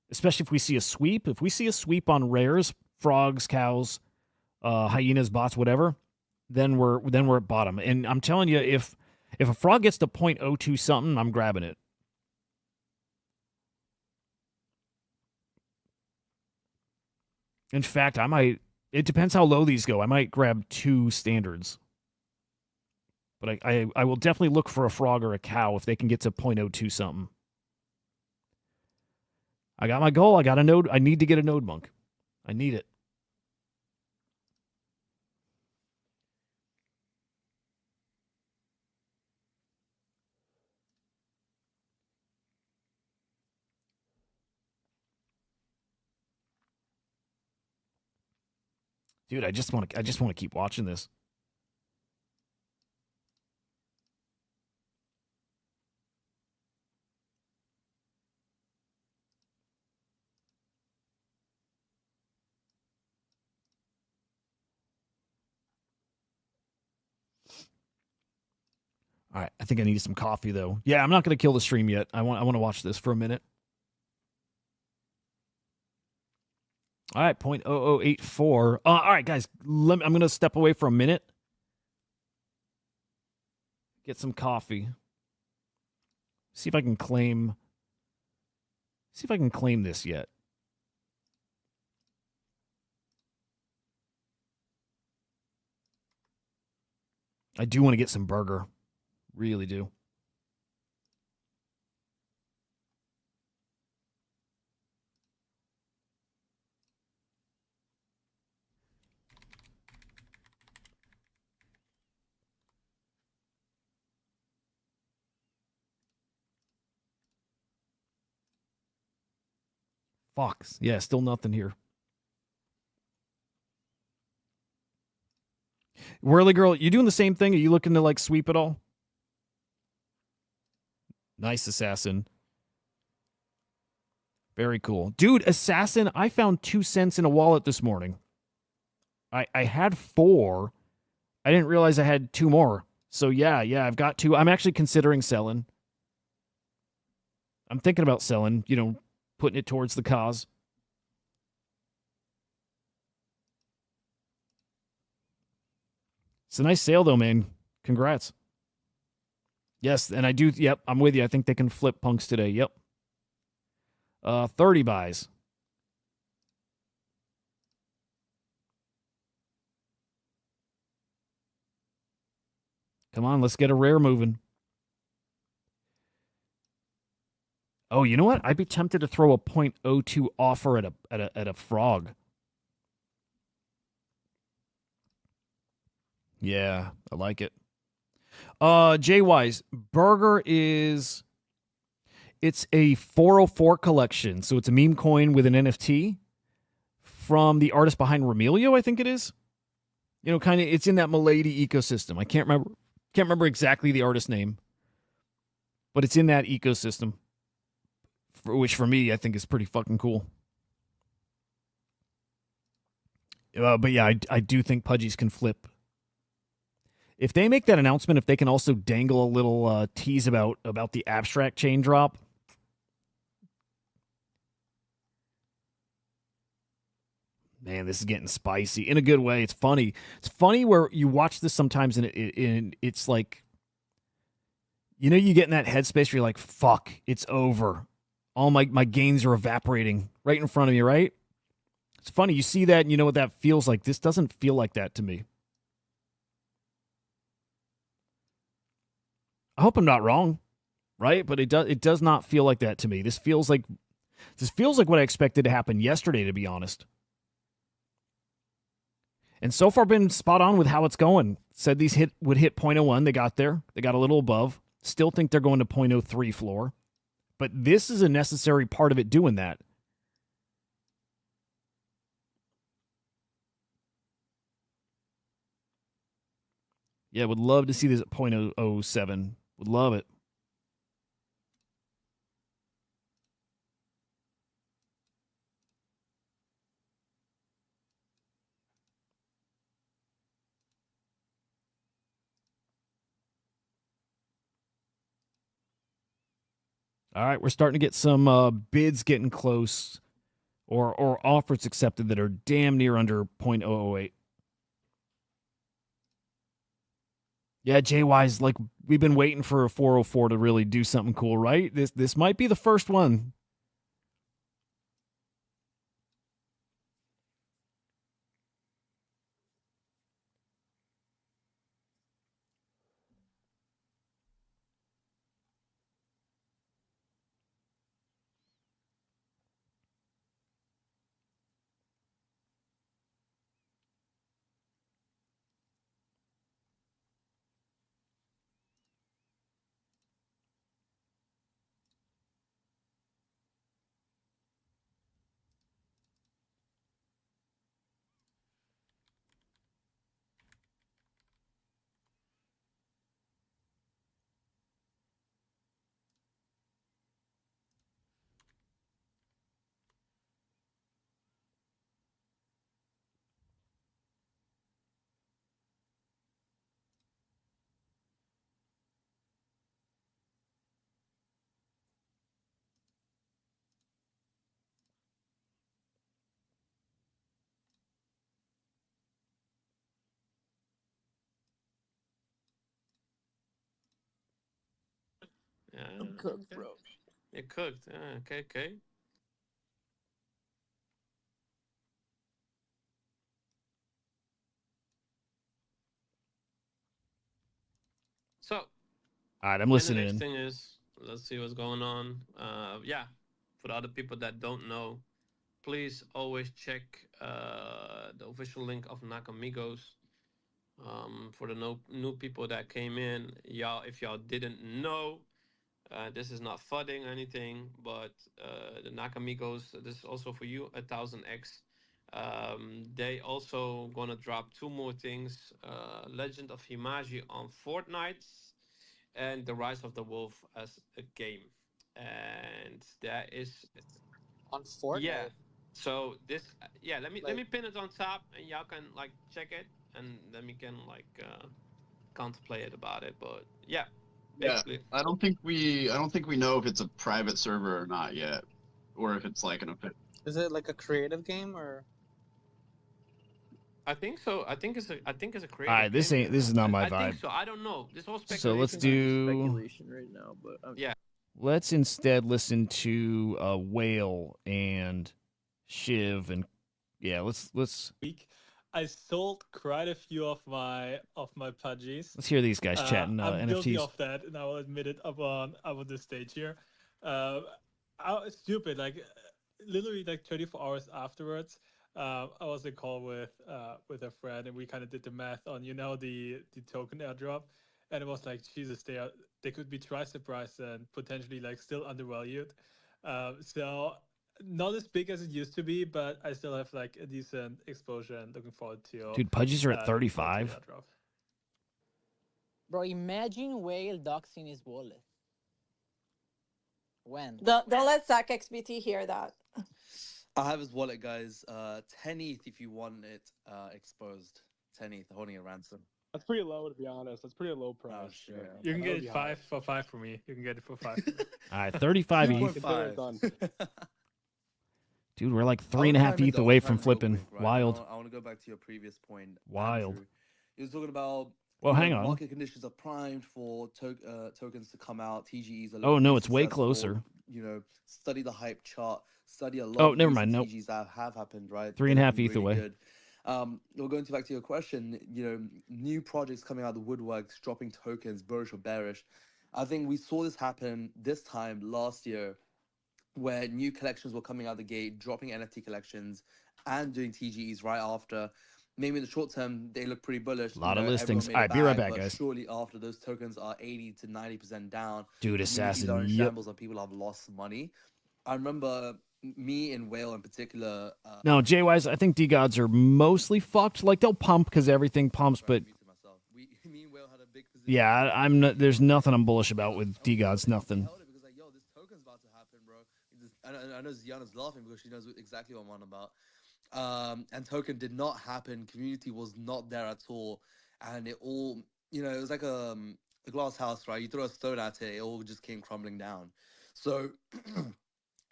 especially if we see a sweep. If we see a sweep on rares, frogs, cows, hyenas, bots, whatever, then we're at bottom. And I'm telling you, if a frog gets to 0.02 something, I'm grabbing it. In fact, it depends how low these go. I might grab 2 standards. But I will definitely look for a frog or a cow if they can get to 0.02 something. I got my goal. I got a node. I need to get a node monk. I need it. Dude, I just want to keep watching this. All right, I think I need some coffee though. Yeah, I'm not going to kill the stream yet. I want to watch this for a minute. All right, 0.0084. All right, guys, I'm going to step away for a minute. Get some coffee. See if I can claim this yet. I do want to get some burger. Really do. Fox. Yeah, still nothing here. Whirly Girl, you doing the same thing? Are you looking to like sweep it all? Nice, Assassin. Very cool. Dude, Assassin, I found 2 cents in a wallet this morning. I had 4. I didn't realize I had 2 more. So yeah, I've got 2. I'm actually considering selling. I'm thinking about selling, you know, putting it towards the cause. It's a nice sale, though, man. Congrats. Yes, and I do. Yep, I'm with you. I think they can flip punks today. Yep. 30 buys. Come on, let's get a rare moving. Oh, you know what? I'd be tempted to throw a 0.02 offer at a frog. Yeah, I like it. J-Wise, Burger is... It's a 404 collection, so it's a meme coin with an NFT from the artist behind Remilio, I think it is. You know, kind of, it's in that Milady ecosystem. I can't remember exactly the artist name, but it's in that ecosystem, which for me, I think is pretty fucking cool. But yeah, I do think Pudgies can flip. If they make that announcement, if they can also dangle a little tease about the abstract chain drop. Man, this is getting spicy in a good way. It's funny. It's funny where you watch this sometimes and it's like, you know, you get in that headspace where you're like, fuck, it's over. All my gains are evaporating right in front of you, right? It's funny. You see that and you know what that feels like. This doesn't feel like that to me. I hope I'm not wrong, right? But it does not feel like that to me. This feels like what I expected to happen yesterday, to be honest. And so far been spot on with how it's going. Said these would hit 0.01. They got there. They got a little above. Still think they're going to 0.03 floor. But this is a necessary part of it doing that. Yeah, would love to see this at 0.007. Would love it. All right, we're starting to get some bids getting close or offers accepted that are damn near under 0.008. Yeah, JY's like we've been waiting for a 404 to really do something cool, right? This might be the first one. Yeah, I'm cooked, okay. bro. It cooked. Okay. So, All right, I'm and the listening next in. thing is, let's see what's going on. Yeah, for the other people that don't know, please always check the official link of Nakamigos. For the new people that came in, y'all, if y'all didn't know, this is not fudding or anything, but the Nakamigos, this is also for you, 1000x. They also gonna drop two more things: Legend of Himaji on Fortnite, and The Rise of the Wolf as a game. And that is, On yeah. Fortnite. So this, yeah. Let Like, me pin it on top, and y'all can like check it, and then we can like contemplate about it. But yeah, Yeah, basically. I don't think we know if it's a private server or not yet. or if it's like an official. Is it like a creative game or? I think so. I think it's a All creative. right, this game. ain't. This is not my I think vibe. so. I don't know. This whole So speculation. let's It's do. speculation right now, but Yeah. Let's instead listen to Whale and Shiv and yeah. Let's Week, I sold quite a few of my Pudgies. hear these guys chatting I'm guilty NFTs. of that, and I will admit it up on the stage here. It's stupid. Like literally, like 24 hours afterwards, I was in call with a friend, and we kind of did the math on the token airdrop, and it was like Jesus, they could be twice the price and potentially like still undervalued. So not as big as it used to be, but I still have like a decent exposure and looking forward to. Dude, Pudgies are at looking forward to 35. the airdrop. Bro, imagine Whale doxing his wallet. When? Don't let Zach XBT hear that. I have his wallet, guys. 10 ETH if you want it exposed. 10 ETH holding a ransom. That's pretty low, to be honest. That's pretty low price. Oh, sure. Yeah. You can That get would it be high. 5 for 5 for me. You can get it for 5. All right, 35 ETH. 2.5. Dude, we're like I wanna 3.5 chime in ETH though, away I wanna from chime in real flipping. quick, right? Wild. I want to go back to your previous point. Wild. Andrew. You was talking about Well, hang know, on. market conditions are primed for tokens to come out. TGEs are Oh, no, looking it's way successful. closer. Study the hype chart. Study a lot. Oh, of never recent mind, nope. TGs that have happened, right? 3.5 They're looking ETH away. good. We're going back to your question. New projects coming out of the woodworks, dropping tokens, bullish or bearish. I think we saw this happen this time last year, where new collections were coming out the gate, dropping NFT collections, and doing TGEs right after. Maybe in the short term, they look pretty bullish. A lot of everyone listings. made All a right, be right bag, back, but guys. Surely after those tokens are 80 to 90% down, Dude, communities Assassin, are in yep. shambles and people have lost money. I remember me and Whale in particular. No, JYs, I think D-Gods are mostly fucked. Like, they'll pump because everything pumps, but Me and Whale had a big position. yeah, I'm not, there's nothing I'm bullish about with D-Gods, nothing. Held it because like, yo, this token's about to happen, bro. I know Ziana's laughing because she knows exactly what I'm on about. And token did not happen. Community was not there at all, and it all, it was like a glass house, right? You throw a stone at it, it all just came crumbling down. So,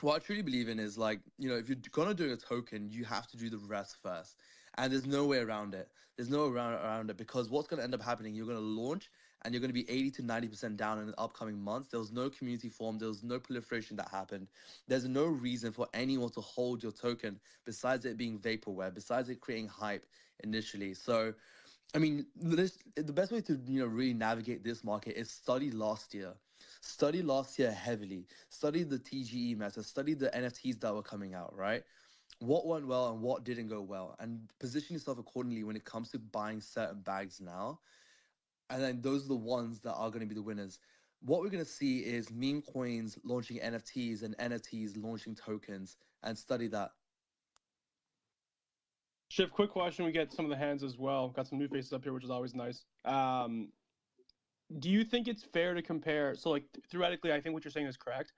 what I truly believe in is like, if you're gonna do a token, you have to do the rest first, and there's no way around it. There's no around it because what's gonna end up happening? You're gonna launch. And you're going to be 80 to 90% down in the upcoming months. There was no community form. There was no proliferation that happened. There's no reason for anyone to hold your token besides it being vaporware, besides it creating hype initially. So, I mean, the best way to really navigate this market is study last year. Study last year heavily. Study the TGE meta. Study the NFTs that were coming out, right? What went well and what didn't go well. And position yourself accordingly when it comes to buying certain bags now. And then those are the ones that are going to be the winners. What we're going to see is meme coins launching NFTs and NFTs launching tokens, and study that. Shiv, quick question. We get some of the hands as well. Got some new faces up here, which is always nice. Do you think it's fair to compare? So, like, theoretically, I think what you're saying is correct.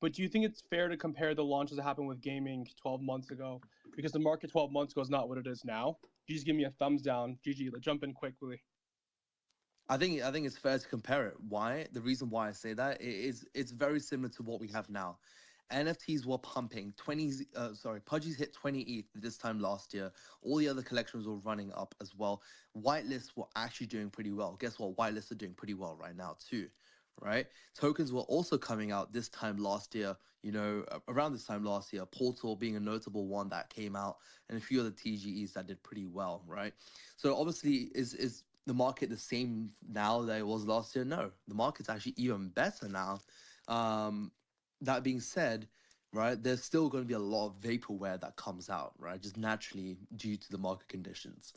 But do you think it's fair to compare the launches that happened with gaming 12 months ago? Because the market 12 months ago is not what it is now. You just give me a thumbs down. GG, jump in quickly. I think it's fair to compare it. Why? The reason why I say that is it's very similar to what we have now. NFTs were pumping. Pudgy's hit 20 ETH this time last year. All the other collections were running up as well. Whitelists were actually doing pretty well. Guess what? Whitelists are doing pretty well right now too, right? Tokens were also coming out this time last year, around this time last year. Portal being a notable one that came out, and a few other TGEs that did pretty well, right? So obviously, is the market the same now that it was last year? No, the market's actually even better now. That being said, right, there's still going to be a lot of vaporware that comes out, right, just naturally due to the market conditions.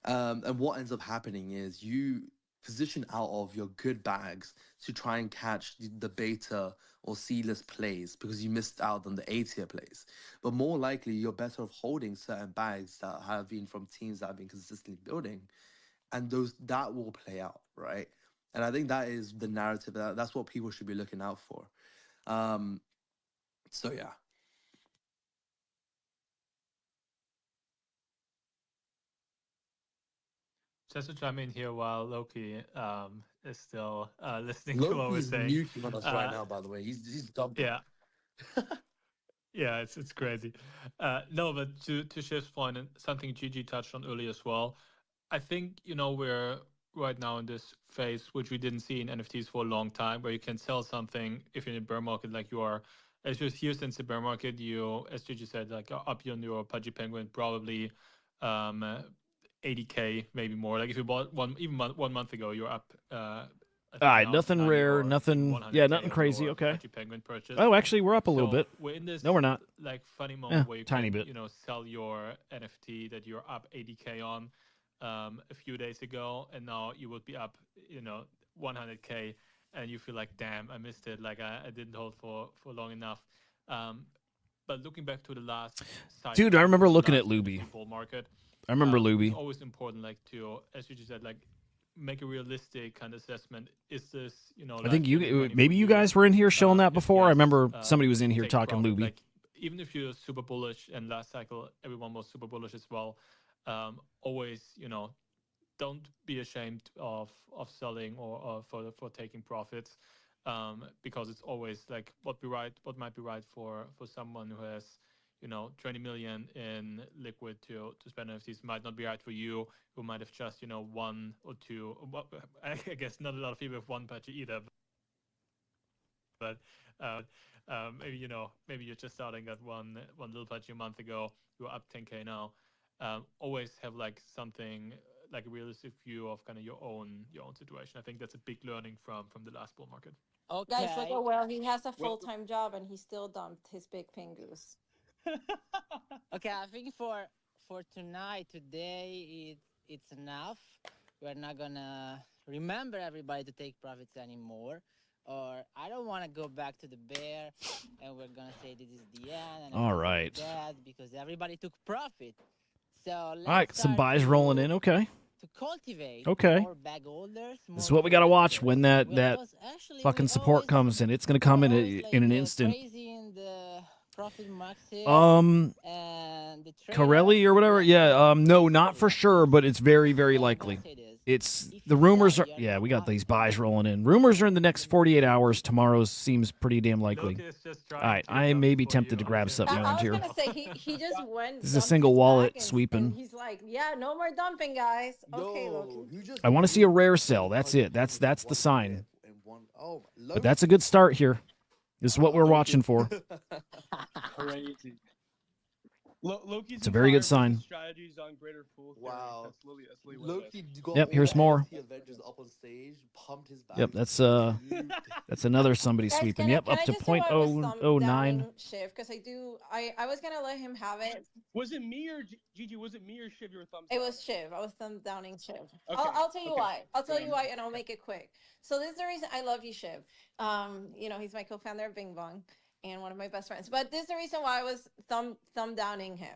And what ends up happening is you position out of your good bags to try and catch the beta or C-list plays because you missed out on the A-tier plays. But more likely, you're better off holding certain bags that have been from teams that have been consistently building, and that will play out, right? And I think that is the narrative. That's what people should be looking out for. So yeah. Just to chime in here while Loki is still listening to what we're Loki's saying. muting on us right now, by the way. He's dumping. Yeah. Yeah, it's crazy. No, but to Shiv's point and something Gigi touched on earlier as well, I think we're right now in this phase which we didn't see in NFTs for a long time, where you can sell something if you're in a bear market like you are. As you're here since the bear market, you, as Gigi said, like up on your Pudgy Penguin probably 80K, maybe more. Like if you bought one month ago, you're up. I think All right, now nothing 90 rare, or even nothing. 100K Yeah, nothing of crazy. your Okay. Pudgy Penguin purchase. Oh, actually, we're up a little So bit. we're in this No, we're not. like funny moment where you tiny can, bit. sell your NFT that you're up 80K on a few days ago, and now you would be up 100K, and you feel like, damn, I missed it, like I didn't hold for long enough. But looking back to the last Dude, I remember looking at Luby. bull market, I remember it's Luby. always important, like to, as you just said, like make a realistic kind of assessment. Is this I think maybe you guys were in here showing that before. I remember somebody was in here talking Luby. Like, even if you're super bullish, and last cycle everyone was super bullish as well, always don't be ashamed of selling or for taking profits, because it's always like what might be right for someone who has 20 million in liquid to spend NFTs might not be right for you, who might have just one or two. Well, I guess not a lot of people have one Pudgy either, but maybe you're just starting at one little Pudgy a month ago. You're up 10K now. Always have like something like a realistic view of kind of your own situation. I think that's a big learning from the last bull market. Guys, look at Will. He has a full-time job and he still dumped his big pengus. Okay, I think for today it's enough. We're not gonna remember everybody to take profits anymore, or I don't want to go back to the bear and we're gonna say this is the end. And All right. because everybody took profit. So let's All right, some start buys rolling in. Okay. to cultivate Okay. more bag holders. This is what we got to watch when that Because actually fucking we support always- comes, and it's going to come we're in always, in an like, instant. crazy in the profit max here, and the Corelli or whatever. Yeah. No, not for sure, but it's very, very likely. It's the rumors are. Yeah, we got these buys rolling in. Rumors are in the next 48 hours. Tomorrow's seems pretty damn likely. All right, I may be tempted to grab something I around was here. gonna say he just went. This is a dumped single his wallet bag and sweeping. he's like, yeah, no more dumping, guys. Okay, Loki. I want to see a rare sell. That's it. That's the sign. But that's a good start here. This is what we're watching for. Crazy. Loki's It's a very good entire sign. Strategies on greater pool theory. Wow. That's literally what it is. got Yep, all here's the more. NFT Avengers up on stage, pumped his back. Yep, that's another somebody Guys, sweeping. can I- Yep, can up I to just do what was 0.009. Shiv, because I was gonna let him have it. Was it me or Gigi? Was it me or Shiv? Your thumbs. It was Shiv. I was thumb downing Shiv. Okay, I'll tell you okay. why. I'll tell Fair you why, and I'll make it quick. So this is the reason I love you, Shiv. He's my co-founder of Bing Bong and one of my best friends. But this is the reason why I was thumb downing him.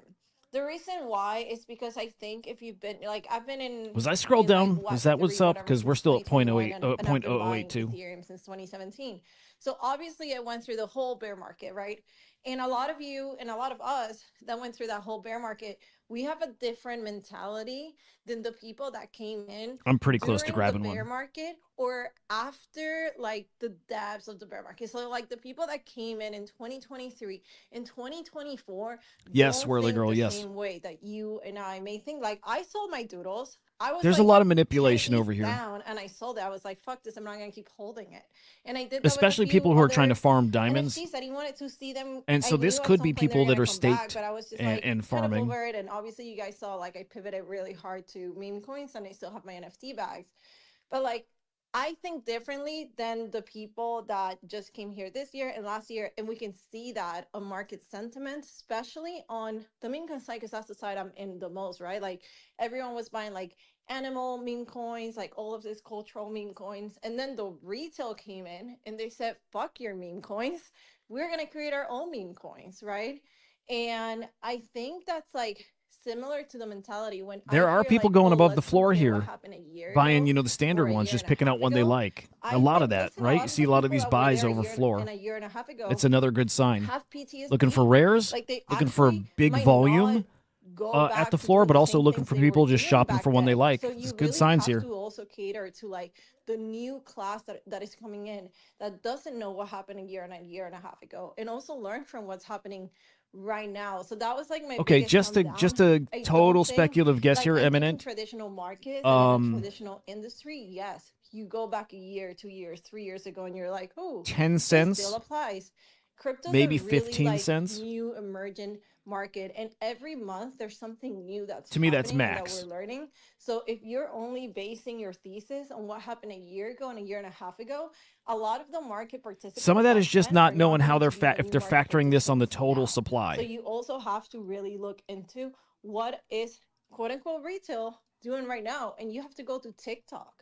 The reason why is because I think if you've been like I've been in. Was I scrolled in, like, down? what, Was that what's up? whatever, Because we're since still at 2021, and I've been 0.0082. buying Ethereum since 2017. So obviously it went through the whole bear market, right? And a lot of you and a lot of us that went through that whole bear market, we have a different mentality than the people that came in. I'm pretty close to during grabbing the bear one. market or after like the depths of the bear market. So like the people that came in 2023 in 2024. Yes, don't Whirly think Girl, the yes. same way that you and I may think. Like I sold my doodles. I was There's a like lot of manipulation 10 over ETH here. down, and I sold it. I was like, "Fuck this! I'm not gonna keep holding it." And I did that with a Especially few people who are trying to other farm diamonds. NFTs that he wanted to see them. And so I this knew at could some be point they people were that gonna are come back, staked but I was just and like kind farming. of over it. And obviously, you guys saw like I pivoted really hard to meme coins, and I still have my NFT bags. But like, I think differently than the people that just came here this year and last year, and we can see that on market sentiment, especially on the meme coin side, because that's the side I'm in the most, right? Like everyone was buying like animal meme coins, like all of this cultural meme coins. And then the retail came in and they said, fuck your meme coins. We're going to create our own meme coins, right? And I think that's like similar to the mentality when There I are hear, people like, going oh, above the let's floor compare what here, happened a year buying, ago the standard or a ones, year just and a picking out half one they ago. like. I A lot think of that, listen, right? You of see a the lot of people these that were buys there over a year floor. and a year and a half ago It's another good sign. have PTSD. Looking for rares, Like they looking for actually big might volume not go at back the to floor, doing but the also same looking things for they were people just doing shopping back for one they then. like. So It's you good really signs have here. to also cater to like the new class that is coming in that doesn't know what happened a year and a half ago, and also learn from what's happening right now. So that was like my Okay, biggest just thumb a just down. a I total don't think, speculative guess like, here, I think in Eminent. traditional markets and in a Um, traditional industry, yes, you go back a year, 2 years, 3 years ago, and you're like, oh, 10 this still cents, applies. Crypto's a maybe really 15 like cents. new emergent market, and every month there's something new that's To me, that's happening and that max. we're learning. So if you're only basing your thesis on what happened a year ago and a year and a half ago, a lot of the market participants Some of that back is just then are not knowing how going they're to be the if new they're market factoring this on the participants total now. So supply. you also have to really look into what is quote unquote retail doing right now, and you have to go to TikTok.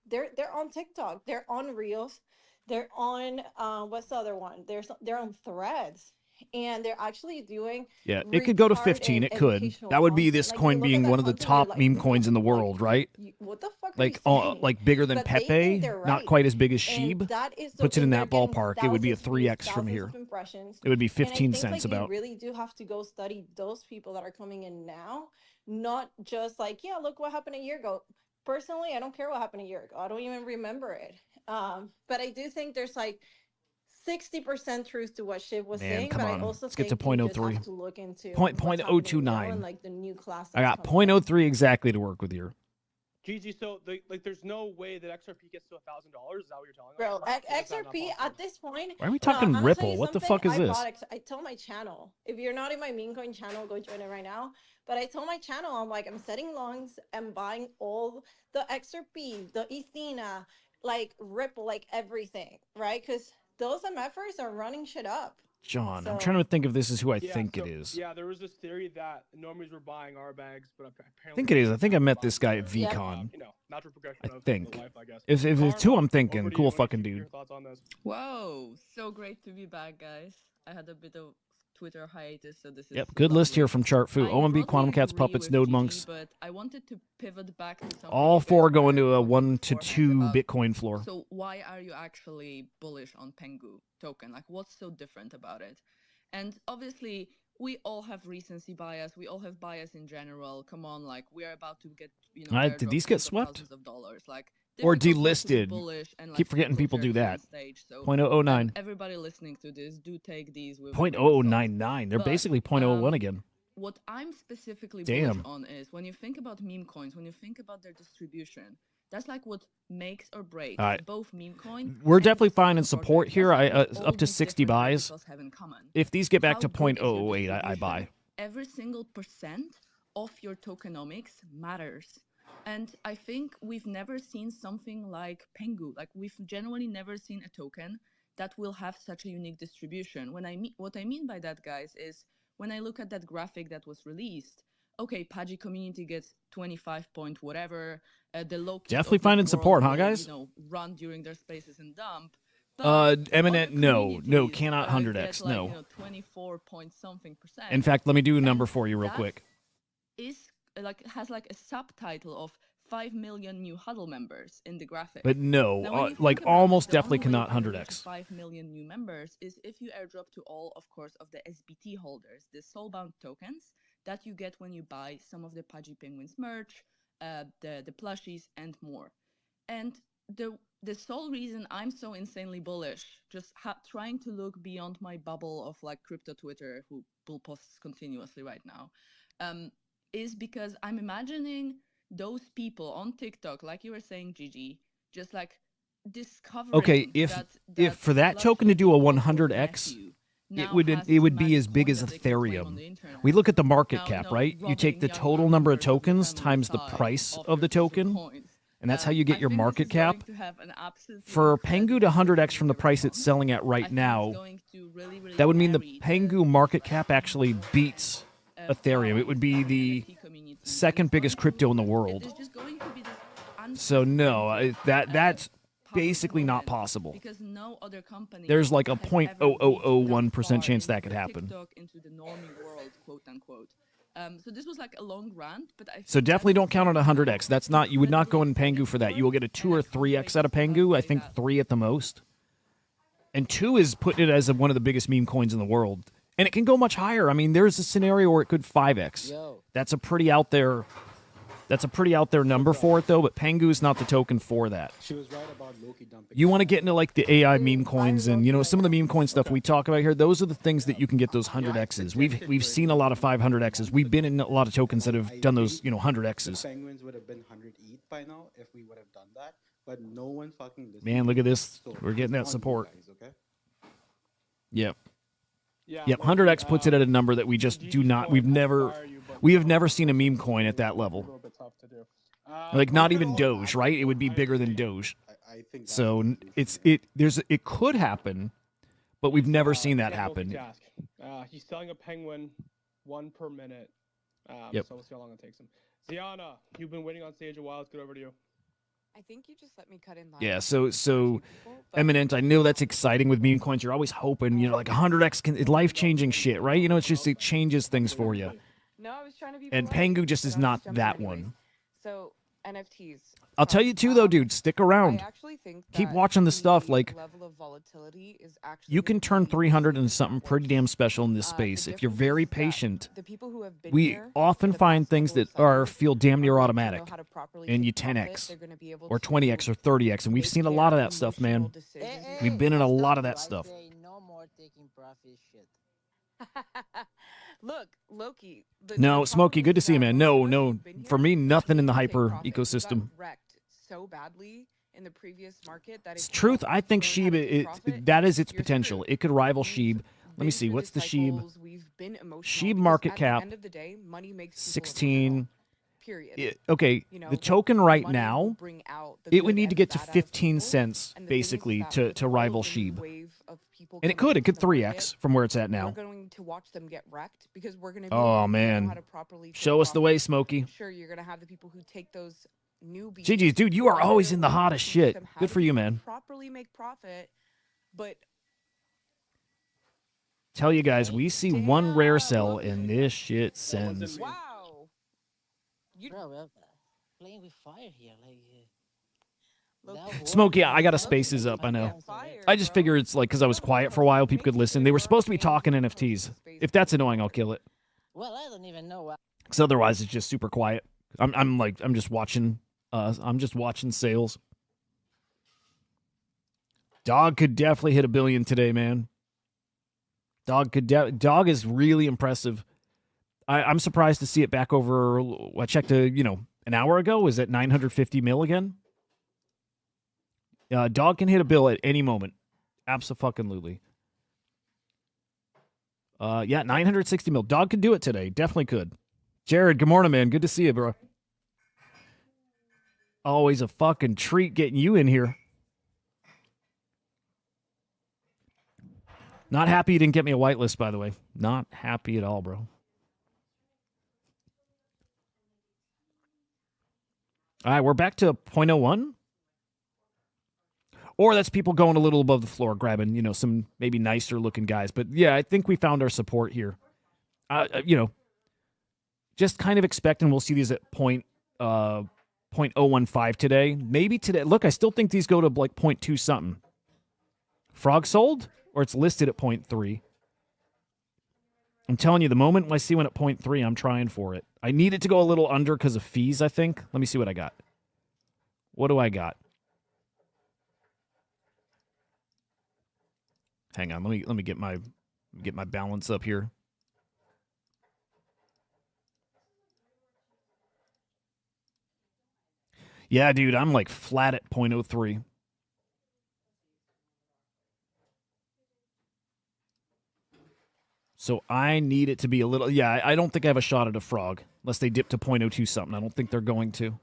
They're on TikTok. They're on Reels. They're on what's the other one? They're on Threads, and they're actually doing Yeah, it could go to retarded 15. It could. educational That would be content. this Like you coin look at being that one of the content, you're top like, meme coins in the like world, right? what the fuck are you Like, saying? like bigger than But they think Pepe, they're not right, quite as big as and Sheeb. that is Puts it in and they're that getting ballpark. It would be a thousands of views, 3x from thousands here. of impressions. It would be And I 15 think cents like you about. really do have to go study those people that are coming in now, not just like, yeah, look what happened a year ago. Personally, I don't care what happened a year ago. I don't even remember it. But I do think there's like 60% truth to what Shiv was Man, saying, come but I on. also Let's get think to you just 0.03. have to look into Point what's happening now 0.029. and like the new class I that's got coming in. 0.03 exactly to work with here. GG, so like, there's no way that XRP gets to $1,000. Is that what you're telling us? Bro, Or is that not XRP possible? at this point. Why are we No, talking I'm gonna tell Ripple? you What the something. fuck is I this? bought. I told my channel. If you're not in my meme coin channel, go join it right now. But I told my channel, I'm like, I'm setting longs and buying all the XRP, the Ethena, like Ripple, like everything, right? Because those MFers are running shit up. John, I'm So trying to think if this is who I Yeah, think so, it is. Yeah, there was this theory that normies were buying our bags, but apparently I think it is. I think I met this guy at Yep. VCon. you know, natural progression I of think. the life, I guess. If it's who I'm thinking, Over to cool you. What fucking are your dude. thoughts on this? Whoa, so great to be back, guys. I had a bit of Twitter hiatus, so this is Yep, good list lovely. here from Chartfu. I OMB, Quantum broadly Cats, agree Puppets, with Node GG, Monks. but I wanted to pivot back to something All you guys four going were to a talking 1 to beforehand 2 about. Bitcoin floor. So why are you actually bullish on Pengu token? Like, what's so different about it? And obviously, we all have recency bias. We all have bias in general. Come on, like, we are about to get, you know, Did airdropped these get tens of swept? thousands of dollars. Like, Or difficult not to be delisted. bullish and, like, Keep forgetting people do jerky on that. stage. So, 0.009. everybody listening to this, do take these with a grain of salt. 0.0099. They're But, basically 0.01 again. What I'm specifically Damn. bullish on is when you think about meme coins, when you think about their distribution, that's like what makes or breaks All right. both meme coin. We're and definitely the finding Solana support project. here. That's like what all Up to these 60 different buys. verticals have in common. If these get back How to good is your 0.008, I distribution? buy. Every single percent of your tokenomics matters. And I think we've never seen something like Pengu. Like, we've genuinely never seen a token that will have such a unique distribution. What I mean by that, guys, is when I look at that graphic that was released, okay, Pudgy community gets 25 point whatever. The low Definitely finding support, huh, guys? You know, run during their spaces and dump. Eminent, no, communities, cannot 100x, get, like, no. you know, 24 point something percent. In fact, let me do a number And for you real that quick. Is like has like a subtitle of 5 million new huddle members in the graphic. But no, Now, when you like think about almost it, the definitely only way cannot you're gonna reach 100x. 5 million new members is if you airdrop to all, of course, of the SBT holders, the soulbound tokens that you get when you buy some of the Pudgy Penguins merch, the plushies, and more. And the sole reason I'm so insanely bullish, just trying to look beyond my bubble of like crypto Twitter, who bull posts continuously right now, is because I'm imagining those people on TikTok, like you were saying, Gigi, just like discovering. Okay, if for that token to do a 100x, it would be as big as Ethereum. We look at the market cap, right? You take the total number of tokens times the price of the token, and that's how you get your market cap. For Pengu to 100x from the price it's selling at right now, that would mean the Pengu market cap actually beats Ethereum. It would be the second biggest crypto in the world. So no, that's basically not possible. Because no other company There's like a has ever reached that 0.0001% far chance into that could happen. TikTok, into the normie world, quote unquote. So this was like a long rant, but I So think definitely that's don't count on 100x. That's not, you would not go in Pengu for that. You will get a 2 or 3x out of Pengu. I think 3 at the most. And 2 is putting it as one of the biggest meme coins in the world. And it can go much higher. I mean, there's a scenario where it could 5x. That's a pretty out there That's a pretty out there number for it, though, but Pengu is not the token for that. She was right about Loki dumping. You want to get into like the AI meme coins and, you know, some of the meme coin stuff we talk about here. Those are the things that you can get those 100x's. We've seen a lot of 500x's. We've been in a lot of tokens that have done those, you know, 100x's. The Penguins would have been 100 ETH by now if we would have done that, but no one fucking listened. Man, look at this. So We're getting that it's on you support. guys, okay? Yep. Yeah. Yep. 100x puts it at a number that we just do not. We have never seen a meme coin at that A level. little bit tough to do. Like not even Doge, right? It would be bigger than Doge. I think So it could happen, but we've never seen that happen. Multitask. He's selling a penguin 1 per minute. Yep. So we'll see how long it takes him. Ziana, you've been waiting on stage a while. Let's get over to you. I think you just let me cut in line. Yeah, so Eminent, I know that's exciting with meme coins. You're always hoping, you know, like 100x life-changing shit, right? You know, it's just it changes things for you. No, I was trying to be And polite, Pengu just but is I'll not jump in that anyways. one. So NFTs. I'll tell you too, though, dude. Stick around. I actually think Keep that watching the stuff. Like level of volatility is actually you can turn 300 into something pretty damn special in this space if you're very patient. the people who have been We here often find things that feel damn near automatic, how to properly and you take profit, 10x they're gonna be able or to 20x or 30x, and we've seen a lot of that stuff, man. We've been in a lot of that stuff. No more taking profit shit. Look, Loki. No, Smokey, good to see you, man. No, for me, nothing in the hyper ecosystem. Wrecked so badly in the previous market that It's truth. I think Sheeb, that is its potential. It could rival Sheeb. Let me see. What's the Sheeb? Sheeb market cap, 16. Period. Okay, the token right now, it would need to get to 15 cents, basically, to rival Sheeb. And it could 3x from where it's at now. We're going to watch them get wrecked because we're going to Oh, man. Show us the way, Smokey. Sure, you're going to have the people who take those newbies. GG's, dude, you are always in the hottest shit. Good for you, man. Properly make profit, but Tell you guys, we see one rare cell and this shit sends. wow. Bro, we're playing with fire here. Like, Smokey, I got to spaces up, I know. I just figure it's like, because I was quiet for a while, people could listen. They were supposed to be talking NFTs. If that's annoying, I'll kill it. well, I don't even know what. Because otherwise, it's just super quiet. I'm just watching sales. Dog could definitely hit 1 billion today, man. Dog is really impressive. I'm surprised to see it back over. I checked an hour ago. Was it 950 mil again? Dog can hit a bill at any moment. Abso-fucking-lutely. Yeah, 960 mil. Dog could do it today. Definitely could. Jared, good morning, man. Good to see you, bro. Always a fucking treat getting you in here. Not happy you didn't get me a whitelist, by the way. Not happy at all, bro. All right, we're back to 0.01. Or that's people going a little above the floor, grabbing, some maybe nicer looking guys. But yeah, I think we found our support here. Just kind of expecting we'll see these at 0.015 today. Maybe today. Look, I still think these go to like 0.2 something. Frog sold? Or it's listed at 0.3. I'm telling you, the moment I see one at 0.3, I'm trying for it. I need it to go a little under because of fees, I think. Let me see what I got. What do I got? Hang on, let me get my balance up here. Yeah, dude, I'm like flat at 0.03. So I need it to be a little... Yeah, I don't think I have a shot at a frog. Unless they dip to 0.02 something. I don't think they're going to.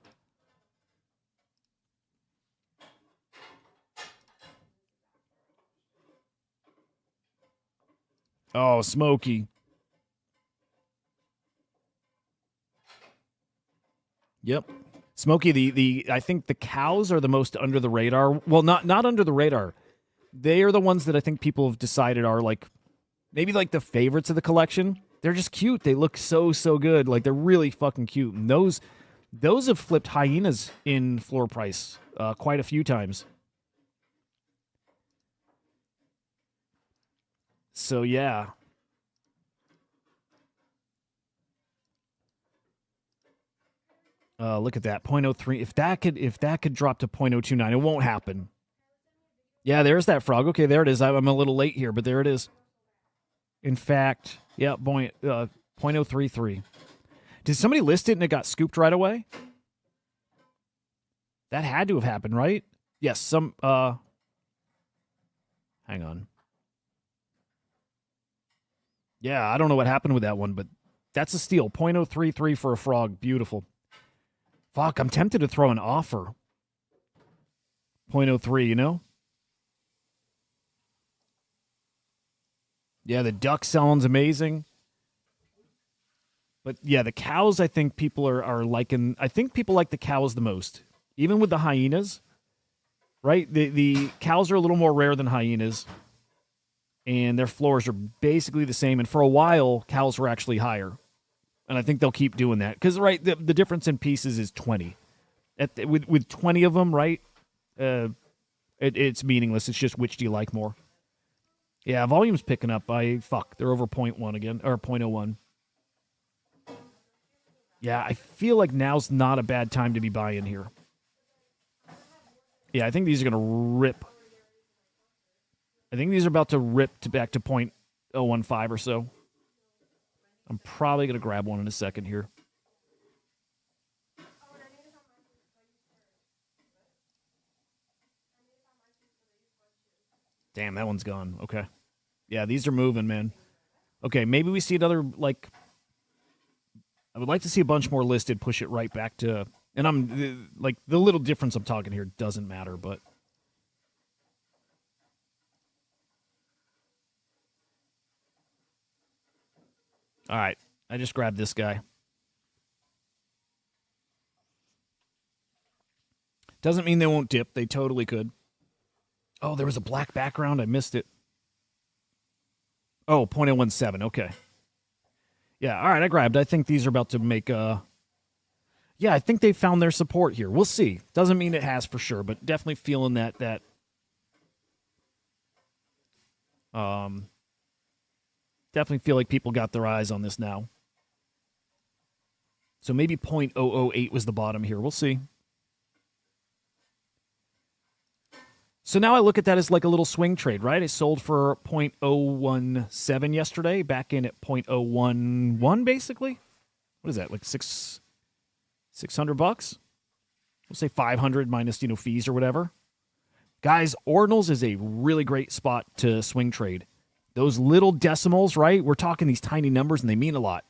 Oh, Smokey. Yep. Smokey, I think the cows are the most under the radar. Well, not under the radar. They are the ones that I think people have decided are like... Maybe like the favorites of the collection. They're just cute. They look so good. Like they're really fucking cute. And those have flipped hyenas in floor price quite a few times. So yeah. Look at that, 0.03. If that could drop to 0.029, it won't happen. Yeah, there's that frog. Okay, there it is. I'm a little late here, but there it is. In fact, yeah, 0.033. Did somebody list it and it got scooped right away? That had to have happened, right? Yes, hang on. Yeah, I don't know what happened with that one, but that's a steal. 0.033 for a frog. Beautiful. Fuck, I'm tempted to throw an offer. 0.03, you know? Yeah, the duck selling's amazing. But yeah, the cows, I think people are liking. I think people like the cows the most. Even with the hyenas, right? The cows are a little more rare than hyenas. And their floors are basically the same. And for a while, cows were actually higher. And I think they'll keep doing that. Because, right, the difference in pieces is 20. With 20 of them, right, it's meaningless. It's just which do you like more. Yeah, volume's picking up. They're over 0.1 again, or 0.01. Yeah, I feel like now's not a bad time to be buying here. Yeah, I think these are going to rip. I think these are about to rip back to 0.015 or so. I'm probably going to grab one in a second here. Damn, that one's gone. Okay. Yeah, these are moving, man. Okay, maybe we see another, like... I would like to see a bunch more listed, push it right back to... And I'm, like, the little difference I'm talking here doesn't matter, but... All right, I just grabbed this guy. Doesn't mean they won't dip. They totally could. Oh, there was a black background. I missed it. Oh, 0.017. Okay. Yeah, all right, I grabbed. I think these are about to make yeah, I think they found their support here. We'll see. Doesn't mean it has for sure, but definitely feeling that definitely feel like people got their eyes on this now. So maybe 0.008 was the bottom here. We'll see. So now I look at that as like a little swing trade, right? It sold for 0.017 yesterday, back in at 0.011 basically. What is that? Like $600? We'll say 500 minus, fees or whatever. Guys, ordinals is a really great spot to swing trade. Those little decimals, right? We're talking these tiny numbers and they mean a lot.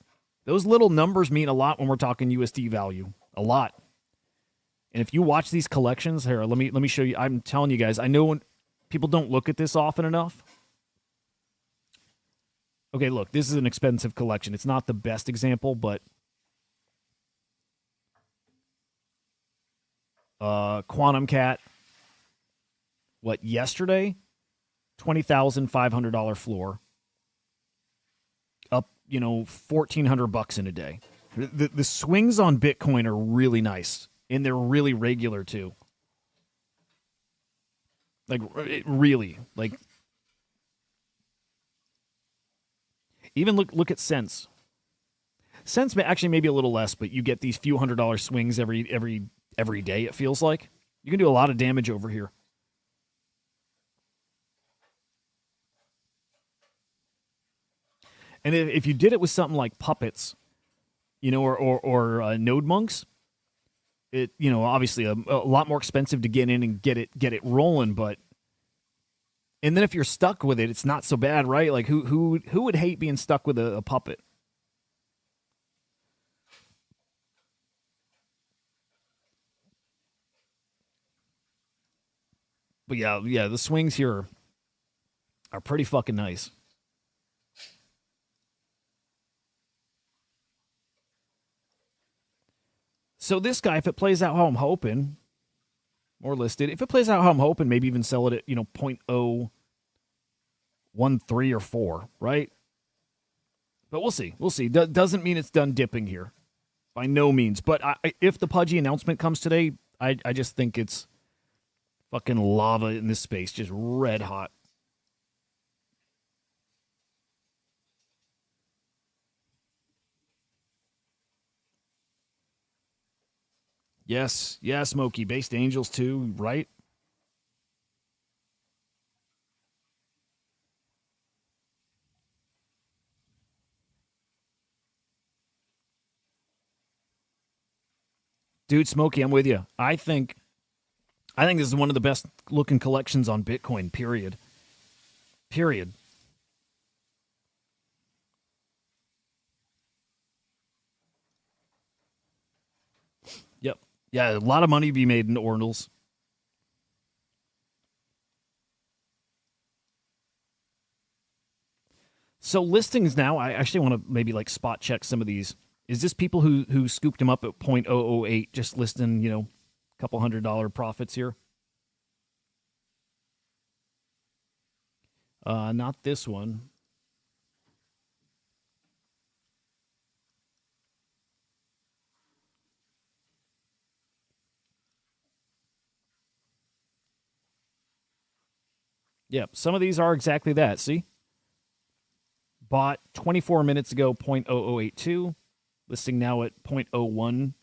Those little numbers mean a lot when we're talking USD value. A lot. And if you watch these collections, here, let me show you. I'm telling you guys, I know when people don't look at this often enough. Okay, look, this is an expensive collection. It's not the best example, but Quantum Cat, yesterday? $20,500 floor. Up, $1,400 in a day. The swings on Bitcoin are really nice. And they're really regular, too. Like, really. Like, even look at Sense. Sense actually maybe a little less, but you get these few $100 swings every day, it feels like. You can do a lot of damage over here. And if you did it with something like puppets, or node monks, it obviously a lot more expensive to get in and get it rolling, but and then if you're stuck with it, it's not so bad, right? Like who would hate being stuck with a puppet? But yeah, the swings here are pretty fucking nice. So this guy, if it plays out how I'm hoping, more listed, if it plays out how I'm hoping, maybe even sell it at, 0.013 or 4, right? But we'll see. We'll see. Doesn't mean it's done dipping here. By no means. But if the Pudgy announcement comes today, I just think it's fucking lava in this space, just red hot. Yes, yeah, Smokey. Based Angels too, right? Dude, Smokey, I'm with you. I think this is one of the best looking collections on Bitcoin, period. Period. Yep. Yeah, a lot of money to be made in ordinals. So listings now, I actually want to maybe like spot check some of these. Is this people who scooped them up at 0.008, just listing, a couple $100 profits here? Not this one. Yep, some of these are exactly that. See? Bought 24 minutes ago, 0.0082. Listing now at 0.01.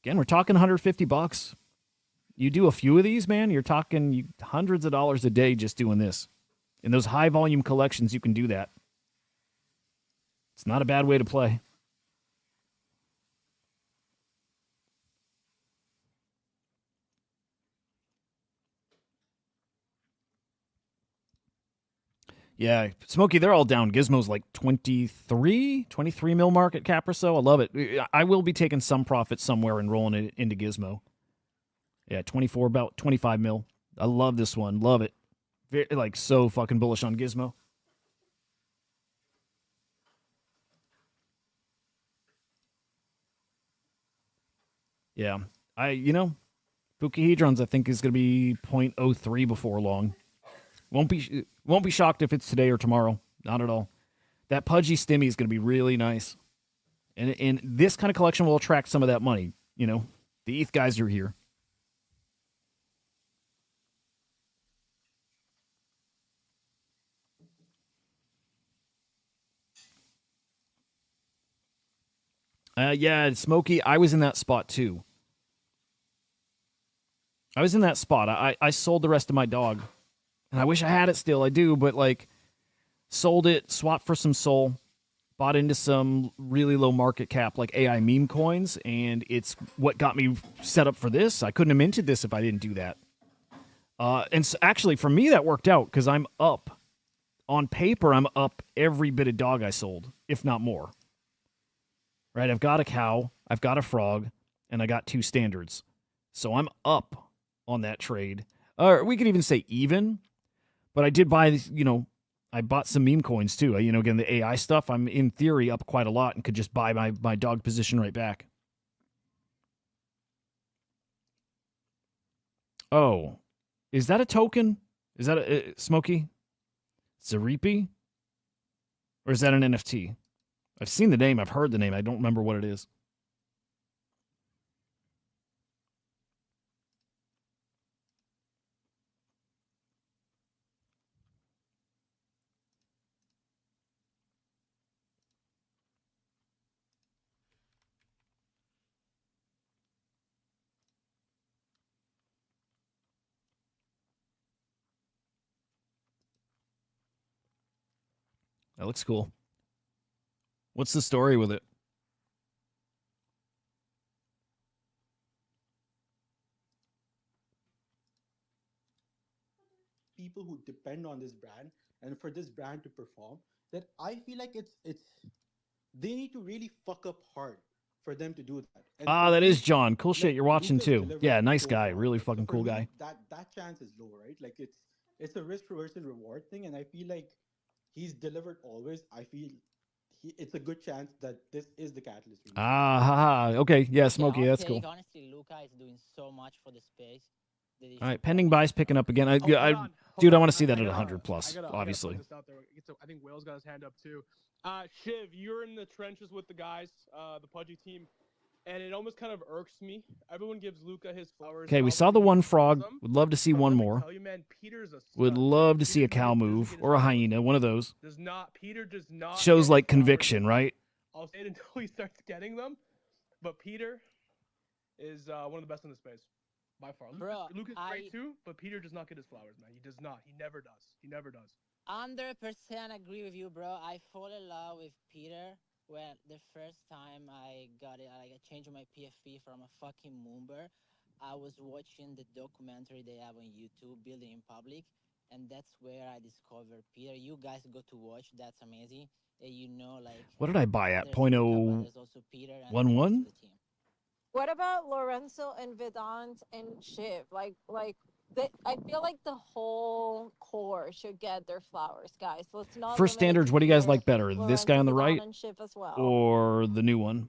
Again, we're talking $150. You do a few of these, man, you're talking hundreds of dollars a day just doing this. In those high volume collections, you can do that. It's not a bad way to play. Yeah, Smokey, they're all down. Gizmo's like 23 mil market cap or so. I love it. I will be taking some profit somewhere and rolling it into Gizmo. Yeah, 24, about 25 mil. I love this one. Love it. Like, so fucking bullish on Gizmo. Yeah. Fuku hedrons I think is going to be 0.03 before long. Won't be shocked if it's today or tomorrow. Not at all. That Pudgy Stimmy is going to be really nice. And this kind of collection will attract some of that money. The ETH guys are here. Yeah, Smokey, I was in that spot too. I was in that spot. I sold the rest of my dog. And I wish I had it still. I do, but sold it, swapped for some Sol, bought into some really low market cap like AI meme coins, and it's what got me set up for this. I couldn't have minted this if I didn't do that. And so actually, for me, that worked out because I'm up. On paper, I'm up every bit of dog I sold, if not more. Right? I've got a cow, I've got a frog, and I got 2 standards. So I'm up on that trade. Or we could even say even. But I did buy, I bought some meme coins too. Again, the AI stuff, I'm in theory up quite a lot and could just buy my dog position right back. Oh, is that a token? Is that a Smokey? Zaripi? Or is that an NFT? I've seen the name. I've heard the name. I don't remember what it is. That looks cool. What's the story with it? People who depend on this brand and for this brand to perform, that I feel like it's they need to really fuck up hard for them to do that. And for That me, is John. Cool shit. You're watching Lucas too. delivered Yeah, nice so guy. far. Really So fucking for cool me, guy. that chance is low, right? Like it's a risk versus reward thing, and I feel like he's delivered always. I feel it's a good chance that this is the catalyst. For me. Okay. Yeah, Smokey. That's cool. Honestly, Luca is doing so much for the space. All right, pending buys picking up again. Hold on. Dude, I want to see that at 100 plus, obviously. I gotta put this out there. I think Whale's got his hand up too. Shiv, you're in the trenches with the guys, the Pudgy team, and it almost kind of irks me. Everyone gives Luca his flowers. Okay, we saw the one frog. Would love to see one more. Tell you, man, Peter's a Would love to see a cow move or a hyena, one of those. Peter does not Shows get like his flowers. conviction, right? I'll say it until he starts getting them. But Peter, is one of the best in the space by far. Bro, Luca's great too, but Peter does not get his flowers, man. He does not. He never does. He never does. 100% agree with you, bro. I fall in love with Peter when the first time I got it, like I changed my PFP from a fucking Moonber. I was watching the documentary they have on YouTube, Building in Public, and that's where I discovered Peter. You guys go to watch. That's amazing. And you know, like, What did I buy at? there's Luca, but 0.011? there's also Peter and the rest of the team. What about Lorenzo and Vedant and Shiv? I feel like the whole core should get their flowers, guys. Let's not. For limit it standards, to what do you guys Peter, like better? This guy on the Lorenzo, right Vedant, and Shiv as well. or the new one?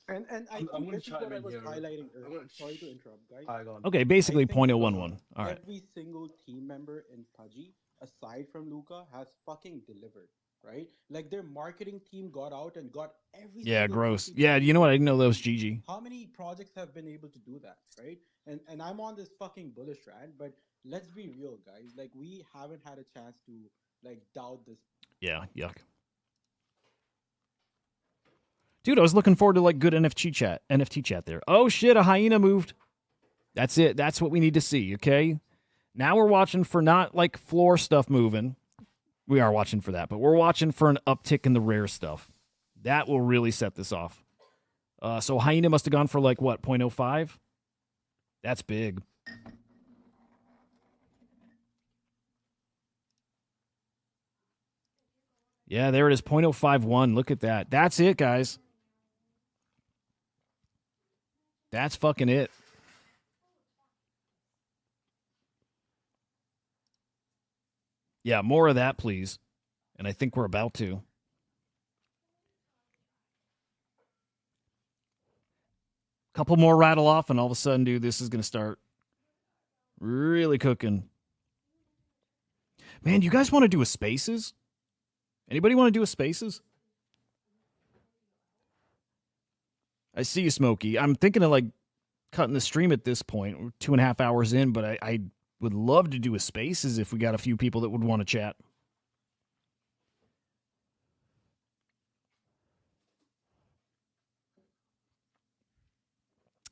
And I I'm think gonna this is what chime I in was here. highlighting earlier. Sorry to interrupt, guys. Alright, go on. Okay, basically I think, 0.011. All right. Every single team member in Pudgy, aside from Luca, has fucking delivered, right? Like their marketing team got out and got every Yeah, single gross. NFT Yeah, you know what? I didn't know that was GG. How many projects have been able to do that, right? And I'm on this fucking bullish rant, but let's be real, guys. Like we haven't had a chance to like doubt this. Yeah, yuck. Dude, I was looking forward to like good NFT chat there. Oh shit, a hyena moved. That's it. That's what we need to see, okay? Now we're watching for not like floor stuff moving. We are watching for that, but we're watching for an uptick in the rare stuff. That will really set this off. So hyena must have gone for like what, 0.05? That's big. Yeah, there it is, 0.051. Look at that. That's it, guys. That's fucking it. Yeah, more of that, please. And I think we're about to. Couple more rattle off, and all of a sudden, dude, this is going to start really cooking. Man, you guys want to do a spaces? Anybody want to do a spaces? I see you, Smokey. I'm thinking of like cutting the stream at this point. We're 2.5 hours in, but I would love to do a spaces if we got a few people that would want to chat.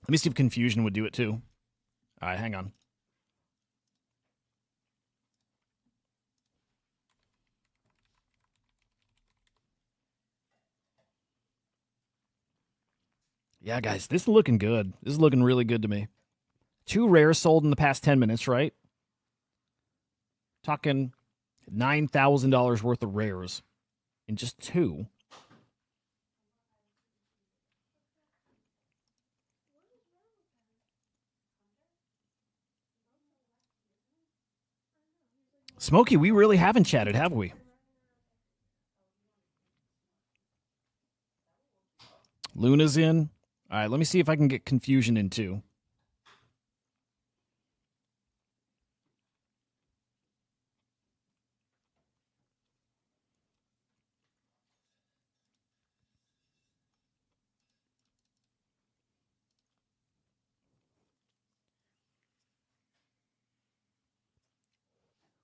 Let me see if Confusion would do it too. All right, hang on. Yeah, guys, this is looking good. This is looking really good to me. 2 rares sold in the past 10 minutes, right? Talking $9,000 worth of rares in just 2. Smokey, we really haven't chatted, have we? Luna's in. All right, let me see if I can get Confusion in too.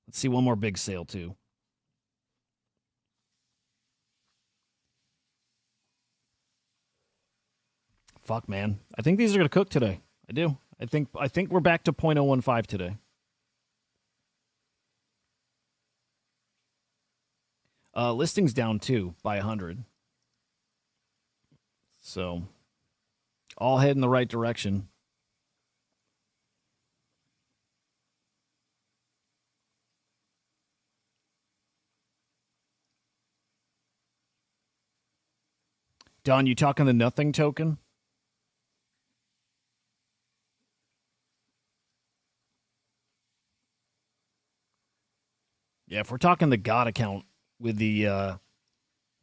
Let's see one more big sale too. Fuck, man. I think these are going to cook today. I do. I think we're back to 0.015 today. Listings down too by 100. So all head in the right direction. Don, you talking the nothing token? Yeah, if we're talking the God account with the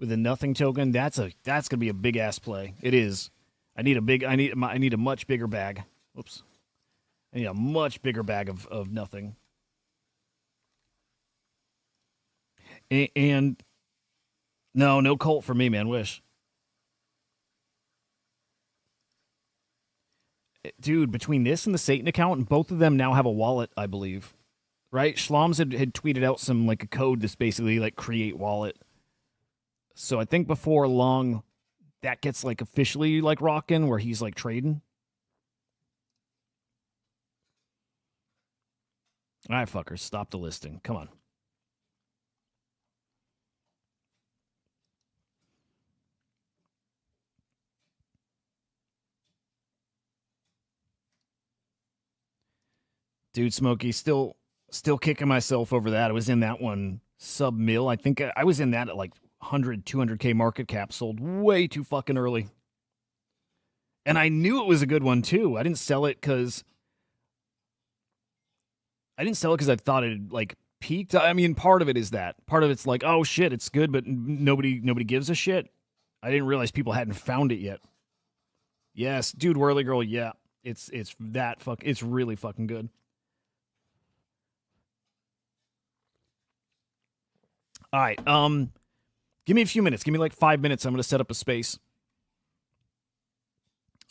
nothing token, that's gonna be a big ass play. It is. I need a much bigger bag. Whoops. I need a much bigger bag of nothing. And no cult for me, man. Wish. Dude, between this and the Satan account, and both of them now have a wallet, I believe. Right? Schlom's had tweeted out some like a code that's basically like create wallet. So I think before long that gets like officially like rocking where he's like trading. All right, fuckers, stop the listing. Come on. Dude, Smokey, still kicking myself over that. I was in that one sub-mil. I think I was in that at like 100, 200K market cap, sold way too fucking early. And I knew it was a good one, too. I didn't sell it because I thought it had, like, peaked. I mean, part of it is that. Part of it's like, oh, shit, it's good, but nobody gives a shit. I didn't realize people hadn't found it yet. Yes, dude, Whirly Girl, yeah. It's really fucking good. All right, give me a few minutes. Give me like 5 minutes. I'm going to set up a space.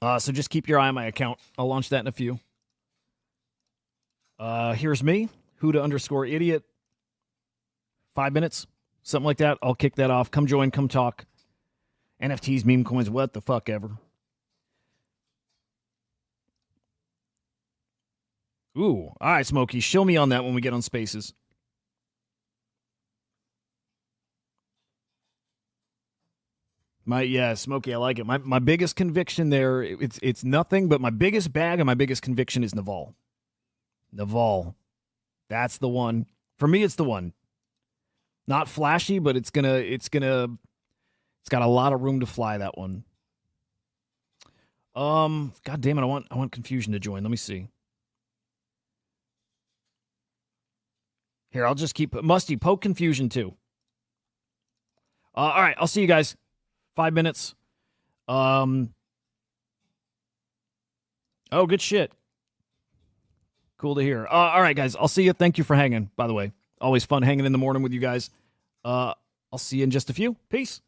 So just keep your eye on my account. I'll launch that in a few. Here's me, Huda_idiot. 5 minutes, something like that. I'll kick that off. Come join, come talk. NFTs, meme coins, what the fuck ever. Ooh, all right, Smokey. Show me on that when we get on spaces. Smokey, I like it. My biggest conviction there, it's nothing, but my biggest bag and my biggest conviction is Naval. Naval. That's the one. For me, it's the one. Not flashy, but it's got a lot of room to fly, that one. God damn it, I want Confusion to join. Let me see. Here, I'll just keep Musty, poke Confusion too. All right, I'll see you guys. 5 minutes. Oh, good shit. Cool to hear. All right, guys. I'll see you. Thank you for hanging, by the way. Always fun hanging in the morning with you guys. I'll see you in just a few. Peace.